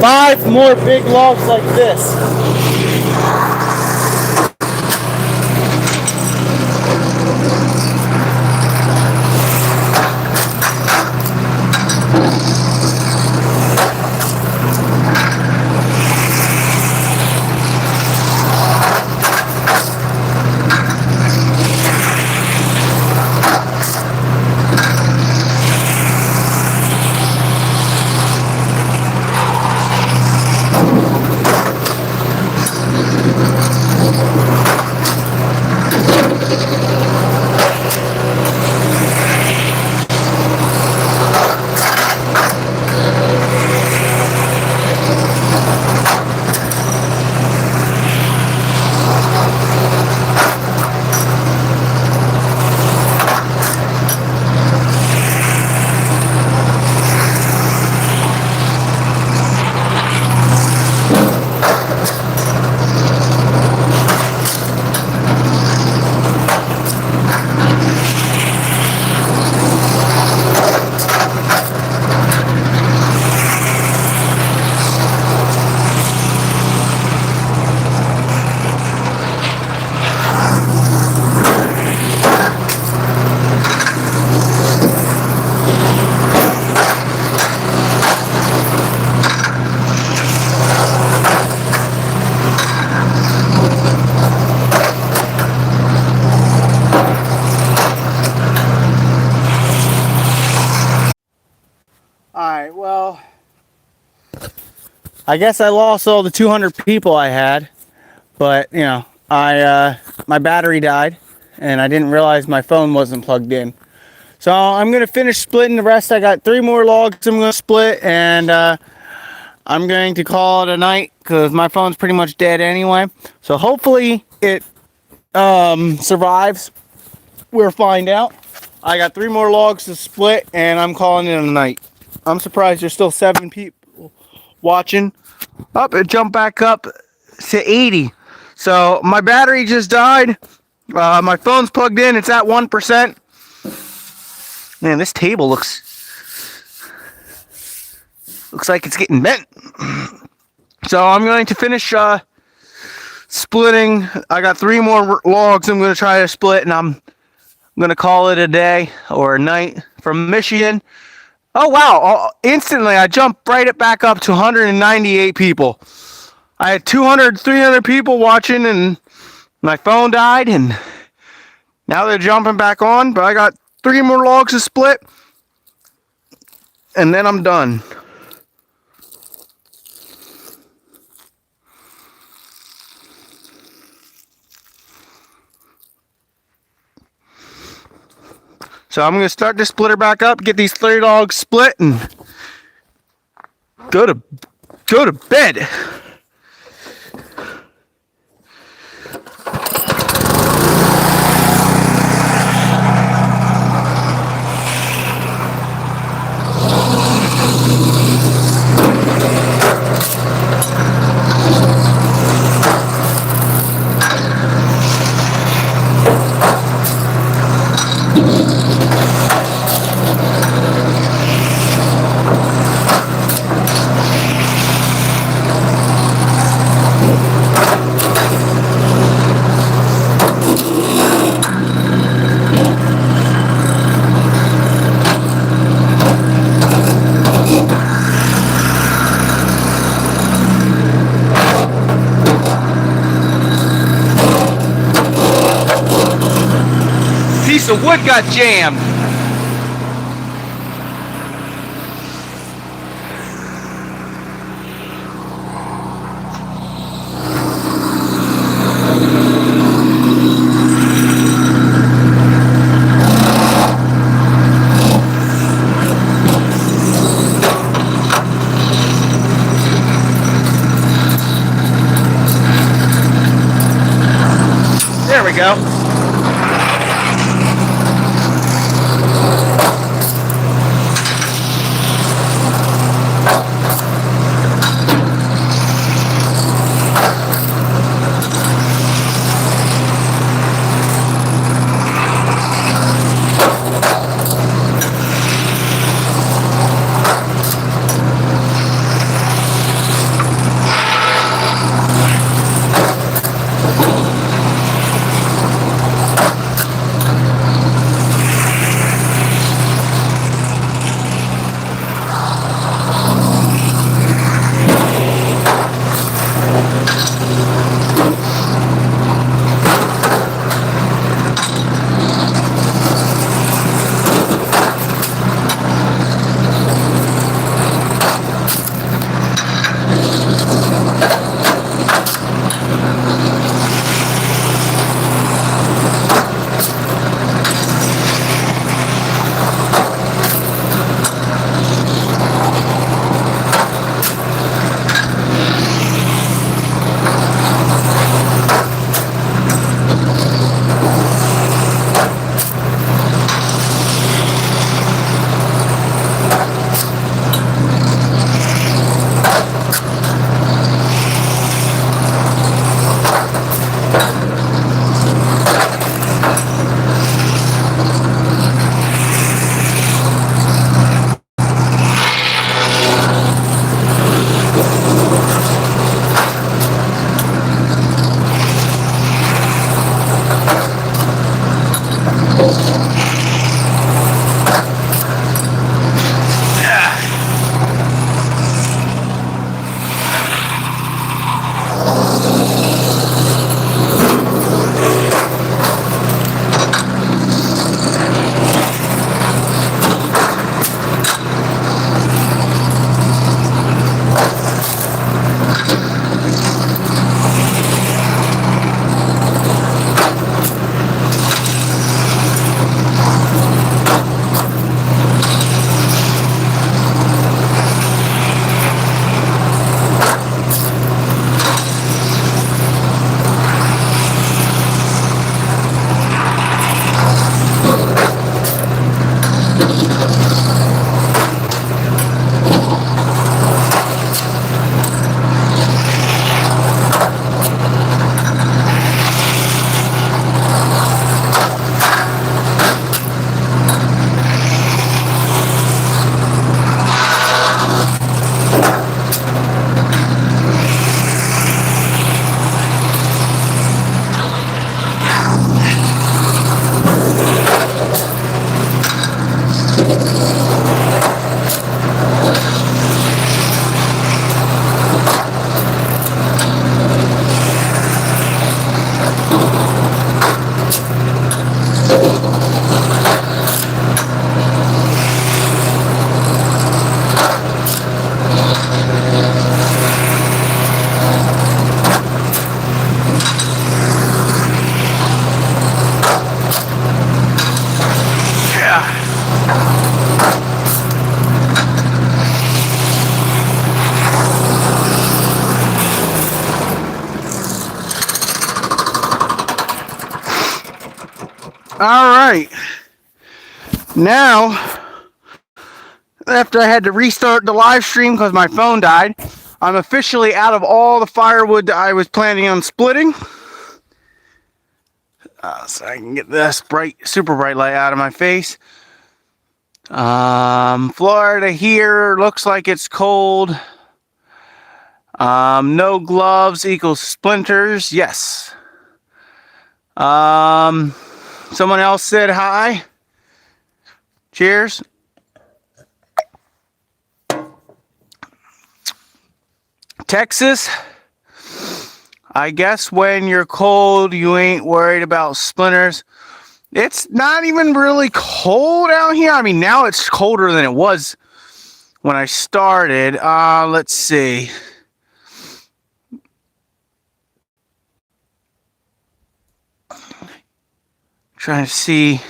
5 more big logs like this. Alright, well, I guess I lost all the 200 people I had, but, you know, my battery died, and I didn't realize my phone wasn't plugged in. So I'm going to finish splitting the rest. I got 3 more logs I'm going to split, and I'm going to call it a night, because my phone's pretty much dead anyway. So hopefully it survives. We'll find out. I got 3 more logs to split, and I'm calling it a night. I'm surprised there's still 7 people watching. Up, it jumped back up to 80. So my battery just died. My phone's plugged in. It's at 1%. Man, this table looks like it's getting bent. So I'm going to finish splitting. I got 3 more logs I'm going to try to split, and I'm going to call it a day or a night from Michigan. Oh, wow. Instantly, I jumped right back up to 198 people. I had 200, 300 people watching, and my phone died, and now they're jumping back on. But I got 3 more logs to split, and then I'm done. So I'm going to start this splitter back up, get these 3 logs split, and go to bed. Piece of wood got jammed. There we go. All right. Now, after I had to restart the live stream because my phone died, I'm officially out of all the firewood that I was planning on splitting. So I can get this bright, super bright light out of my face. Florida here looks like it's cold. No gloves equals splinters. Yes. Someone else said hi. Cheers. Texas, I guess when you're cold, you ain't worried about splinters. It's not even really cold out here. I mean, now it's colder than it was when I started. Let's see. Trying to see.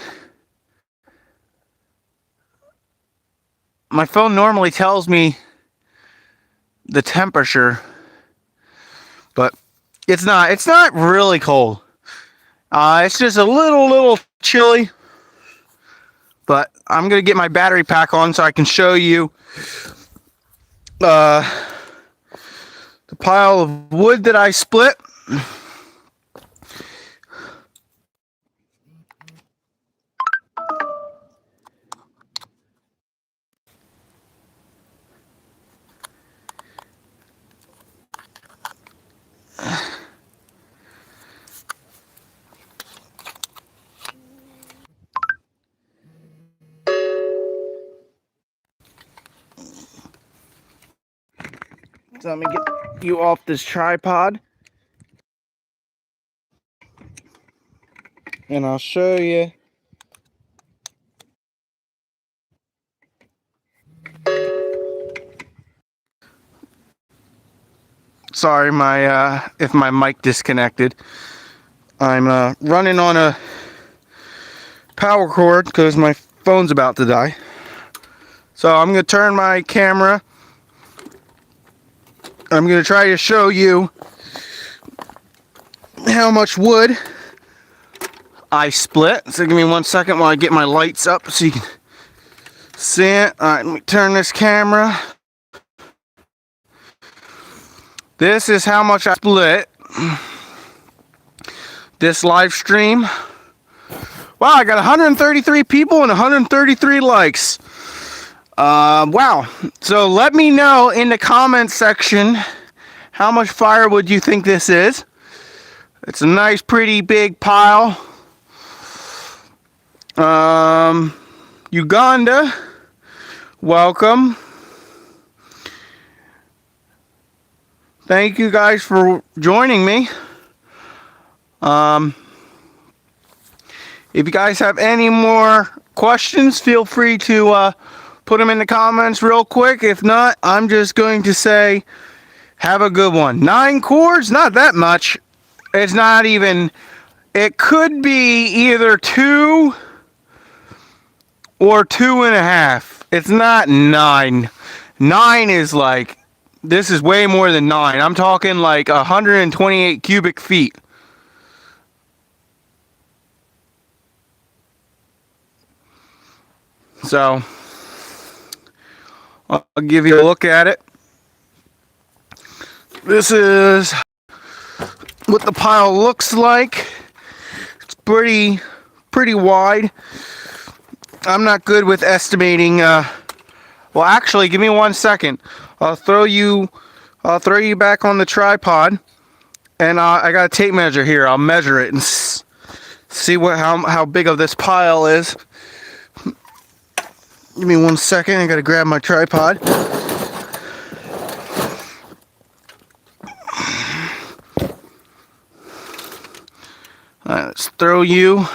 My phone normally tells me the temperature, but it's not really cold. It's just a little chilly, but I'm gonna get my battery pack on so I can show you the pile of wood that I split. So let me get you off this tripod, and I'll show you. Sorry, if my mic disconnected. I'm running on a power cord because my phone's about to die. So I'm gonna turn my camera. I'm gonna try to show you how much wood I split. So give me 1 second while I get my lights up so you can see it. Alright, let me turn this camera. This is how much I split this live stream. Wow, I got 133 people and 133 likes. Wow. So let me know in the comments section how much firewood you think this is. It's a nice, pretty big pile. Uganda, welcome. Thank you guys for joining me. If you guys have any more questions, feel free to put them in the comments real quick. If not, I'm just going to say, have a good one. 9 cords, not that much. It's not even, it could be either 2 or 2.5. It's not 9. 9 is like, this is way more than 9. I'm talking like 128 cubic feet. So, I'll give you a look at it. This is what the pile looks like. It's pretty wide. I'm not good with estimating. Well, actually, give me 1 second. I'll throw you back on the tripod, and I got a tape measure here. I'll measure it and see how big of this pile is. Give me 1 second. I gotta grab my tripod. Alright, let's throw you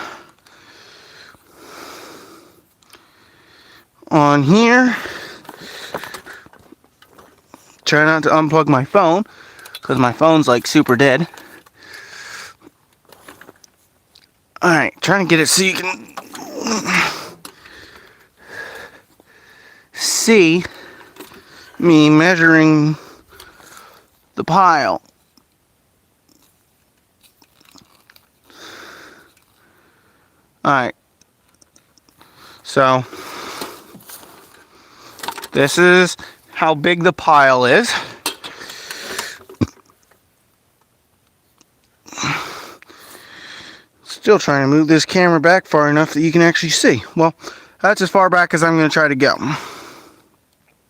on here. Try not to unplug my phone because my phone's like super dead. Alright, trying to get it so you can see me measuring the pile. Alright. So, this is how big the pile is. Still trying to move this camera back far enough that you can actually see. Well, that's as far back as I'm going to try to go.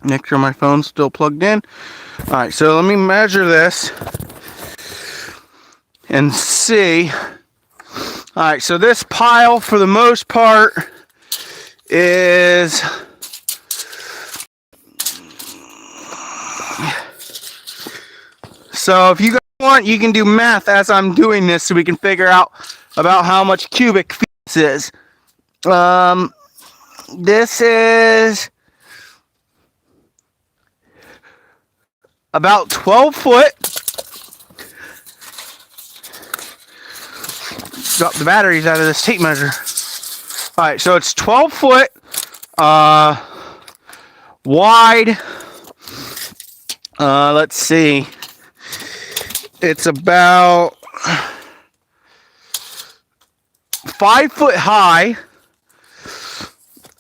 Make sure my phone's still plugged in. Alright, so let me measure this and see. Alright, so this pile for the most part is so if you guys want, you can do math as I'm doing this so we can figure out about how much cubic feet this is. This is about 12 foot. Got the batteries out of this tape measure. Alright, so it's 12 foot wide. Let's see. It's about 5 foot high.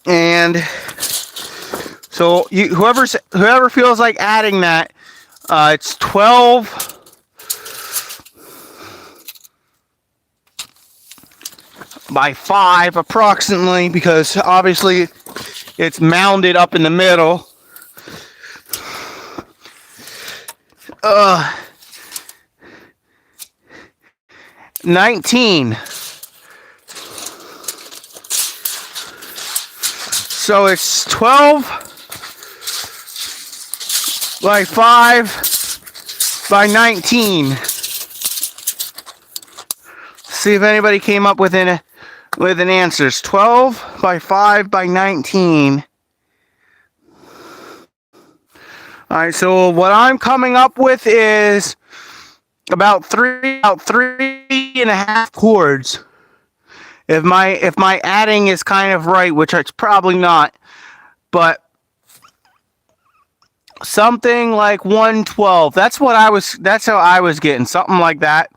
And so whoever feels like adding that, it's 12 by 5 approximately, because obviously it's mounded up in the middle. 19. So it's 12 by 5 by 19. See if anybody came up with an answer. It's 12 by 5 by 19. Alright, so what I'm coming up with is about three and a half cords. If my adding is kind of right, which it's probably not, but something like 112. That's how I was getting, something like that.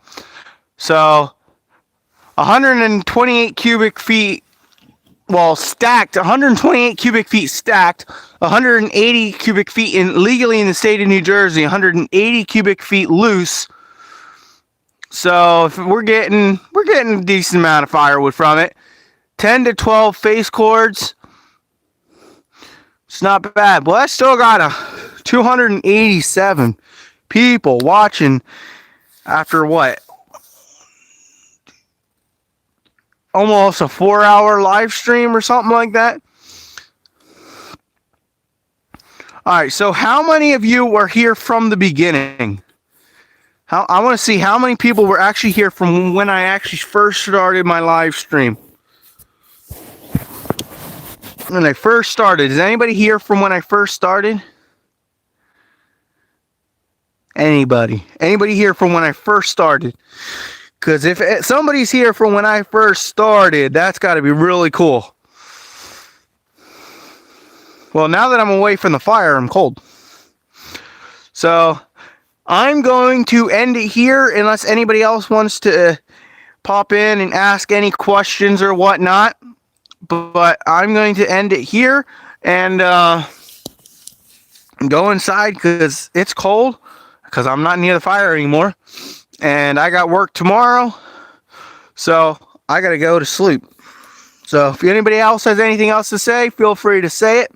So 128 cubic feet, well, stacked, 128 cubic feet stacked, 180 cubic feet legally in the state of New Jersey, 180 cubic feet loose. So if we're getting a decent amount of firewood from it. 10 to 12 face cords. It's not bad. Well, I still got 287 people watching after what? Almost a 4-hour live stream or something like that. Alright, so how many of you were here from the beginning? I want to see how many people were actually here from when I actually first started my live stream. When I first started. Is anybody here from when I first started? Anybody? Anybody here from when I first started? Because if somebody's here from when I first started, that's got to be really cool. Well, now that I'm away from the fire, I'm cold. So I'm going to end it here unless anybody else wants to pop in and ask any questions or whatnot. But I'm going to end it here and go inside because it's cold, because I'm not near the fire anymore. And I got work tomorrow, so I got to go to sleep. So if anybody else has anything else to say, feel free to say it.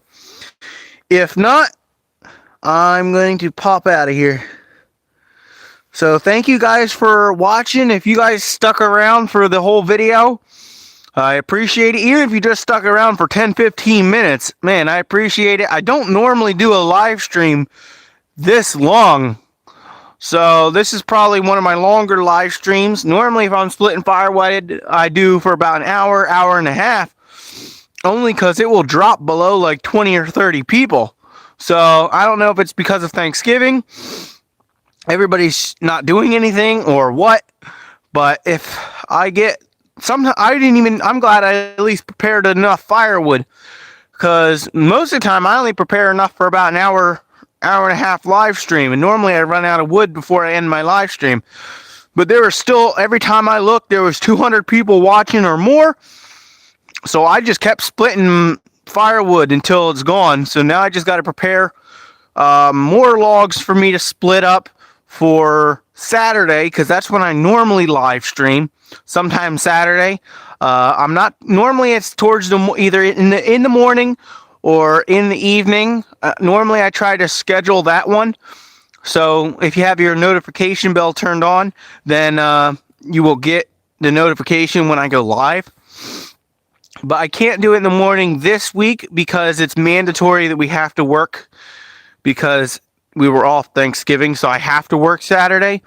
If not, I'm going to pop out of here. So thank you guys for watching. If you guys stuck around for the whole video, I appreciate it. Even if you just stuck around for 10-15 minutes, man, I appreciate it. I don't normally do a live stream this long, so this is probably one of my longer live streams. Normally if I'm splitting firewood, I do for about an hour, hour and a half, only because it will drop below like 20 or 30 people. So I don't know if it's because of Thanksgiving, everybody's not doing anything or what, but if I get I'm glad I at least prepared enough firewood, because most of the time I only prepare enough for about an hour and a half live stream, and normally I run out of wood before I end my live stream. But there was still, every time I looked, there was 200 people watching or more. So I just kept splitting firewood until it's gone. So now I just got to prepare more logs for me to split up for Saturday, because that's when I normally live stream. Sometime Saturday. I'm not normally, it's towards the either in the morning or in the evening. Normally I try to schedule that one. So if you have your notification bell turned on, then you will get the notification when I go live. But I can't do it in the morning this week because it's mandatory that we have to work, because we were off Thanksgiving, so I have to work Saturday.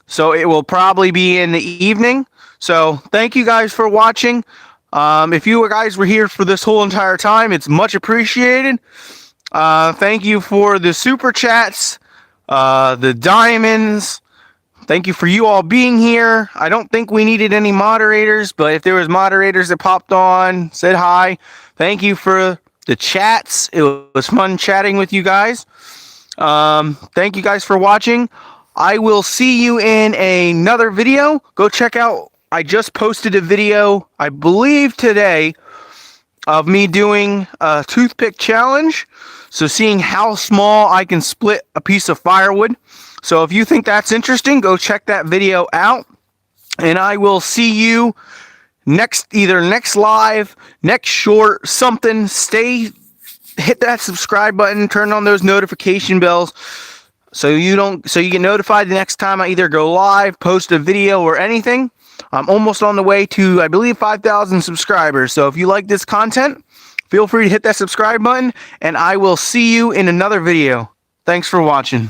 So it will probably be in the evening. So thank you guys for watching. If you guys were here for this whole entire time, it's much appreciated. Thank you for the super chats, the diamonds. Thank you for you all being here. I don't think we needed any moderators, but if there was moderators that popped on, said hi. Thank you for the chats. It was fun chatting with you guys. Thank you guys for watching. I will see you in another video. Go check out, I just posted a video, I believe today, of me doing a toothpick challenge. So seeing how small I can split a piece of firewood. So if you think that's interesting, go check that video out. And I will see you either next live, next short, something. Hit that subscribe button, turn on those notification bells so you get notified the next time I either go live, post a video, or anything. I'm almost on the way to, I believe, 5,000 subscribers. So if you like this content, feel free to hit that subscribe button, and I will see you in another video. Thanks for watching.